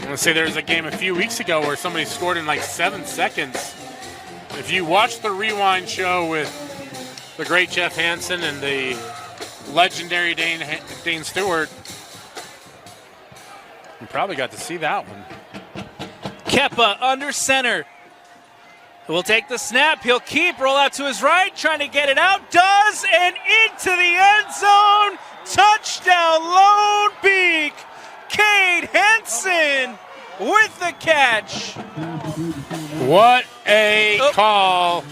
B: want to say there was a game a few weeks ago where somebody scored in like 7 seconds. If you watch the Rewind show with the great Jeff Hansen and the legendary Dane Stewart, you probably got to see that one.
A: Kepa under center. Will take the snap. He'll keep. Roll out to his right. Trying to get it out. Does. And into the end zone. Touchdown Lone Peak. Cade Henson with the catch.
B: What a call.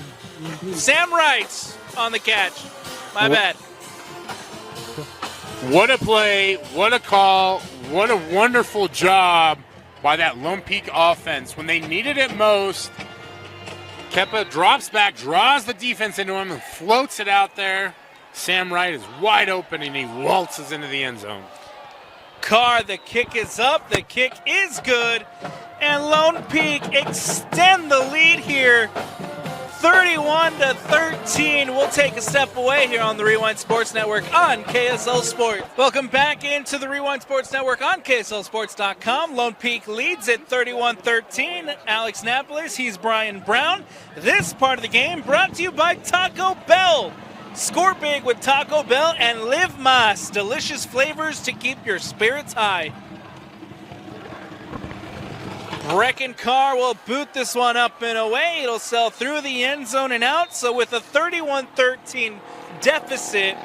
A: Sam Wright on the catch. My bad.
B: What a play. What a call. What a wonderful job by that Lone Peak offense. When they needed it most, Kepa drops back, draws the defense into him, and floats it out there. Sam Wright is wide open, and he waltzes into the end zone.
A: Carr, the kick is up. The kick is good. And Lone Peak extend the lead here. 31-13. We'll take a step away here on the Rewind Sports Network on KSL Sports. Welcome back into the Rewind Sports Network on KSLSports.com. Lone Peak leads at 31-13. Alex Napolis, he's Brian Brown. This part of the game brought to you by Taco Bell. Score big with Taco Bell and live mas. Delicious flavors to keep your spirits high. Brecken Carr will boot this one up and away. It'll sail through the end zone and out. So with a 31-13 deficit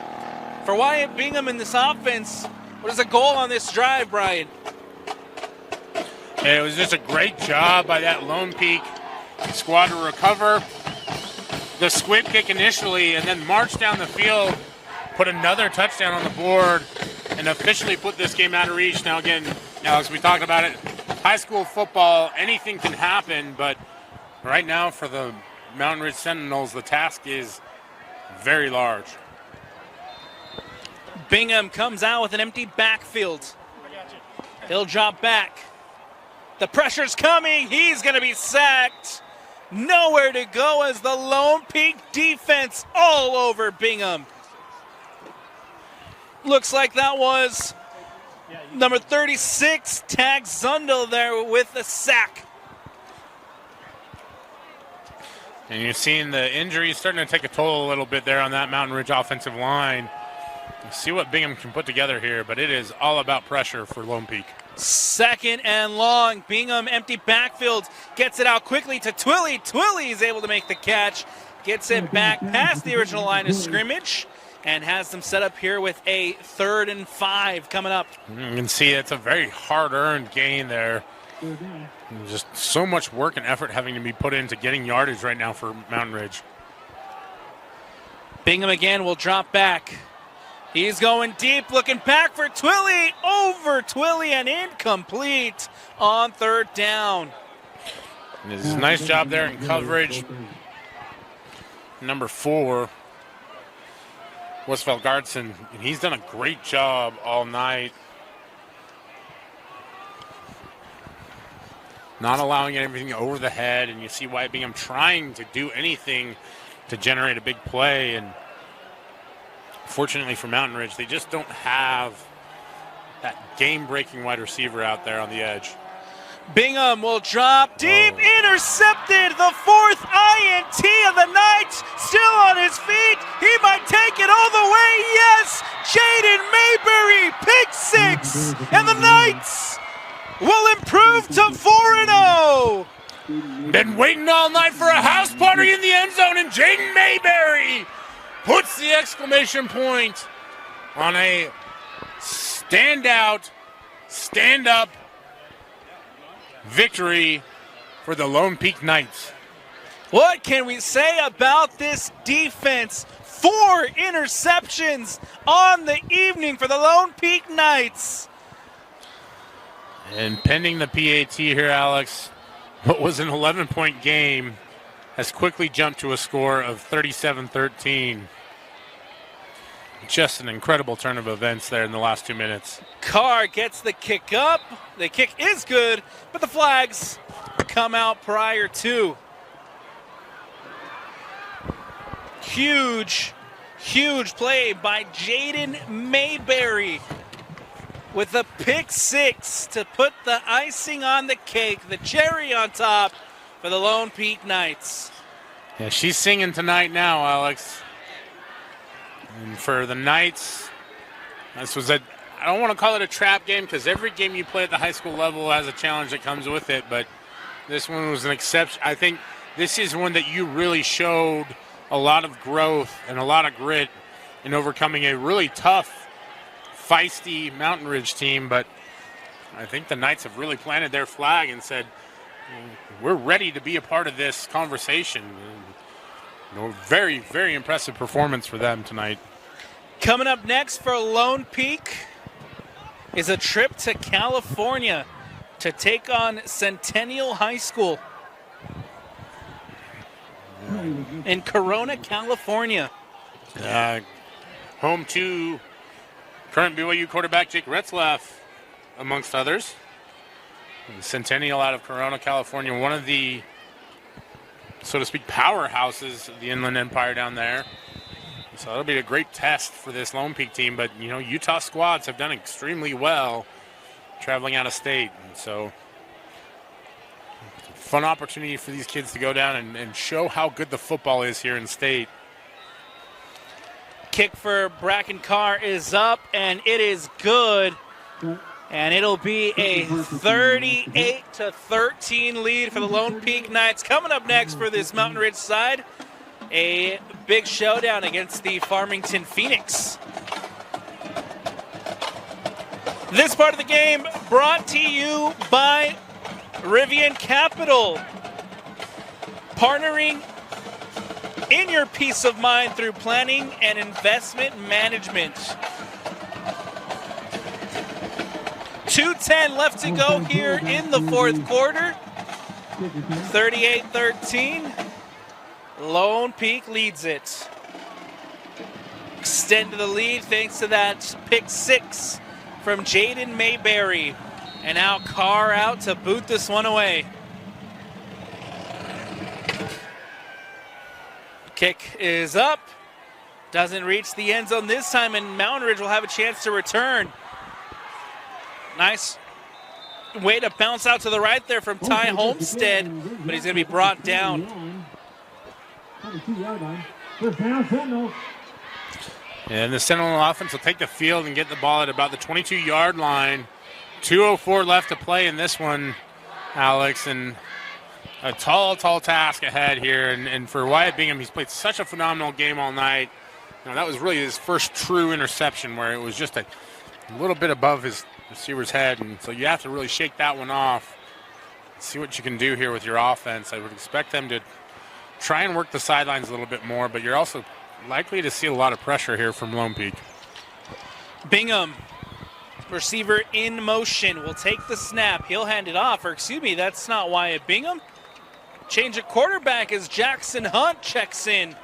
A: for Wyatt Bingham in this offense, what is the goal on this drive, Brian?
B: It was just a great job by that Lone Peak squad to recover the squib kick initially and then march down the field, put another touchdown on the board, and officially put this game out of reach. Now again, Alex, we talked about it. High school football, anything can happen, but right now for the Mountain Ridge Sentinels, the task is very large.
A: Bingham comes out with an empty backfield. He'll drop back. The pressure's coming. He's going to be sacked. Nowhere to go as the Lone Peak defense all over Bingham. Looks like that was number 36, Tag Zundel there with the sack.
B: And you're seeing the injuries starting to take a toll a little bit there on that Mountain Ridge offensive line. Let's see what Bingham can put together here, but it is all about pressure for Lone Peak.
A: 2nd and long. Bingham, empty backfield, gets it out quickly to Twilly. Twilly is able to make the catch, gets it back past the original line of scrimmage, and has them set up here with a 3rd and 5 coming up.
B: You can see it's a very hard-earned gain there. Just so much work and effort having to be put into getting yardage right now for Mountain Ridge.
A: Bingham again will drop back. He's going deep, looking back for Twilly, over Twilly and incomplete on 3rd down.
B: And this is a nice job there in coverage. Number 4, Westfeld Gardson, and he's done a great job all night. Not allowing everything over the head, and you see why Bingham trying to do anything to generate a big play. And fortunately for Mountain Ridge, they just don't have that game-breaking wide receiver out there on the edge.
A: Bingham will drop deep, intercepted, the 4th INT of the night, still on his feet, he might take it all the way, yes, Jaden Mayberry, pick 6, and the Knights will improve to 4-0.
B: Been waiting all night for a house party in the end zone, and Jaden Mayberry puts the exclamation point on a standout, stand-up victory for the Lone Peak Knights.
A: What can we say about this defense? 4 interceptions on the evening for the Lone Peak Knights.
B: And pending the PAT here, Alex, what was an 11-point game has quickly jumped to a score of 37-13. Just an incredible turn of events there in the last 2 minutes.
A: Carr gets the kick up. The kick is good, but the flags come out prior to. Huge play by Jaden Mayberry with a pick 6 to put the icing on the cake, the cherry on top for the Lone Peak Knights.
B: Yeah, she's singing tonight now, Alex. And for the Knights, this was I don't want to call it a trap game because every game you play at the high school level has a challenge that comes with it, but this one was an exception. I think this is one that you really showed a lot of growth and a lot of grit in overcoming a really tough, feisty Mountain Ridge team, but I think the Knights have really planted their flag and said, we're ready to be a part of this conversation. Very, very impressive performance for them tonight.
A: Coming up next for Lone Peak is a trip to California to take on Centennial High School in Corona, California.
B: Home to current BYU quarterback Jake Retzlaff, amongst others. Centennial out of Corona, California, one of the, so to speak, powerhouses of the Inland Empire down there. So that'll be a great test for this Lone Peak team. But, you know, Utah squads have done extremely well traveling out of state. And so it's a fun opportunity for these kids to go down and show how good the football is here in state.
A: Kick for Bracken Carr is up, and it is good. And it'll be a 38-13 lead for the Lone Peak Knights. Coming up next for this Mountain Ridge side, a big showdown against the Farmington Phoenix. This part of the game brought to you by Rivian Capital, partnering in your peace of mind through planning and investment management. 2:10 left to go here in the fourth quarter. 38-13. Lone Peak leads it. extend to the lead thanks to that pick 6 from Jaden Mayberry. And now Carr out to boot this one away. Kick is up. Doesn't reach the end zone this time, and Mountain Ridge will have a chance to return. Nice way to bounce out to the right there from Ty Homestead, but he's going to be brought down.
C: 22-yard line. First down, Sentinels.
B: And the Sentinel offense will take the field and get the ball at about the 22-yard line. 2:04 left to play in this one, Alex, and a tall task ahead here. And for Wyatt Bingham, he's played such a phenomenal game all night. You know, that was really his first true interception where it was just a little bit above his receiver's head. And so you have to really shake that one off. See what you can do here with your offense. I would expect them to try and work the sidelines a little bit more, but you're also likely to see a lot of pressure here from Lone Peak.
A: Bingham, receiver in motion, will take the snap. He'll hand it off, or excuse me, that's not Wyatt Bingham. Change of quarterback as Jackson Hunt checks in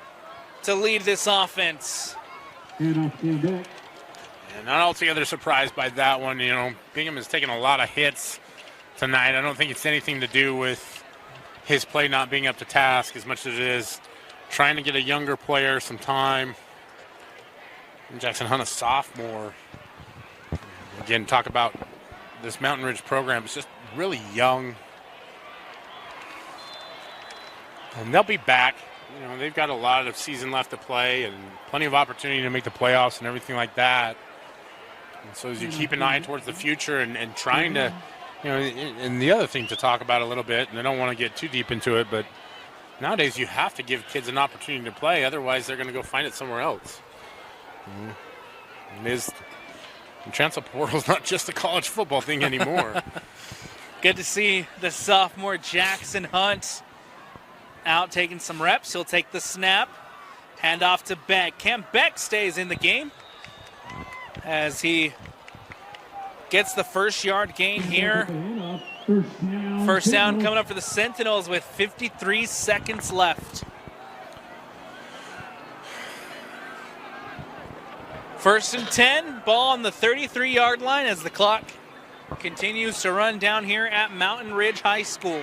A: to lead this offense.
B: And not altogether surprised by that one. You know, Bingham has taken a lot of hits tonight. I don't think it's anything to do with his play not being up to task as much as it is trying to get a younger player some time. And Jackson Hunt, a sophomore. Again, talk about this Mountain Ridge program. It's just really young. And they'll be back. You know, they've got a lot of season left to play and plenty of opportunity to make the playoffs and everything like that. And so as you keep an eye towards the future and trying to, you know, and the other thing to talk about a little bit, and I don't want to get too deep into it, but nowadays you have to give kids an opportunity to play. Otherwise, they're going to go find it somewhere else. And transfer portal is not just a college football thing anymore.
A: Good to see the sophomore Jackson Hunt out taking some reps. He'll take the snap. Hand off to Beck. Cam Beck stays in the game as he gets the first yard gain here. First down coming up for the Sentinels with 53 seconds left. First and 10, ball on the 33-yard line as the clock continues to run down here at Mountain Ridge High School.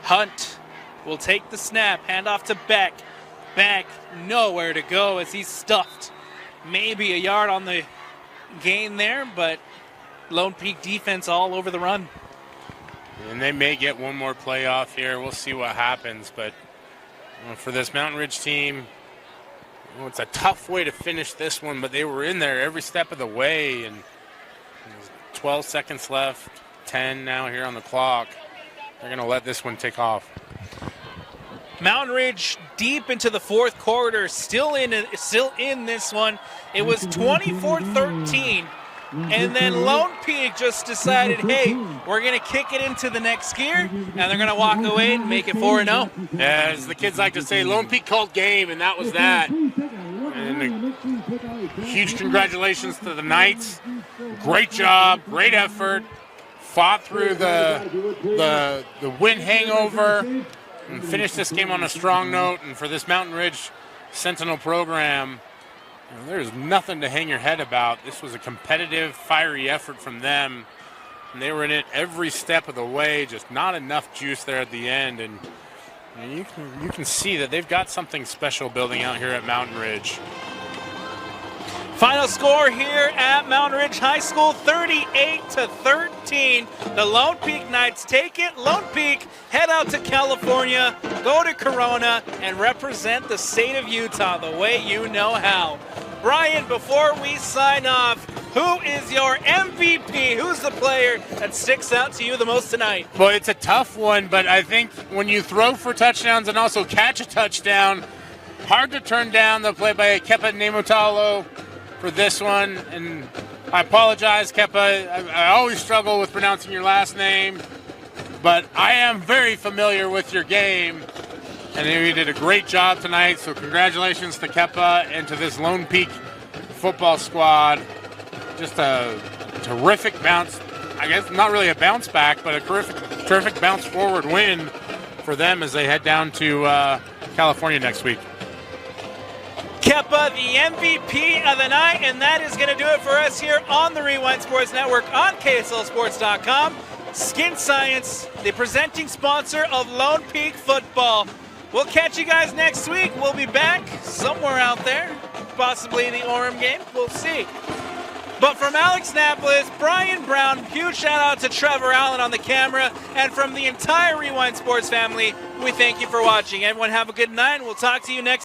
A: Hunt will take the snap, hand off to Beck. Beck nowhere to go as he's stuffed. Maybe a yard on the gain there, but Lone Peak defense all over the run.
B: And they may get one more playoff here. We'll see what happens. But for this Mountain Ridge team, it's a tough way to finish this one, but they were in there every step of the way. And 12 seconds left, 10 now here on the clock. They're going to let this one take off.
A: Mountain Ridge deep into the fourth quarter, still in this one. It was 24-13, and then Lone Peak just decided, hey, we're going to kick it into the next gear, and they're going to walk away and make it 4-0.
B: As the kids like to say, Lone Peak called game, and that was that. And huge congratulations to the Knights. Great job, great effort. Fought through the win hangover and finished this game on a strong note. And for this Mountain Ridge Sentinel program, there's nothing to hang your head about. This was a competitive, fiery effort from them. And they were in it every step of the way, just not enough juice there at the end. And you can see that they've got something special building out here at Mountain Ridge.
A: Final score here at Mountain Ridge High School, 38-13. The Lone Peak Knights take it. Lone Peak head out to California, go to Corona, and represent the state of Utah the way you know how. Brian, before we sign off, who is your MVP? Who's the player that sticks out to you the most tonight?
B: Well, it's a tough one, but I think when you throw for touchdowns and also catch a touchdown, hard to turn down the play by Kepa Nemotalo for this one. And I apologize, Kepa. I always struggle with pronouncing your last name, but I am very familiar with your game. And you did a great job tonight, so congratulations to Kepa and to this Lone Peak football squad. Just a terrific bounce, I guess not really a bounce back, but a terrific bounce forward win for them as they head down to California next week.
A: Kepa, the MVP of the night, and that is going to do it for us here on the Rewind Sports Network on KSLSports.com. Skin Science, the presenting sponsor of Lone Peak Football. We'll catch you guys next week. We'll be back somewhere out there, possibly the Orem game. We'll see. But from Alex Napolis, Brian Brown, huge shout out to Trevor Allen on the camera, and from the entire Rewind Sports family, we thank you for watching. Everyone have a good night, and we'll talk to you next